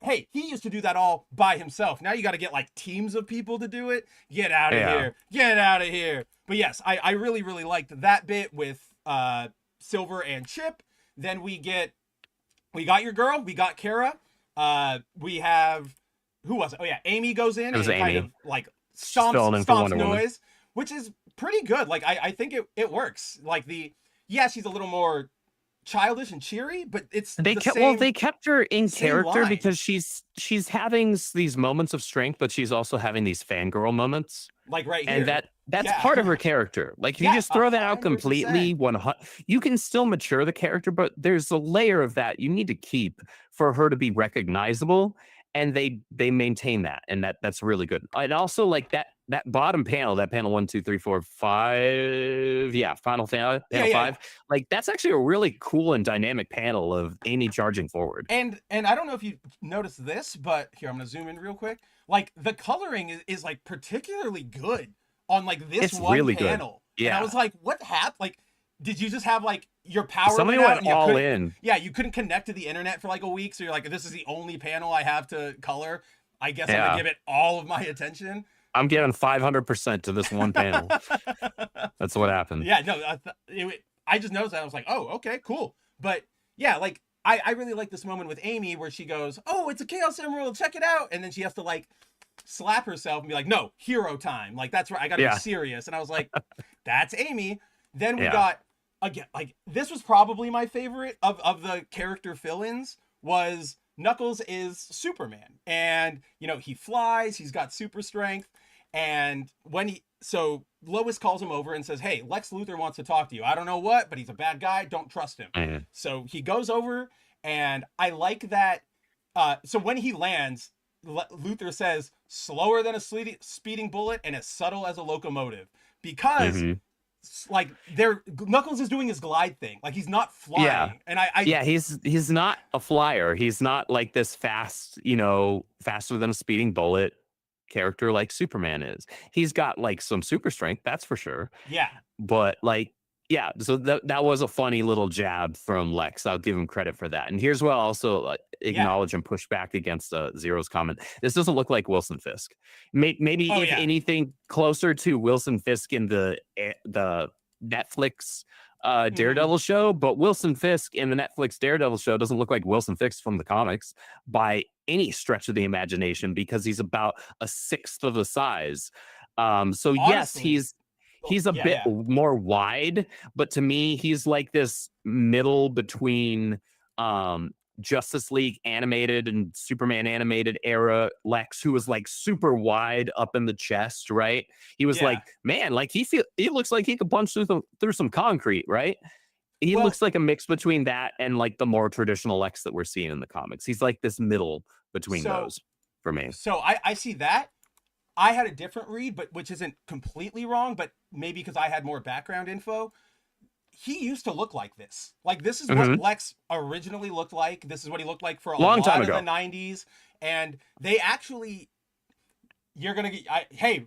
Speaker 6: Hey, he used to do that all by himself. Now you got to get like teams of people to do it. Get out of here. Get out of here. But yes, I really, really liked that bit with Silver and Chip. Then we got your girl. We got Kara. We have, who was it? Oh yeah, Amy goes in and kind of like stomps noise, which is pretty good. Like I think it works. Like she's a little more childish and cheery, but it's
Speaker 7: they kept her in character because she's having these moments of strength, but she's also having these fangirl moments,
Speaker 6: like right
Speaker 7: here, and that's part of her character. Like if you just throw that out completely, you can still mature the character, but there's a layer of that you need to keep for her to be recognizable, and they maintain that, and that's really good. And also like that bottom panel, that panel 1, 2, 3, 4, 5, yeah, panel
Speaker 6: Yeah,
Speaker 7: 5, like that's actually a really cool and dynamic panel of Amy charging forward.
Speaker 6: And I don't know if you noticed this, but here I'm gonna zoom in real quick. Like the coloring is like particularly good on like this
Speaker 7: It's
Speaker 6: one
Speaker 7: really good.
Speaker 6: panel. And I
Speaker 7: Yeah.
Speaker 6: was like, what happened? Like, did you just have like your power
Speaker 7: Somebody
Speaker 6: went out
Speaker 7: went
Speaker 6: and you
Speaker 7: all
Speaker 6: couldn't-
Speaker 7: in.
Speaker 6: Yeah, you couldn't connect to the internet for like a week, so you're like, this is the only panel I have to color. I guess I'm
Speaker 7: Yeah.
Speaker 6: gonna give it all of my attention.
Speaker 7: I'm giving 500% to this one panel. That's what happened.
Speaker 6: Yeah, no, I just noticed that. I was like, oh, okay, cool. But yeah, like I really like this moment with Amy where she goes, oh, it's a Chaos Emerald, check it out. And then she has to like slap herself and be like, no, hero time. Like, that's right, I gotta be serious. And I was like, that's Amy. Then we got, again, like, this was probably my favorite of the character fill-ins, was Knuckles is Superman. And, you know, he flies, he's got super strength. And so Lois calls him over and says, hey, Lex Luthor wants to talk to you. I don't know what, but he's a bad guy. Don't trust him.
Speaker 7: Mm-hmm.
Speaker 6: So he goes over, and I like that. So when he lands, Luthor says, slower than a speeding bullet and as subtle as a locomotive. Because, like, Knuckles is doing his glide thing. Like, he's not flying.
Speaker 7: Yeah.
Speaker 6: And
Speaker 7: he's not a flyer. He's not like this fast, you know, faster than a speeding bullet character like Superman is. He's got like some super strength, that's for sure.
Speaker 6: Yeah.
Speaker 7: But like, yeah, so that was a funny little jab from Lex. I'll give him credit for that. And here's what I'll also acknowledge and push back against Zero's comment. This doesn't look like Wilson Fisk. Maybe if anything closer to Wilson Fisk in the Netflix Daredevil show, but Wilson Fisk in the Netflix Daredevil show doesn't look like Wilson Fisk from the comics by any stretch of the imagination, because he's about a sixth of the size. So honestly, yes, he's a bit more wide, but to me, he's like this middle between Justice League animated and Superman animated era Lex, who was like super wide up in the chest, right? He was like, man, like he looks like he could punch through some concrete, right? He looks like a mix between that and like the more traditional Lex that we're seeing in the comics. He's like this middle between those for me.
Speaker 6: So I see that. I had a different read, but which isn't completely wrong, but maybe because I had more background info. He used to look like this. Like, this is what Lex originally looked like. This is what he looked like for a
Speaker 7: long
Speaker 6: lot
Speaker 7: time
Speaker 6: of
Speaker 7: ago.
Speaker 6: the 90s. And they actually, you're going to get, hey,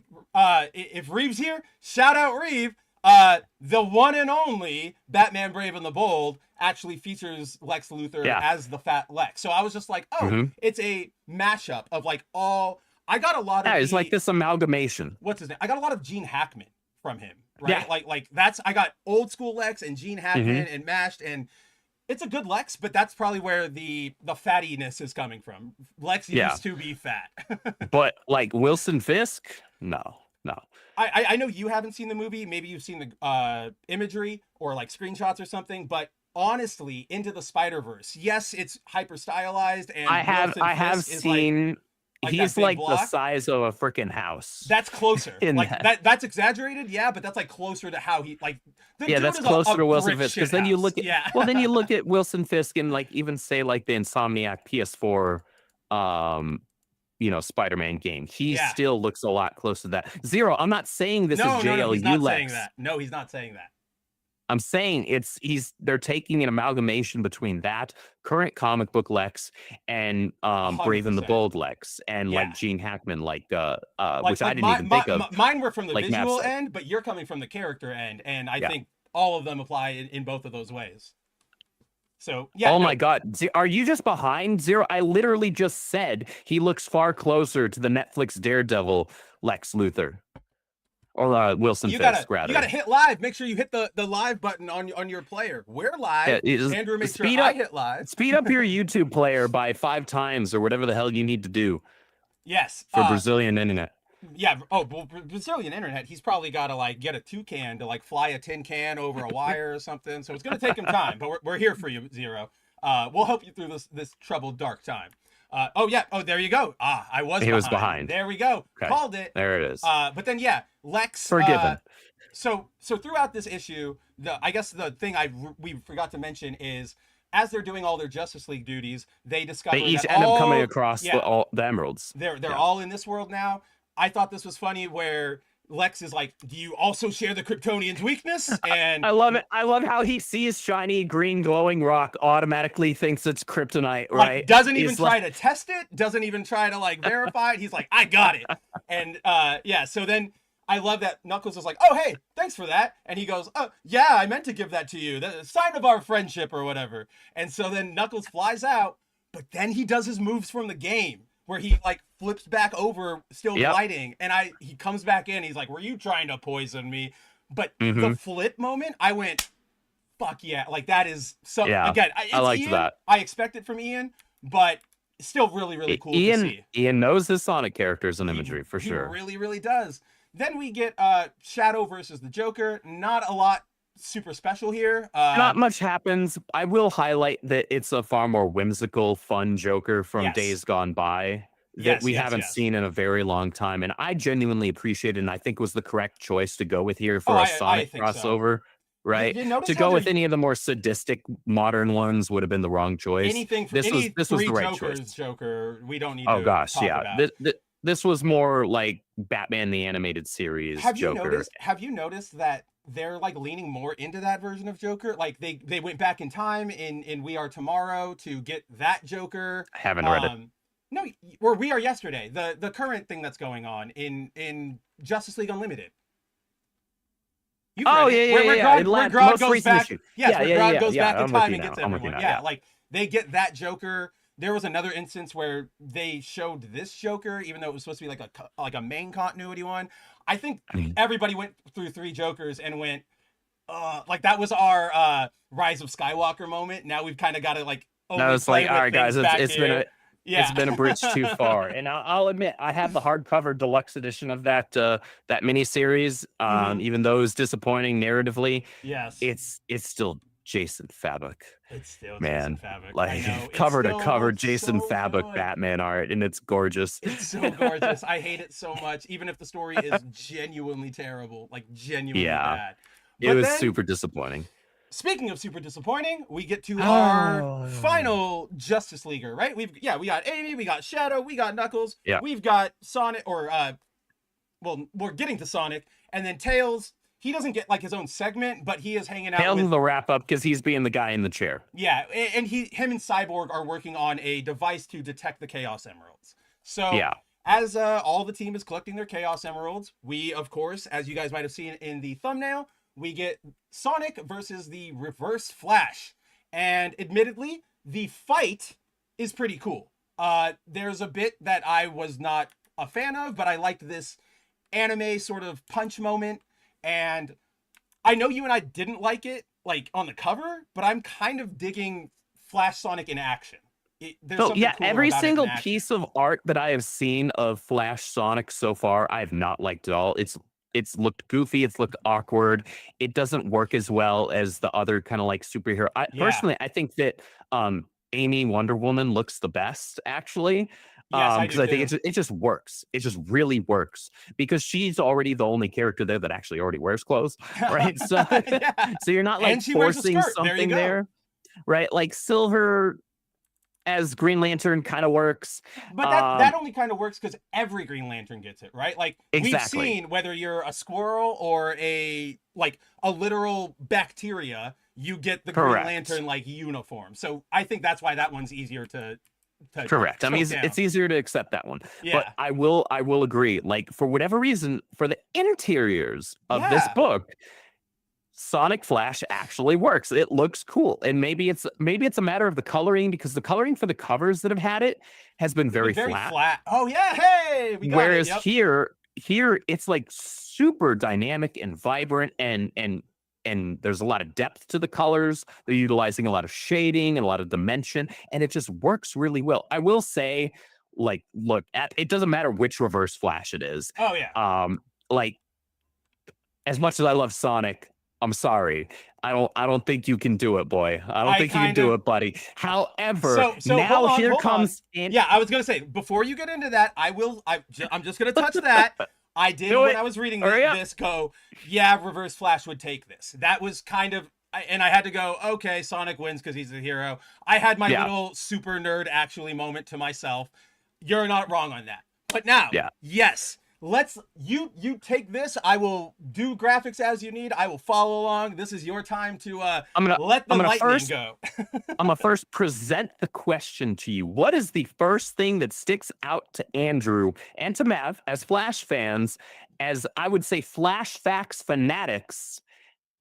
Speaker 6: if Reeve's here, shout out Reeve. The one and only Batman Brave and the Bold actually features Lex Luthor as the fat Lex. So I was just like, oh, it's a mashup of like all, I got a lot of.
Speaker 7: Yeah, it's like this amalgamation.
Speaker 6: What's his name? I got a lot of Gene Hackman from him. Right? Yeah. Like that's, I got old school Lex and Gene Hackman and mashed, and it's a good Lex, but that's probably where the fattiness is coming from. Lex used to be fat.
Speaker 7: But like Wilson Fisk, no.
Speaker 6: I know you haven't seen the movie. Maybe you've seen the imagery or like screenshots or something, but honestly, Into the Spider-Verse, yes, it's hyper stylized, and
Speaker 7: I have seen. He's like the size of a freaking house.
Speaker 6: That's closer. Like that's exaggerated, yeah, but that's like closer to how he like.
Speaker 7: That's closer to Wilson Fisk, because then you look at well, then you look at Wilson Fisk and like even say like the Insomniac PS4, you know, Spider-Man game. He still looks a lot closer to that. Zero. I'm not saying this is JLU
Speaker 6: he's not
Speaker 7: Lex.
Speaker 6: saying that. No, he's not saying that.
Speaker 7: I'm saying they're taking an amalgamation between that current comic book Lex and Brave and the Bold Lex and like Gene Hackman, which I didn't even think of.
Speaker 6: Mine were from the visual end, but you're coming from the character end, and I think all of them apply in both of those ways. So
Speaker 7: my God, are you just behind Zero? I literally just said he looks far closer to the Netflix Daredevil Lex Luthor. Or Wilson Fisk, rather.
Speaker 6: You gotta hit live. Make sure you hit the live button on your player. We're live. Andrew, make sure I hit live.
Speaker 7: Speed up your YouTube player by 5 times or whatever the hell you need to do.
Speaker 6: Yes.
Speaker 7: For Brazilian internet.
Speaker 6: Yeah. Oh, well, Brazilian internet. He's probably got to like get a toucan to like fly a tin can over a wire or something. So it's gonna take him time. But we're here for you, Zero. We'll help you through this troubled, dark time. Oh, there you go. I was behind. There we go. Okay. Called it.
Speaker 7: There it is.
Speaker 6: But then, Lex.
Speaker 7: Forgiven.
Speaker 6: So throughout this issue, I guess the thing we forgot to mention is, as they're doing all their Justice League duties, they discover
Speaker 7: they each end up coming across the emeralds.
Speaker 6: They're all in this world now. I thought this was funny where Lex is like, do you also share the Kryptonian's weakness? And
Speaker 7: I love it. I love how he sees shiny green glowing rock, automatically thinks it's kryptonite,
Speaker 6: like,
Speaker 7: right?
Speaker 6: doesn't even
Speaker 7: He's
Speaker 6: try to test it, doesn't even try to like verify it. He's like, I got it. And yeah, so then I love that Knuckles is like, oh, hey, thanks for that. And he goes, oh, yeah, I meant to give that to you. The sign of our friendship or whatever. And so then Knuckles flies out, but then he does his moves from the game where he like flips back over, still gliding. And he comes back in. He's like, were you trying to poison me? But the flip moment, I went, fuck yeah. Like that is so, again,
Speaker 7: I liked
Speaker 6: Ian.
Speaker 7: that.
Speaker 6: I expect it from Ian, but still really, really cool to see.
Speaker 7: Ian knows his Sonic characters and imagery for sure.
Speaker 6: He really, really does. Then we get Shadow versus the Joker. Not a lot super special here.
Speaker 7: Not much happens. I will highlight that it's a far more whimsical, fun Joker from Days Gone By that we haven't seen in a very long time. And I genuinely appreciate it, and I think was the correct choice to go with here for a Sonic crossover. So. Right? To go with any of the more sadistic modern ones would have been the wrong choice. This was the right choice.
Speaker 6: Joker, we don't need
Speaker 7: to talk about. This was more like Batman the Animated Series Joker.
Speaker 6: Have you noticed that they're like leaning more into that version of Joker? Like they went back in time in We Are Tomorrow to get that Joker.
Speaker 7: I haven't read it.
Speaker 6: No, or We Are Yesterday, the current thing that's going on in Justice League Unlimited. Where Grodd goes back. Yes, where Grodd goes back in time and gets everyone. Yeah, like they get that Joker. There was another instance where they showed this Joker, even though it was supposed to be like a main continuity one. I think everybody went through 3 Jokers and went, like that was our Rise of Skywalker moment. Now we've kind of got to like.
Speaker 7: No, it's like, all right, guys, it's been a bridge too far. And I'll admit, I have the hardcover deluxe edition of that miniseries. Even though it's disappointing narratively, it's still Jason Fabok.
Speaker 6: It's still
Speaker 7: Jason
Speaker 6: Fabok.
Speaker 7: Like cover to cover Jason Fabok Batman art, and it's gorgeous.
Speaker 6: It's so gorgeous. I hate it so much, even if the story is genuinely terrible, like genuinely bad.
Speaker 7: It was super disappointing.
Speaker 6: Speaking of super disappointing, we get to our final Justice Leaguer, right? We got Amy, we got Shadow, we got Knuckles, we've got Sonic, or we're getting to Sonic, and then Tails. He doesn't get like his own segment, but he is hanging out.
Speaker 7: Tails is the wrap up because he's being the guy in the chair.
Speaker 6: Yeah, and him and Cyborg are working on a device to detect the Chaos Emeralds. So as all the team is collecting their Chaos Emeralds, we of course, as you guys might have seen in the thumbnail, we get Sonic versus the Reverse Flash. And admittedly, the fight is pretty cool. There's a bit that I was not a fan of, but I liked this anime sort of punch moment. And I know you and I didn't like it, like on the cover, but I'm kind of digging Flash Sonic in action.
Speaker 7: Every single piece of art that I have seen of Flash Sonic so far, I have not liked at all. It's looked goofy. It's looked awkward. It doesn't work as well as the other kind of like superhero. Personally, I think that Amy Wonder Woman looks the best, actually. Because I think it just works. It just really works because she's already the only character there that actually already wears clothes, right? So, so you're not like forcing something there, right? Like Silver as Green Lantern kind of works.
Speaker 6: But that only kind of works because every Green Lantern gets it, right? Like we've seen whether you're a squirrel or a literal bacteria, you get the Green Lantern like uniform. So I think that's why that one's easier to
Speaker 7: correct. I mean, it's easier to accept that one. But I will agree. Like for whatever reason, for the interiors of this book, Sonic Flash actually works. It looks cool, and maybe it's a matter of the coloring because the coloring for the covers that have had it has been very flat.
Speaker 6: Oh yeah, hey. We got
Speaker 7: Whereas here it's like super dynamic and vibrant, and there's a lot of depth to the colors. They're utilizing a lot of shading and a lot of dimension, and it just works really well. I will say, like, look, it doesn't matter which Reverse Flash it is.
Speaker 6: Oh yeah.
Speaker 7: Like, as much as I love Sonic, I'm sorry. I don't think you can do it, boy. I don't think you can do it, buddy. However, now here comes.
Speaker 6: Yeah, I was gonna say before you get into that, I'm just gonna touch that. I did when I was reading this go, Reverse Flash would take this. That was kind of, and I had to go, okay, Sonic wins because he's a hero. I had my little super nerd actually moment to myself. You're not wrong on that. But now, yes, you take this. I will do graphics as you need. I will follow along. This is your time to let the lightning go.
Speaker 7: I'm gonna first present the question to you. What is the first thing that sticks out to Andrew and to Mav as Flash fans, as I would say Flash facts fanatics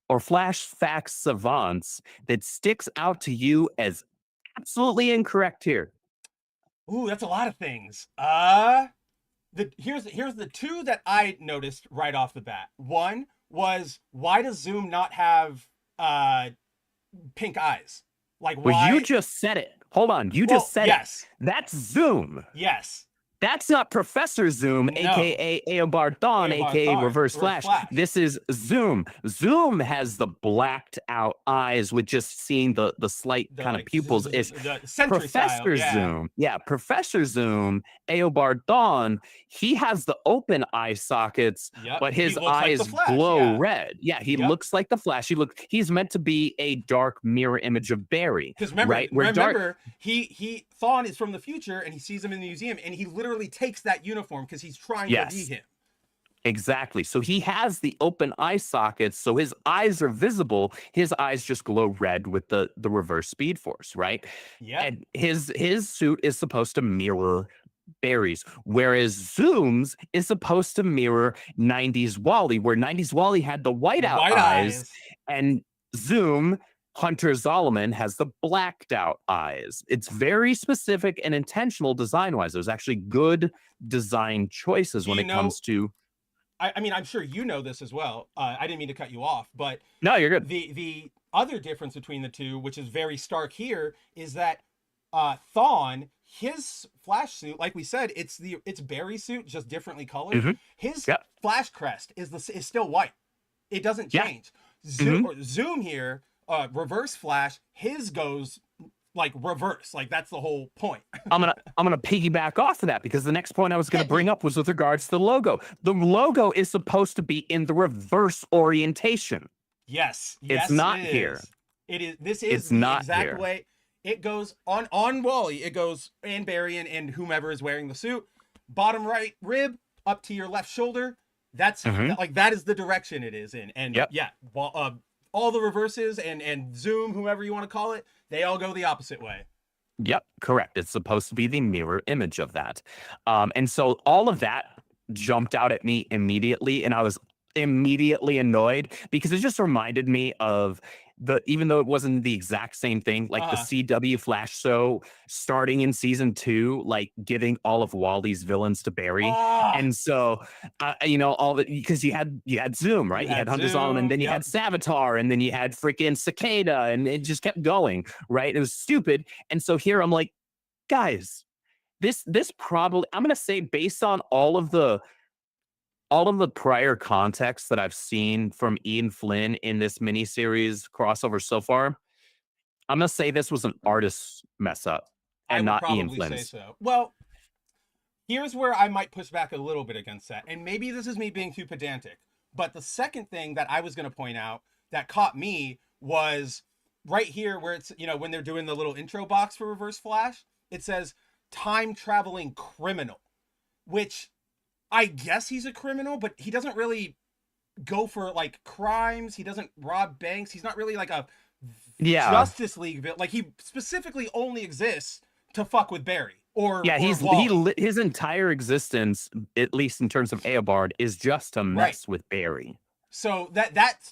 Speaker 7: or Flash facts savants, that sticks out to you as absolutely incorrect here?
Speaker 6: Ooh, that's a lot of things. Here's the two that I noticed right off the bat. One was, why does Zoom not have pink eyes? Like, why?
Speaker 7: Well, you just said it. Hold on, you just said
Speaker 6: yes.
Speaker 7: it. That's Zoom.
Speaker 6: Yes.
Speaker 7: That's not Professor Zoom, aka Eobard Thawne, aka Reverse Flash. This is Zoom. Zoom has the blacked out eyes with just seeing the slight kind of pupils. Is Professor Zoom? Yeah, Professor Zoom, Eobard Thawne. He has the open eye sockets, but his eyes glow red. Yeah, he looks like the Flash. He's meant to be a dark mirror image of Barry.
Speaker 6: Because remember, Thawne is from the future, and he sees him in the museum, and he literally takes that uniform because he's trying to be him.
Speaker 7: Exactly. So he has the open eye sockets, so his eyes are visible. His eyes just glow red with the reverse speed force, right?
Speaker 6: Yeah.
Speaker 7: And his suit is supposed to mirror Barry's, whereas Zoom's is supposed to mirror 90s Wally, where 90s Wally had the white eyes, and Zoom, Hunter Zolomon, has the blacked out eyes. It's very specific and intentional design-wise. There's actually good design choices when it comes to...
Speaker 6: I mean, I'm sure you know this as well. I didn't mean to cut you off, but...
Speaker 7: No, you're good.
Speaker 6: The other difference between the two, which is very stark here, is that Thawne, his Flash suit, like we said, it's Barry's suit, just differently colored. His Flash crest is still white. It doesn't change. Zoom here... Reverse Flash, his goes like reverse, like that's the whole point.
Speaker 7: I'm gonna piggyback off of that, because the next point I was gonna bring up was with regards to the logo. The logo is supposed to be in the reverse orientation.
Speaker 6: Yes,
Speaker 7: it's not here.
Speaker 6: It is. This is the exact way it goes on Wally. It goes and Barry and whomever is wearing the suit. Bottom right rib up to your left shoulder. That's like that is the direction it is in. And all the reverses and Zoom, whoever you want to call it, they all go the opposite way.
Speaker 7: Yep, correct. It's supposed to be the mirror image of that. And so all of that jumped out at me immediately, and I was immediately annoyed, because it just reminded me of even though it wasn't the exact same thing, like the CW Flash show starting in season 2, like giving all of Wally's villains to Barry. And so, all the, because you had Zoom, right? You had Hunter Zolomon, and then you had Savitar, and then you had freaking Cicada, and it just kept going, right? It was stupid. And so here I'm like, guys, this probably, I'm going to say, based on all of the prior context that I've seen from Ian Flynn in this miniseries crossover so far, I'm gonna say this was an artist's mess up and not Ian Flynn's.
Speaker 6: Say so. Well, here's where I might push back a little bit against that, and maybe this is me being too pedantic, but the second thing that I was gonna point out that caught me was right here, where it's, when they're doing the little intro box for Reverse Flash, it says time traveling criminal, which I guess he's a criminal, but he doesn't really go for like crimes. He doesn't rob banks. He's not really like a Justice League villain. Like, he specifically only exists to fuck with Barry
Speaker 7: his entire existence, at least in terms of Eobard, is just to mess with Barry.
Speaker 6: So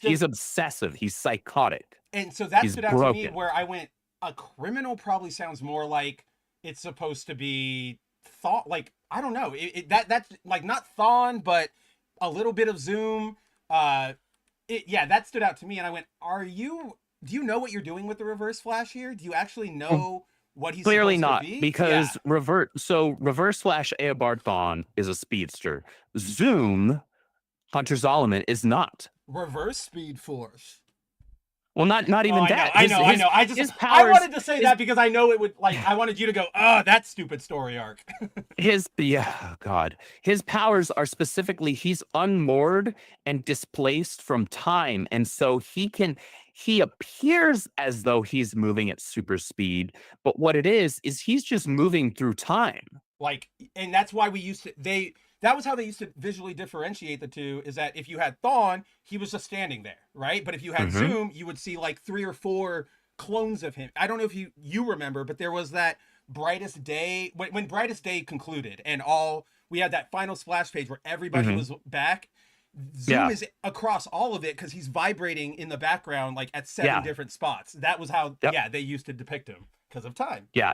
Speaker 6: he's
Speaker 7: obsessive. He's psychotic.
Speaker 6: And so that stood out to me, where I went, a criminal probably sounds more like it's supposed to be thought, like, I don't know. That's like not Thawne, but a little bit of Zoom. That stood out to me, and I went, do you know what you're doing with the Reverse Flash here? Do you actually know what he's
Speaker 7: clearly
Speaker 6: supposed
Speaker 7: not
Speaker 6: to be?
Speaker 7: Because Reverse Flash Eobard Thawne is a speedster. Zoom, Hunter Zolomon, is not.
Speaker 6: Reverse Speed Force.
Speaker 7: Well, not even that.
Speaker 6: I know. I wanted to say that because I know it would, like, I wanted you to go, that stupid story arc.
Speaker 7: His powers are specifically, he's unmoored and displaced from time. And so he appears as though he's moving at super speed, but what it is he's just moving through time.
Speaker 6: Like, and that's why they that was how they used to visually differentiate the two, is that if you had Thawne, he was just standing there, right? But if you had Zoom, you would see like 3 or 4 clones of him. I don't know if you remember, but there was that Brightest Day, when Brightest Day concluded and we had that final splash page where everybody was back. Zoom is across all of it because he's vibrating in the background like at 7 different spots. That was how they used to depict him because of time.
Speaker 7: Yeah.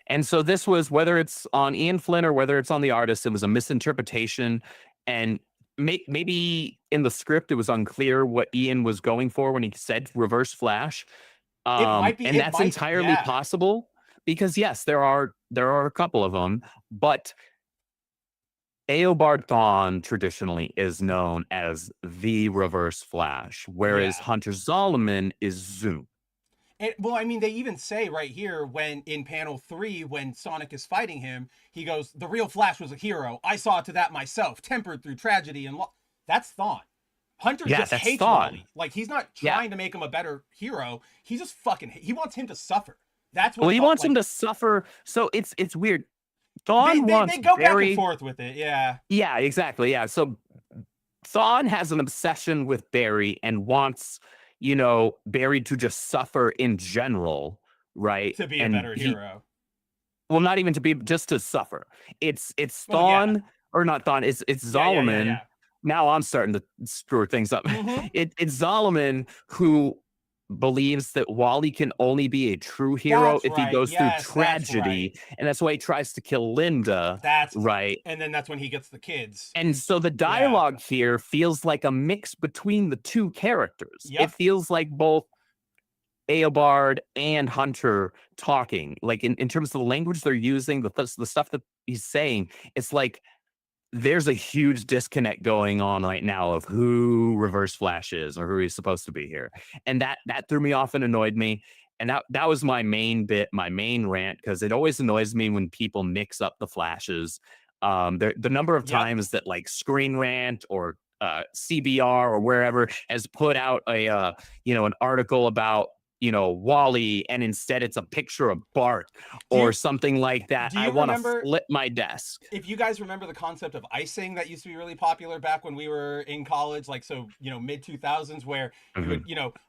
Speaker 7: And so this was, whether it's on Ian Flynn or whether it's on the artist, it was a misinterpretation. And maybe in the script, it was unclear what Ian was going for when he said Reverse Flash. And that's entirely possible because, yes, there are a couple of them, but Eobard Thawne traditionally is known as the Reverse Flash, whereas Hunter Zolomon is Zoom.
Speaker 6: Well, I mean, they even say right here when in panel 3, when Sonic is fighting him, he goes, "The real Flash was a hero. I saw to that myself, tempered through tragedy and That's Thawne. Hunter just hates Wally. Like, he's not trying to make him a better hero. He just he wants him to suffer. That's what.
Speaker 7: Well, he wants him to suffer. So it's weird. Thawne wants
Speaker 6: they go
Speaker 7: Barry...
Speaker 6: back and forth with it. Yeah.
Speaker 7: Yeah, exactly. Yeah. So Thawne has an obsession with Barry and wants, Barry to just suffer in general, right?
Speaker 6: To be a better hero.
Speaker 7: Well, not even to be, just to suffer. It's Thawne, or not Thawne, it's Zolomon.
Speaker 6: Yeah.
Speaker 7: Now I'm starting to screw things up. It's Zolomon who believes that Wally can only be a true hero if he goes through tragedy, and that's why he tries to kill Linda.
Speaker 6: That's
Speaker 7: right.
Speaker 6: And then that's when he gets the kids.
Speaker 7: And so the dialogue here feels like a mix between the two characters. It feels like both Eobard and Hunter talking. Like in terms of the language they're using, the stuff that he's saying, it's like there's a huge disconnect going on right now of who Reverse Flash is or who he's supposed to be here. And that threw me off and annoyed me. And that was my main rant, because it always annoys me when people mix up the Flashes. The number of times that like Screen Rant or CBR or wherever has put out an article about Wally, and instead it's a picture of Bart or something like that. I want to flip my desk.
Speaker 6: If you guys remember the concept of icing that used to be really popular back when we were in college, like, so, mid 2000s, where you would,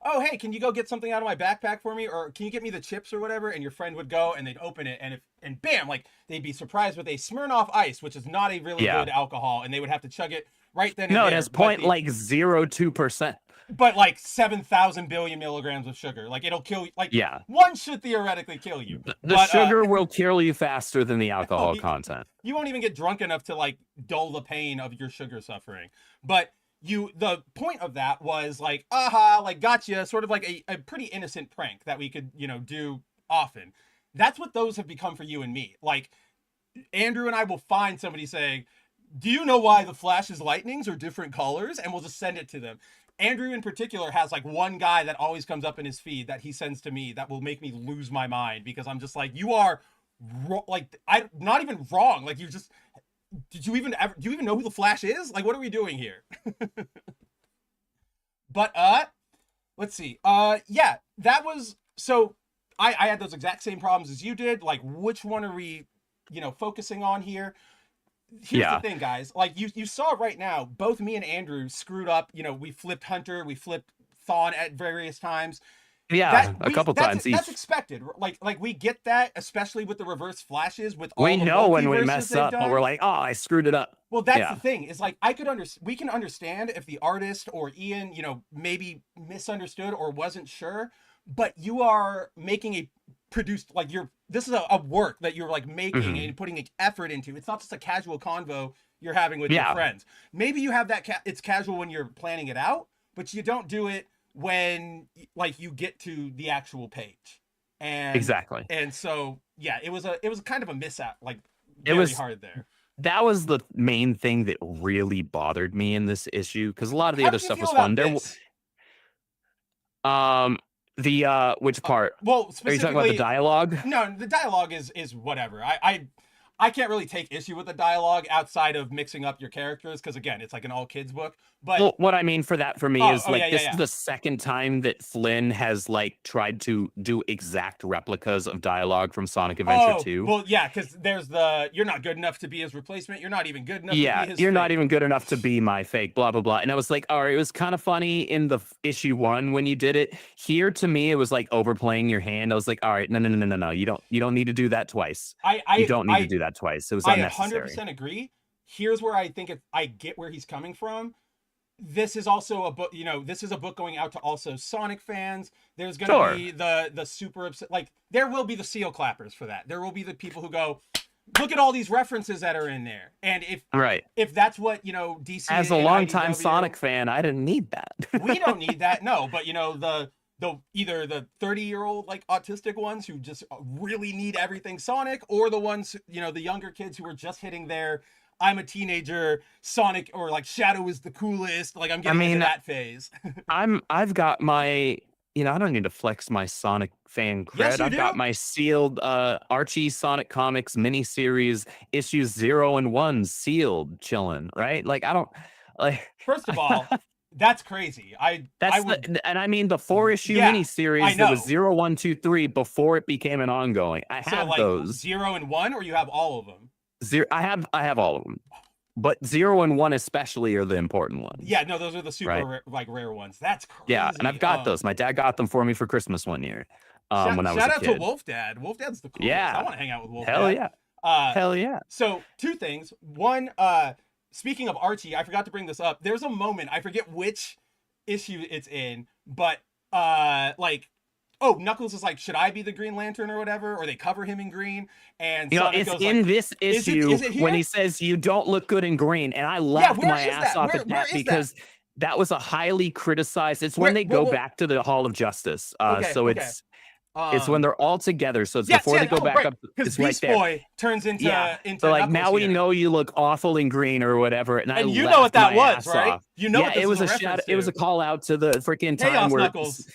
Speaker 6: oh, hey, can you go get something out of my backpack for me? Or can you get me the chips or whatever? And your friend would go and they'd open it, and bam, like they'd be surprised with a Smirnoff Ice, which is not a really good alcohol, and they would have to chug it right then and there.
Speaker 7: No, it has 0.02%.
Speaker 6: But like 7,000 billion milligrams of sugar, like it'll kill you. Like, one should theoretically kill you.
Speaker 7: The sugar will kill you faster than the alcohol content.
Speaker 6: You won't even get drunk enough to like dull the pain of your sugar suffering. But the point of that was like, like gotcha, sort of like a pretty innocent prank that we could, do often. That's what those have become for you and me. Like, Andrew and I will find somebody saying, "Do you know why the Flash's lightnings are different colors?" And we'll just send it to them. Andrew in particular has like one guy that always comes up in his feed that he sends to me that will make me lose my mind, because I'm just like, you are like, I'm not even wrong. Like, do you even know who the Flash is? Like, what are we doing here? But let's see. That was, so I had those exact same problems as you did. Like, which one are we, focusing on here? Here's the thing, guys. Like, you saw right now, both me and Andrew screwed up. We flipped Hunter, we flipped Thawne at various times.
Speaker 7: Yeah, a couple times each.
Speaker 6: That's expected. Like we get that, especially with the Reverse Flashes. With all
Speaker 7: we know when we mess up, but we're like, oh, I screwed it up.
Speaker 6: Well, that's the thing. Is like we can understand if the artist or Ian, maybe misunderstood or wasn't sure. But you are making this is a work that you're like making and putting an effort into. It's not just a casual convo you're having with your friends. Maybe you have that it's casual when you're planning it out, but you don't do it when like you get to the actual page. And
Speaker 7: exactly.
Speaker 6: And so it was kind of a mishap, like very hard there.
Speaker 7: That was the main thing that really bothered me in this issue, because a lot of the other stuff was fun. Which part?
Speaker 6: Well,
Speaker 7: are you talking about the dialogue?
Speaker 6: No, the dialogue is whatever. I can't really take issue with the dialogue outside of mixing up your characters, because again, it's like an all kids book. But
Speaker 7: Well, what I mean for that for me
Speaker 6: Oh,
Speaker 7: is
Speaker 6: oh,
Speaker 7: like
Speaker 6: yeah, yeah,
Speaker 7: this
Speaker 6: yeah.
Speaker 7: is the second time that Flynn has like tried to do exact replicas of dialogue from Sonic Adventure 2.
Speaker 6: well, yeah, because there's the you're not good enough to be his replacement. You're not even good enough to
Speaker 7: Yeah,
Speaker 6: be his
Speaker 7: you're not
Speaker 6: fake.
Speaker 7: even good enough to be my fake, blah blah blah. And I was like, all right, it was kind of funny in the issue 1 when you did it. Here to me, it was like overplaying your hand. I was like, all right, no. You don't need to do that twice. You don't need to do that twice. It was
Speaker 6: I
Speaker 7: unnecessary.
Speaker 6: 100% agree. Here's where I think I get where he's coming from. This is also a book, this is a book going out to also Sonic fans. There's going to be the super upset, like there will be the seal clappers for that. There will be the people who go, look at all these references that are in there. And if that's what, DC
Speaker 7: as a longtime Sonic fan, I didn't need that.
Speaker 6: We don't need that. No, but the either the 30-year-old like autistic ones who just really need everything Sonic, or the ones, the younger kids who are just hitting their I'm a teenager, Sonic or like Shadow is the coolest. Like I'm getting into that phase.
Speaker 7: I've got my, I don't need to flex my Sonic fan cred.
Speaker 6: Yes, you
Speaker 7: I've
Speaker 6: do.
Speaker 7: got my sealed Archie Sonic Comics miniseries issues 0 and 1 sealed chilling, right? Like I don't like
Speaker 6: First of all, that's crazy.
Speaker 7: and I mean the 4-issue miniseries that was 0, 1, 2, 3 before it became an ongoing. I have
Speaker 6: like
Speaker 7: those
Speaker 6: 0 and 1, or you have all of them?
Speaker 7: I have all of them, but 0 and 1 especially are the important ones.
Speaker 6: Yeah, no, those are the super rare ones. That's crazy.
Speaker 7: Yeah, and I've got those. My dad got them for me for Christmas one year. When I was a kid.
Speaker 6: Shout out to Wolf Dad. Wolf Dad's the coolest.
Speaker 7: Yeah,
Speaker 6: I want to hang out with Wolf
Speaker 7: Hell
Speaker 6: Dad.
Speaker 7: Yeah. Hell yeah.
Speaker 6: So 2 things. One, speaking of Archie, I forgot to bring this up. There's a moment, I forget which issue it's in, but Knuckles is like, should I be the Green Lantern or whatever? Or they cover him in green. And Sonic
Speaker 7: it's
Speaker 6: goes
Speaker 7: in
Speaker 6: like,
Speaker 7: this issue
Speaker 6: is it
Speaker 7: when he says you don't look good in green, and I laughed my ass off at that because that was a highly criticized. It's when they go back to the Hall of Justice. It's when they're all together. So it's before they go back up. It's right there.
Speaker 6: Boy turns into
Speaker 7: So like
Speaker 6: Knuckles
Speaker 7: now we
Speaker 6: here.
Speaker 7: know you look awful in green or whatever. And
Speaker 6: you know what that was, right?
Speaker 7: Off.
Speaker 6: You know what
Speaker 7: it was a shout. It was a call out to the freaking time where
Speaker 6: Knuckles.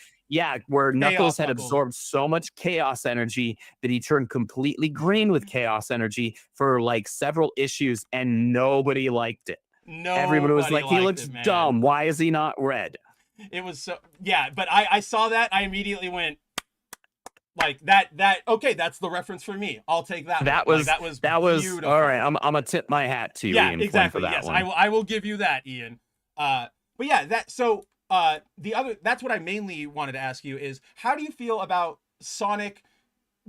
Speaker 7: Where Knuckles had absorbed so much chaos energy that he turned completely green with chaos energy for like several issues, and nobody liked it. Everybody was like, he looks dumb. Why is he not red?
Speaker 6: It was so but I saw that. I immediately went like that. Okay, that's the reference for me. I'll take that.
Speaker 7: That was beautiful. All right. I'm gonna tip my hat to you, Ian,
Speaker 6: exactly.
Speaker 7: for that
Speaker 6: yes,
Speaker 7: one.
Speaker 6: I will give you that, Ian. But yeah, that's what I mainly wanted to ask you is, how do you feel about Sonic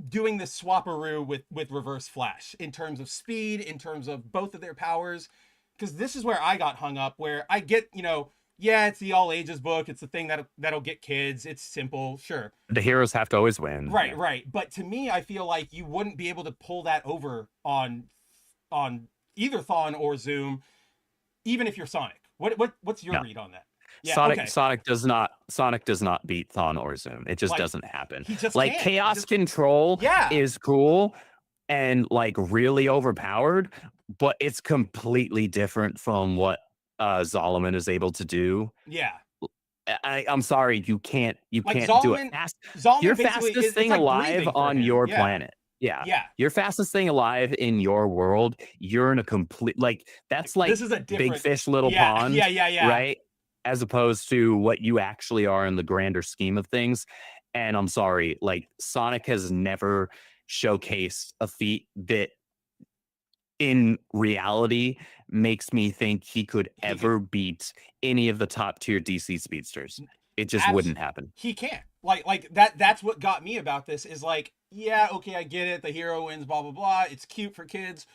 Speaker 6: doing this swapperoo with Reverse Flash in terms of speed, in terms of both of their powers? Because this is where I got hung up, where I get, it's the all ages book. It's the thing that'll get kids. It's simple, sure.
Speaker 7: The heroes have to always win.
Speaker 6: Right. But to me, I feel like you wouldn't be able to pull that over on either Thawne or Zoom, even if you're Sonic. What's your read on that? Yeah,
Speaker 7: Sonic does not beat Thawne or Zoom. It just doesn't happen.
Speaker 6: He just
Speaker 7: like
Speaker 6: can't.
Speaker 7: chaos control is cool and like really overpowered, but it's completely different from what Zolomon is able to do.
Speaker 6: Yeah.
Speaker 7: I'm sorry, you can't do it. Your fastest thing alive on your planet. Yeah. Your fastest thing alive in your world, you're in a complete that's like
Speaker 6: this is a different,
Speaker 7: big fish, little pond.
Speaker 6: Yeah.
Speaker 7: Right? As opposed to what you actually are in the grander scheme of things. And I'm sorry, like Sonic has never showcased a feat that in reality makes me think he could ever beat any of the top tier DC speedsters. It just wouldn't happen.
Speaker 6: He can't. Like that's what got me about this is like, yeah, okay, I get it. The hero wins, blah, blah, blah. It's cute for kids.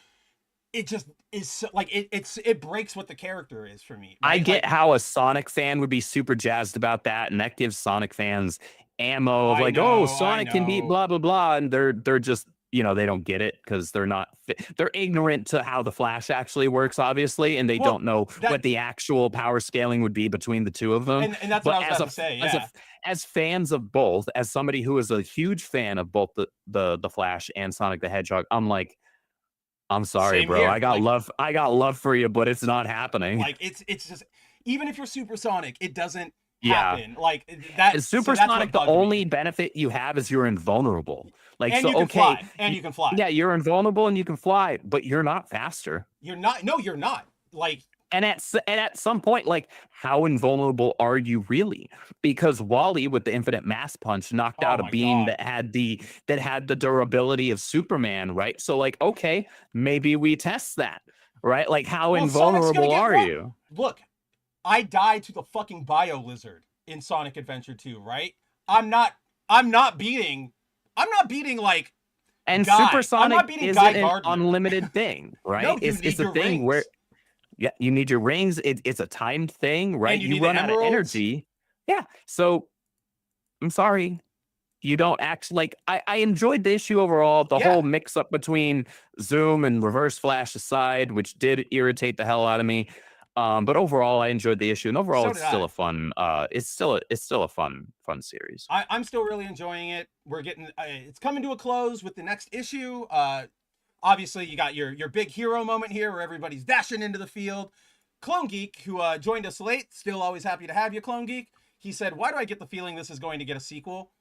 Speaker 6: It just is so, like it breaks what the character is for me. Right?
Speaker 7: I get how a Sonic fan would be super jazzed about that, and that gives Sonic fans ammo of Sonic can beat blah blah blah, and they're just they don't get it because they're ignorant to how the Flash actually works, obviously, and they don't know what the actual power scaling would be between the two of them.
Speaker 6: And that's what I was about to say. Yeah.
Speaker 7: As fans of both, as somebody who is a huge fan of both the Flash and Sonic the Hedgehog, I'm like, I'm sorry,
Speaker 6: Same
Speaker 7: bro.
Speaker 6: here.
Speaker 7: I got love for you, but it's not happening.
Speaker 6: Like it's just, even if you're supersonic, it doesn't happen. Like that.
Speaker 7: As supersonic, the only benefit you have is you're invulnerable. Like,
Speaker 6: and
Speaker 7: so
Speaker 6: you can
Speaker 7: okay,
Speaker 6: fly, and you can fly.
Speaker 7: Yeah, you're invulnerable and you can fly, but you're not faster.
Speaker 6: You're not. No, you're not. Like
Speaker 7: and at some point, like, how invulnerable are you really? Because Wally with the infinite mass punch knocked
Speaker 6: Oh
Speaker 7: out a
Speaker 6: my
Speaker 7: beam
Speaker 6: god.
Speaker 7: that had the durability of Superman, right? So like, okay, maybe we test that, right? Like, how
Speaker 6: Well, Sonic's gonna
Speaker 7: invulnerable
Speaker 6: get
Speaker 7: are
Speaker 6: one.
Speaker 7: you?
Speaker 6: Look, I died to the fucking bio lizard in Sonic Adventure 2, right? I'm not I'm not beating like
Speaker 7: And
Speaker 6: Guy. I'm not
Speaker 7: supersonic
Speaker 6: beating Guy
Speaker 7: isn't an
Speaker 6: Gardner.
Speaker 7: unlimited thing,
Speaker 6: No,
Speaker 7: right?
Speaker 6: you
Speaker 7: It's
Speaker 6: need
Speaker 7: a
Speaker 6: your
Speaker 7: thing where
Speaker 6: rings.
Speaker 7: yeah, you need your rings. It's a timed thing, right?
Speaker 6: And you
Speaker 7: You
Speaker 6: need the
Speaker 7: run out of
Speaker 6: emeralds.
Speaker 7: energy. Yeah. So I'm sorry. You don't act like I enjoyed the issue overall. The
Speaker 6: Yeah.
Speaker 7: whole mix up between Zoom and Reverse Flash aside, which did irritate the hell out of me. But overall, I enjoyed the issue, and overall,
Speaker 6: So
Speaker 7: it's
Speaker 6: did
Speaker 7: still
Speaker 6: I.
Speaker 7: a fun. It's still a fun series.
Speaker 6: I'm still really enjoying it. We're getting it's coming to a close with the next issue. Obviously, you got your big hero moment here where everybody's dashing into the field. Clone Geek, who joined us late, still always happy to have you, Clone Geek. He said, "Why do I get the feeling this is going to get a sequel?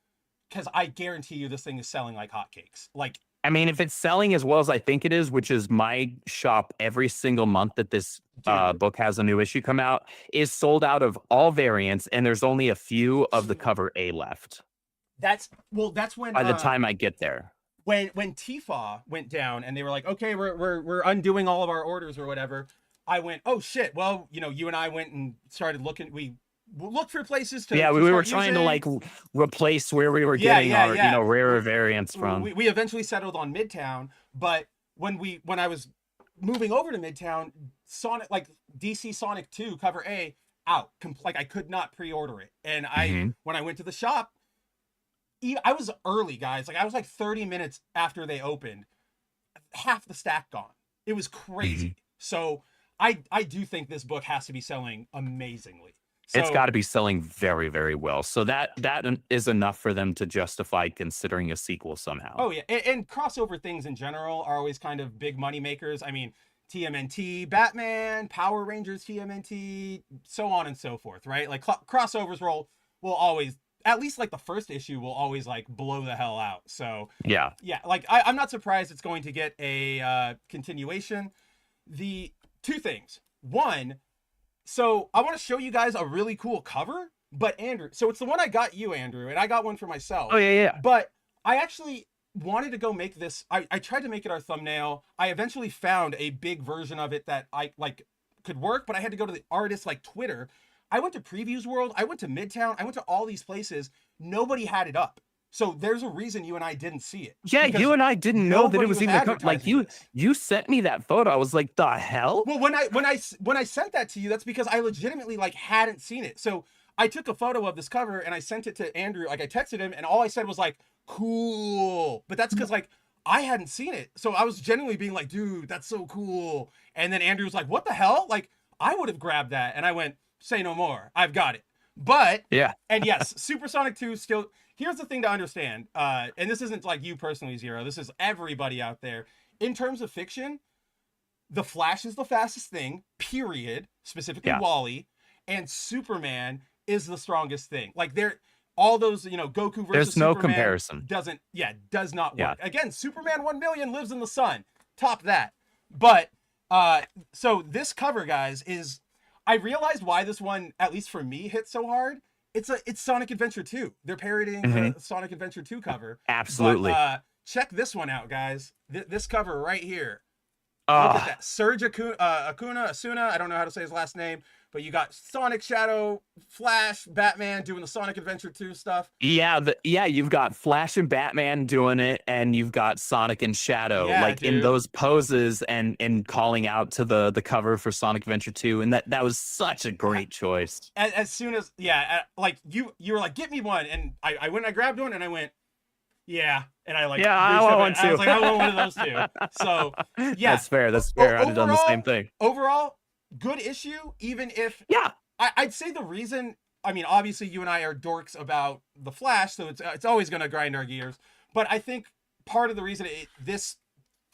Speaker 6: Because I guarantee you this thing is selling like hotcakes. Like,
Speaker 7: I mean, if it's selling as well as I think it is, which is my shop every single month that this
Speaker 6: dude,
Speaker 7: book has a new issue come out, is sold out of all variants, and there's only a few of the cover A left
Speaker 6: that's
Speaker 7: by the time I get there.
Speaker 6: when Tifa went down and they were like, okay, we're undoing all of our orders or whatever. I went, oh shit. Well, you and I went and started looking. We looked for places to
Speaker 7: Yeah,
Speaker 6: to
Speaker 7: we were
Speaker 6: start
Speaker 7: trying to
Speaker 6: using.
Speaker 7: like replace where we were
Speaker 6: Yeah,
Speaker 7: getting
Speaker 6: yeah,
Speaker 7: our
Speaker 6: yeah.
Speaker 7: rarer variants from.
Speaker 6: We eventually settled on Midtown, but when I was moving over to Midtown, Sonic, like DC Sonic 2 cover A out. Like I could not pre-order it. And when I went to the shop, I was early, guys. Like I was like 30 minutes after they opened, half the stack gone. It was crazy. So I do think this book has to be selling amazingly.
Speaker 7: It's
Speaker 6: So
Speaker 7: got to be selling very, very well. So that is enough for them to justify considering a sequel somehow.
Speaker 6: oh yeah, and crossover things in general are always kind of big money makers. I mean, TMNT, Batman, Power Rangers, TMNT, so on and so forth, right? Like crossovers will always, at least like the first issue will always like blow the hell out. So
Speaker 7: Yeah.
Speaker 6: yeah, like I'm not surprised it's going to get a continuation. The two things. One, so I want to show you guys a really cool cover, but Andrew, so it's the one I got you, Andrew, and I got one for myself.
Speaker 7: Oh yeah.
Speaker 6: But I actually wanted to go make this. I tried to make it our thumbnail. I eventually found a big version of it that I like could work, but I had to go to the artist like Twitter. I went to Previews World. I went to Midtown. I went to all these places. Nobody had it up. So there's a reason you and I didn't see it.
Speaker 7: Yeah,
Speaker 6: Because
Speaker 7: you and I didn't know that
Speaker 6: nobody
Speaker 7: it was
Speaker 6: was
Speaker 7: even like
Speaker 6: advertising this.
Speaker 7: you sent me that photo. I was like, the hell?
Speaker 6: Well, when I sent that to you, that's because I legitimately like hadn't seen it. So I took a photo of this cover and I sent it to Andrew. Like I texted him, and all I said was like, "Cool," but that's because like I hadn't seen it. So I was genuinely being like, "Dude, that's so cool." And then Andrew was like, "What the hell?" Like I would have grabbed that, and I went, "Say no more. I've got it." But
Speaker 7: Yeah.
Speaker 6: and yes, Supersonic 2 still. Here's the thing to understand, and this isn't like you personally, Zero. This is everybody out there. In terms of fiction, the Flash is the fastest thing, period. Specifically
Speaker 7: Yeah.
Speaker 6: Wally, and Superman is the strongest thing. Like all those, Goku versus
Speaker 7: There's no
Speaker 6: Superman
Speaker 7: comparison.
Speaker 6: does not work.
Speaker 7: Yeah.
Speaker 6: Again, Superman 1 million lives in the sun. Top that. But so this cover, guys, is I realized why this one, at least for me, hit so hard. It's Sonic Adventure 2. They're parodying the Sonic Adventure 2 cover.
Speaker 7: Absolutely.
Speaker 6: But, check this one out, guys. This cover right here. Look at that. Serge Asuna. I don't know how to say his last name, but you got Sonic, Shadow, Flash, Batman doing the Sonic Adventure 2 stuff.
Speaker 7: Yeah, you've got Flash and Batman doing it, and you've got Sonic and Shadow
Speaker 6: Yeah,
Speaker 7: like in
Speaker 6: dude.
Speaker 7: those poses and calling out to the cover for Sonic Adventure 2, and that was such a great choice.
Speaker 6: As soon as like you were like, get me one, and I went and I grabbed one and I went, yeah, and I like
Speaker 7: Yeah, I
Speaker 6: reached
Speaker 7: want
Speaker 6: up
Speaker 7: one
Speaker 6: and I was
Speaker 7: too.
Speaker 6: like, I want one of those too. So yeah,
Speaker 7: That's fair. That's fair. I'd have done the same thing.
Speaker 6: Overall, good issue, even if
Speaker 7: Yeah.
Speaker 6: I'd say the reason, I mean, obviously you and I are dorks about the Flash, so it's always going to grind our gears. But I think part of the reason this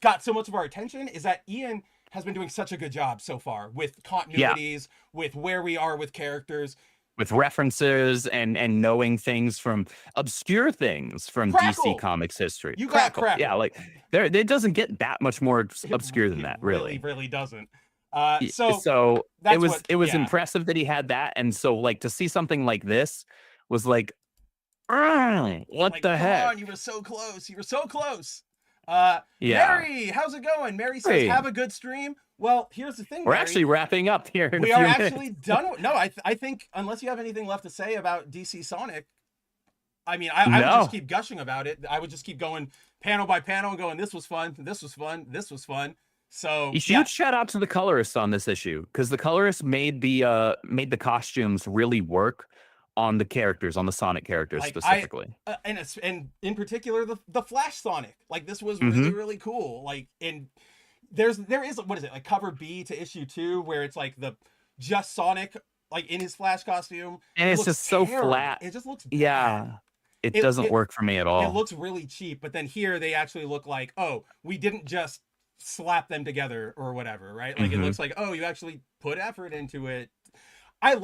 Speaker 6: got so much of our attention is that Ian has been doing such a good job so far with continuities, with where we are with characters.
Speaker 7: With references and knowing things from obscure things from
Speaker 6: Crackle.
Speaker 7: DC Comics history.
Speaker 6: You got Crackle.
Speaker 7: Yeah, like it doesn't get that much more obscure than
Speaker 6: It
Speaker 7: that, really.
Speaker 6: really doesn't.
Speaker 7: So
Speaker 6: that's
Speaker 7: it was
Speaker 6: yeah.
Speaker 7: impressive that he had that, and so like to see something like this was like, what
Speaker 6: Like,
Speaker 7: the
Speaker 6: come
Speaker 7: heck?
Speaker 6: on, you were so close. You were so close.
Speaker 7: Yeah.
Speaker 6: Mary, how's it going? Mary says,
Speaker 7: Hey.
Speaker 6: have a good stream. Well, here's the thing,
Speaker 7: We're
Speaker 6: Mary.
Speaker 7: actually wrapping up here in
Speaker 6: We
Speaker 7: a few
Speaker 6: are
Speaker 7: minutes.
Speaker 6: actually done. No, I think unless you have anything left to say about DC Sonic, I mean, I would just keep gushing about it. I would just keep going panel by panel and going, this was fun, this was fun, this was fun. So
Speaker 7: Huge shout out to the colorists on this issue, because the colorists made the costumes really work on the characters, on the Sonic characters
Speaker 6: like,
Speaker 7: specifically.
Speaker 6: And in particular the Flash Sonic. Like, this was really really cool. Like, and there is, what is it, like cover B to issue 2 where it's like the just Sonic like in his Flash costume,
Speaker 7: and it's just so flat.
Speaker 6: It just looks bad.
Speaker 7: Yeah. It doesn't work for me at all.
Speaker 6: It looks really cheap, but then here they actually look like, oh, we didn't just slap them together or whatever, right? Like, it looks like, oh, you actually put effort into it. I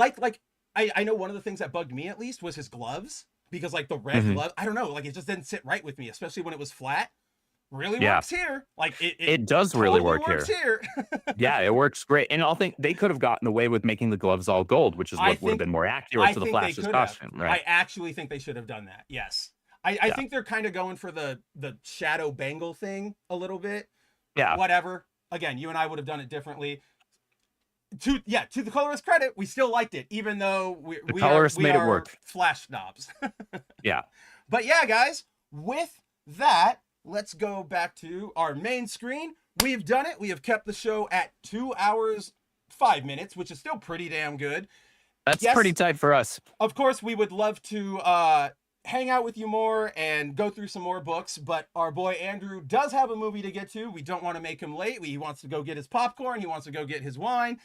Speaker 6: I know one of the things that bugged me, at least, was his gloves, because like the red glove, I don't know, like it just didn't sit right with me, especially when it was flat. Really works here. Like it does
Speaker 7: really
Speaker 6: totally
Speaker 7: work
Speaker 6: works here.
Speaker 7: Yeah, it works great. And I think they could have gotten away with making the gloves all gold, which is what would have been more accurate to the Flash's costume, right?
Speaker 6: I actually think they should have done that. Yes. I think they're kind of going for the shadow bangle thing a little bit.
Speaker 7: Yeah.
Speaker 6: Whatever. Again, you and I would have done it differently. To the colorist credit, we still liked it, even though we
Speaker 7: made it work.
Speaker 6: Flash snobs.
Speaker 7: Yeah.
Speaker 6: But yeah, guys, with that, let's go back to our main screen. We've done it. We have kept the show at 2 hours, 5 minutes, which is still pretty damn good.
Speaker 7: That's pretty tight for us.
Speaker 6: Of course, we would love to hang out with you more and go through some more books, but our boy Andrew does have a movie to get to. We don't want to make him late. He wants to go get his popcorn. He wants to go get his wine.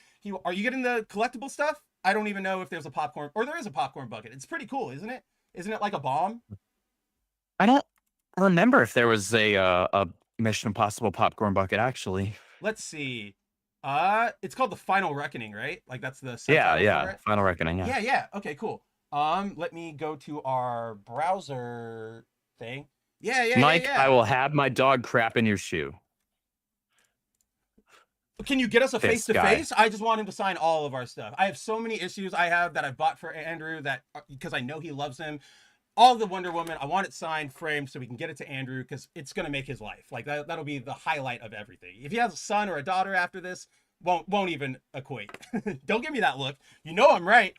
Speaker 6: Are you getting the collectible stuff? I don't even know if there's a popcorn, or there is a popcorn bucket. It's pretty cool, isn't it? Isn't it like a bomb?
Speaker 7: I don't remember if there was a Mission Impossible popcorn bucket, actually.
Speaker 6: Let's see. It's called The Final Reckoning, right? Like, that's the subtitle for it?
Speaker 7: Final Reckoning.
Speaker 6: Yeah. Okay, cool. Let me go to our browser thing. Yeah.
Speaker 7: Mike, I will have my dog crap in your shoe.
Speaker 6: Can you get us a face-to-face? I just want him to sign all of our stuff. I have so many issues I have that I've bought for Andrew that because I know he loves them. All the Wonder Woman, I want it signed, framed, so we can get it to Andrew, because it's going to make his life. Like, that'll be the highlight of everything. If he has a son or a daughter after this, won't even equate. Don't give me that look. You know I'm right.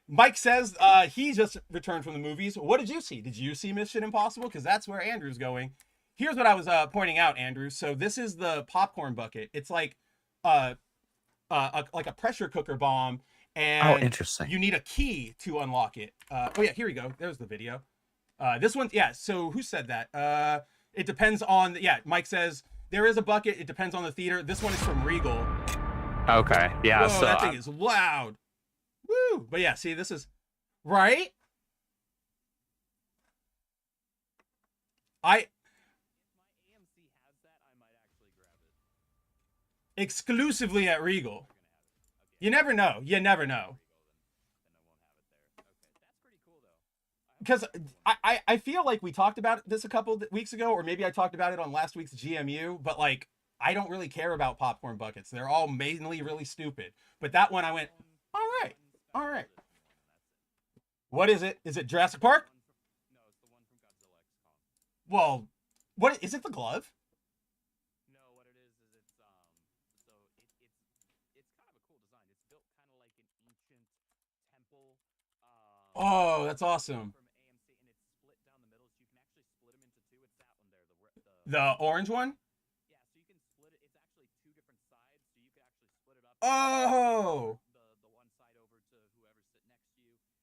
Speaker 6: Mike says he just returned from the movies. What did you see? Did you see Mission Impossible? Because that's where Andrew's going. Here's what I was pointing out, Andrew. So this is the popcorn bucket. It's like a pressure cooker bomb. And
Speaker 7: interesting.
Speaker 6: You need a key to unlock it. Oh yeah, here we go. There's the video. This one, yeah. So who said that? It depends on. Mike says there is a bucket. It depends on the theater. This one is from Regal.
Speaker 7: Okay. Yeah.
Speaker 6: Whoa,
Speaker 7: so
Speaker 6: that thing is loud. Woo! But yeah, see, this is right. Exclusively at Regal. You never know. Because I feel like we talked about this a couple weeks ago, or maybe I talked about it on last week's GMU, but like, I don't really care about popcorn buckets. They're all mainly really stupid. But that one I went, all right. What is it? Is it Jurassic Park?
Speaker 8: No, it's the one from Godzilla X Kong.
Speaker 6: Well, what is it? The glove?
Speaker 8: No, what it is it's kind of a cool design. It's built kind of like an ancient temple.
Speaker 6: Oh, that's awesome.
Speaker 8: From AMC, and it's split down the middle, so you can actually split them into two. It's that one there,
Speaker 6: the orange one.
Speaker 8: Yeah, so you can split it. It's actually two different sides, so you can actually split it up.
Speaker 6: Oh.
Speaker 8: The one side over to whoever's sitting next to you, it's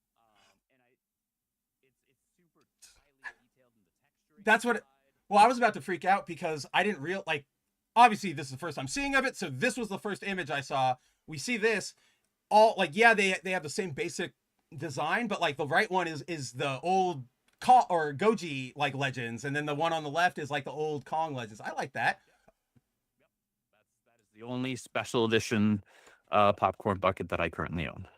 Speaker 8: super highly detailed in the texture.
Speaker 6: That's what. Well, I was about to freak out because I didn't obviously this is the first time seeing of it, so this was the first image I saw. We see this all they have the same basic design, but like the right one is the old Goji like legends, and then the one on the left is like the old Kong legends. I like that.
Speaker 7: That is the only special edition popcorn bucket that I currently own.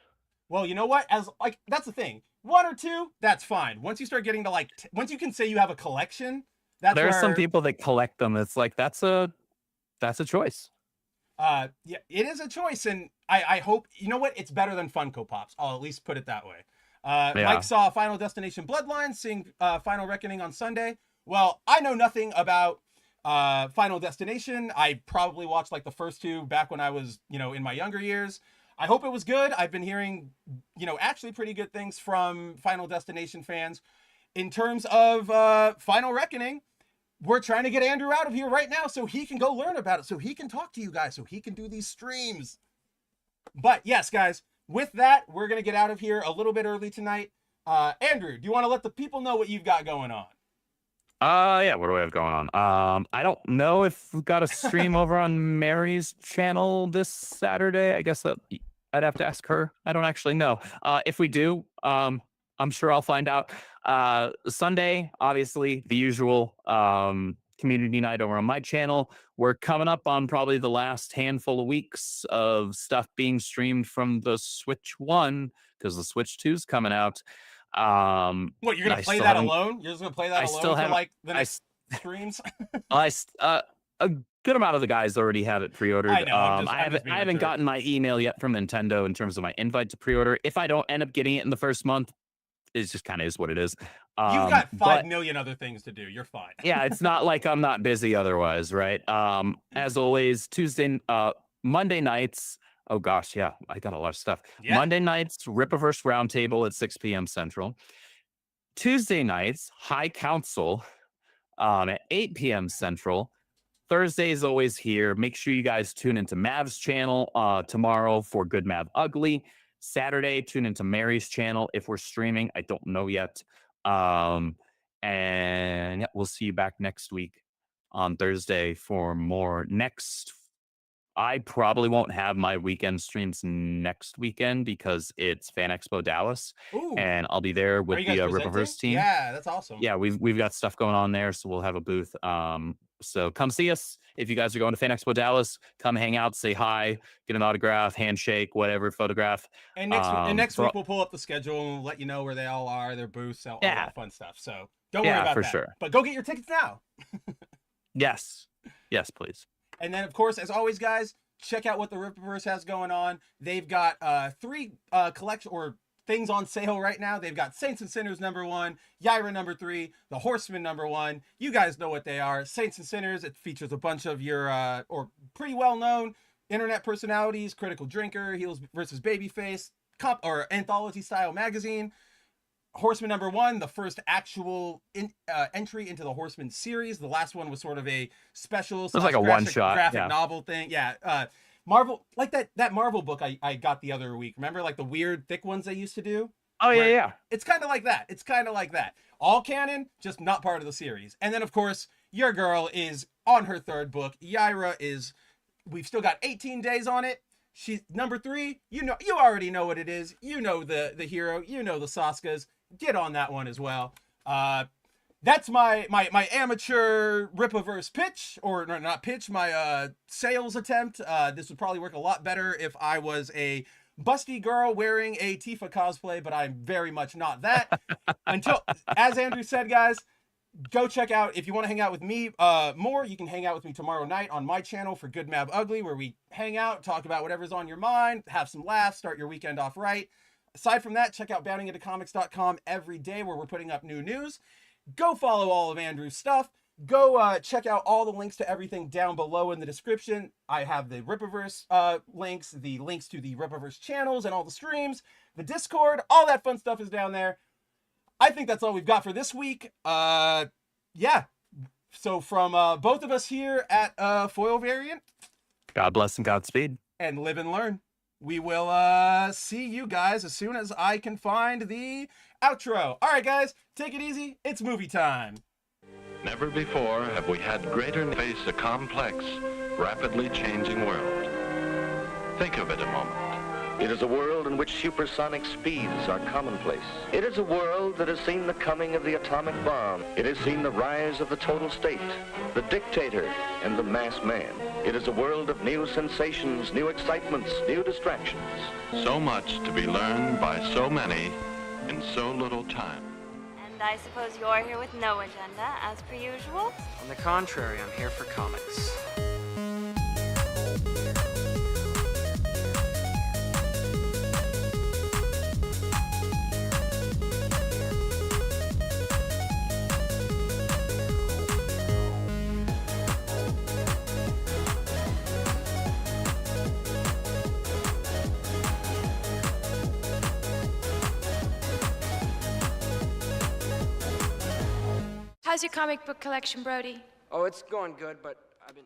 Speaker 6: Well, you know what? That's the thing. 1 or 2, that's fine. Once you start getting to once you can say you have a collection,
Speaker 7: there are some people that collect them. It's like that's a choice.
Speaker 6: Yeah, it is a choice, and I hope, you know what, it's better than Funko Pops. I'll at least put it that way. Mike saw Final Destination Bloodlines, seeing Final Reckoning on Sunday. Well, I know nothing about Final Destination. I probably watched like the first two back when I was, in my younger years. I hope it was good. I've been hearing, actually pretty good things from Final Destination fans. In terms of Final Reckoning, we're trying to get Andrew out of here right now so he can go learn about it, so he can talk to you guys, so he can do these streams. But yes, guys, with that, we're going to get out of here a little bit early tonight. Andrew, do you want to let the people know what you've got going on?
Speaker 7: Yeah, what do I have going on? I don't know if we've got a stream over on Mary's channel this Saturday. I guess that I'd have to ask her. I don't actually know. If we do, I'm sure I'll find out. Sunday, obviously, the usual community night over on my channel. We're coming up on probably the last handful of weeks of stuff being streamed from the Switch 1 because the Switch 2 is coming out.
Speaker 6: What, you're gonna play that alone? You're just gonna play that alone for like the next streams?
Speaker 7: A good amount of the guys already have it pre-ordered.
Speaker 6: I know.
Speaker 7: I haven't gotten my email yet from Nintendo in terms of my invite to pre-order. If I don't end up getting it in the first month, it just kind of is what it is.
Speaker 6: You've got 5 million other things to do. You're fine.
Speaker 7: Yeah, it's not like I'm not busy otherwise, right? As always, Monday nights. Oh gosh, yeah, I got a lot of stuff.
Speaker 6: Yeah.
Speaker 7: Monday nights, Rippaverse Roundtable at 6 p.m. Central. Tuesday nights, High Council at 8 p.m. Central. Thursday is always here. Make sure you guys tune into Mav's channel tomorrow for Good Mav Ugly. Saturday, tune into Mary's channel if we're streaming. I don't know yet. And yeah, we'll see you back next week on Thursday for more. I probably won't have my weekend streams next weekend because it's Fan Expo Dallas.
Speaker 6: Ooh.
Speaker 7: And I'll be there with the Rippaverse team.
Speaker 6: Yeah, that's awesome.
Speaker 7: Yeah, we've got stuff going on there, so we'll have a booth. So come see us if you guys are going to Fan Expo Dallas. Come hang out, say hi, get an autograph, handshake, whatever, photograph.
Speaker 6: And next week we'll pull up the schedule and let you know where they all are, their booths, all that fun stuff. So don't worry about that. Sure. But go get your tickets now.
Speaker 7: Yes, please.
Speaker 6: And then, of course, as always, guys, check out what the Rippaverse has going on. They've got 3 collection or things on sale right now. They've got Saints and Sinners #1, Yaira #3, The Horseman #1. You guys know what they are. Saints and Sinners, it features a bunch of your or pretty well-known internet personalities. Critical Drinker, Heels versus Babyface, or anthology-style magazine. Horseman #1, the first actual entry into the Horseman series. The last one was sort of a special,
Speaker 7: like a one-shot
Speaker 6: graphic novel thing. Yeah, Marvel, like that Marvel book I got the other week. Remember, like the weird thick ones they used to do?
Speaker 7: Oh yeah.
Speaker 6: It's kind of like that. All canon, just not part of the series. And then, of course, your girl is on her 3rd book. Yaira is. We've still got 18 days on it. She's #3. You already know what it is. You know the hero. You know the Saskas. Get on that one as well. That's my amateur Rippaverse pitch, or not pitch, my sales attempt. This would probably work a lot better if I was a busty girl wearing a Tifa cosplay, but I'm very much not that. As Andrew said, guys, go check out, if you want to hang out with me more, you can hang out with me tomorrow night on my channel for Good Mav Ugly, where we hang out, talk about whatever's on your mind, have some laughs, start your weekend off right. Aside from that, check out boundingintocomics.com every day where we're putting up new news. Go follow all of Andrew's stuff. Go check out all the links to everything down below in the description. I have the Rippaverse links, the links to the Rippaverse channels and all the streams, the Discord, all that fun stuff is down there. I think that's all we've got for this week. Yeah. So from both of us here at Foil Variant.
Speaker 7: God bless and Godspeed.
Speaker 6: And live and learn. We will see you guys as soon as I can find the outro. All right, guys, take it easy. It's movie time.
Speaker 1: Never before have we had greater face a complex, rapidly changing world. Think of it a moment.
Speaker 2: It is a world in which supersonic speeds are commonplace. It is a world that has seen the coming of the atomic bomb. It has seen the rise of the total state, the dictator, and the mass man. It is a world of new sensations, new excitements, new distractions.
Speaker 1: So much to be learned by so many in so little time.
Speaker 3: And I suppose you're here with no agenda, as per usual?
Speaker 4: On the contrary, I'm here for comics.
Speaker 5: How's your comic book collection, Brody?
Speaker 4: Oh, it's going good, but I've been.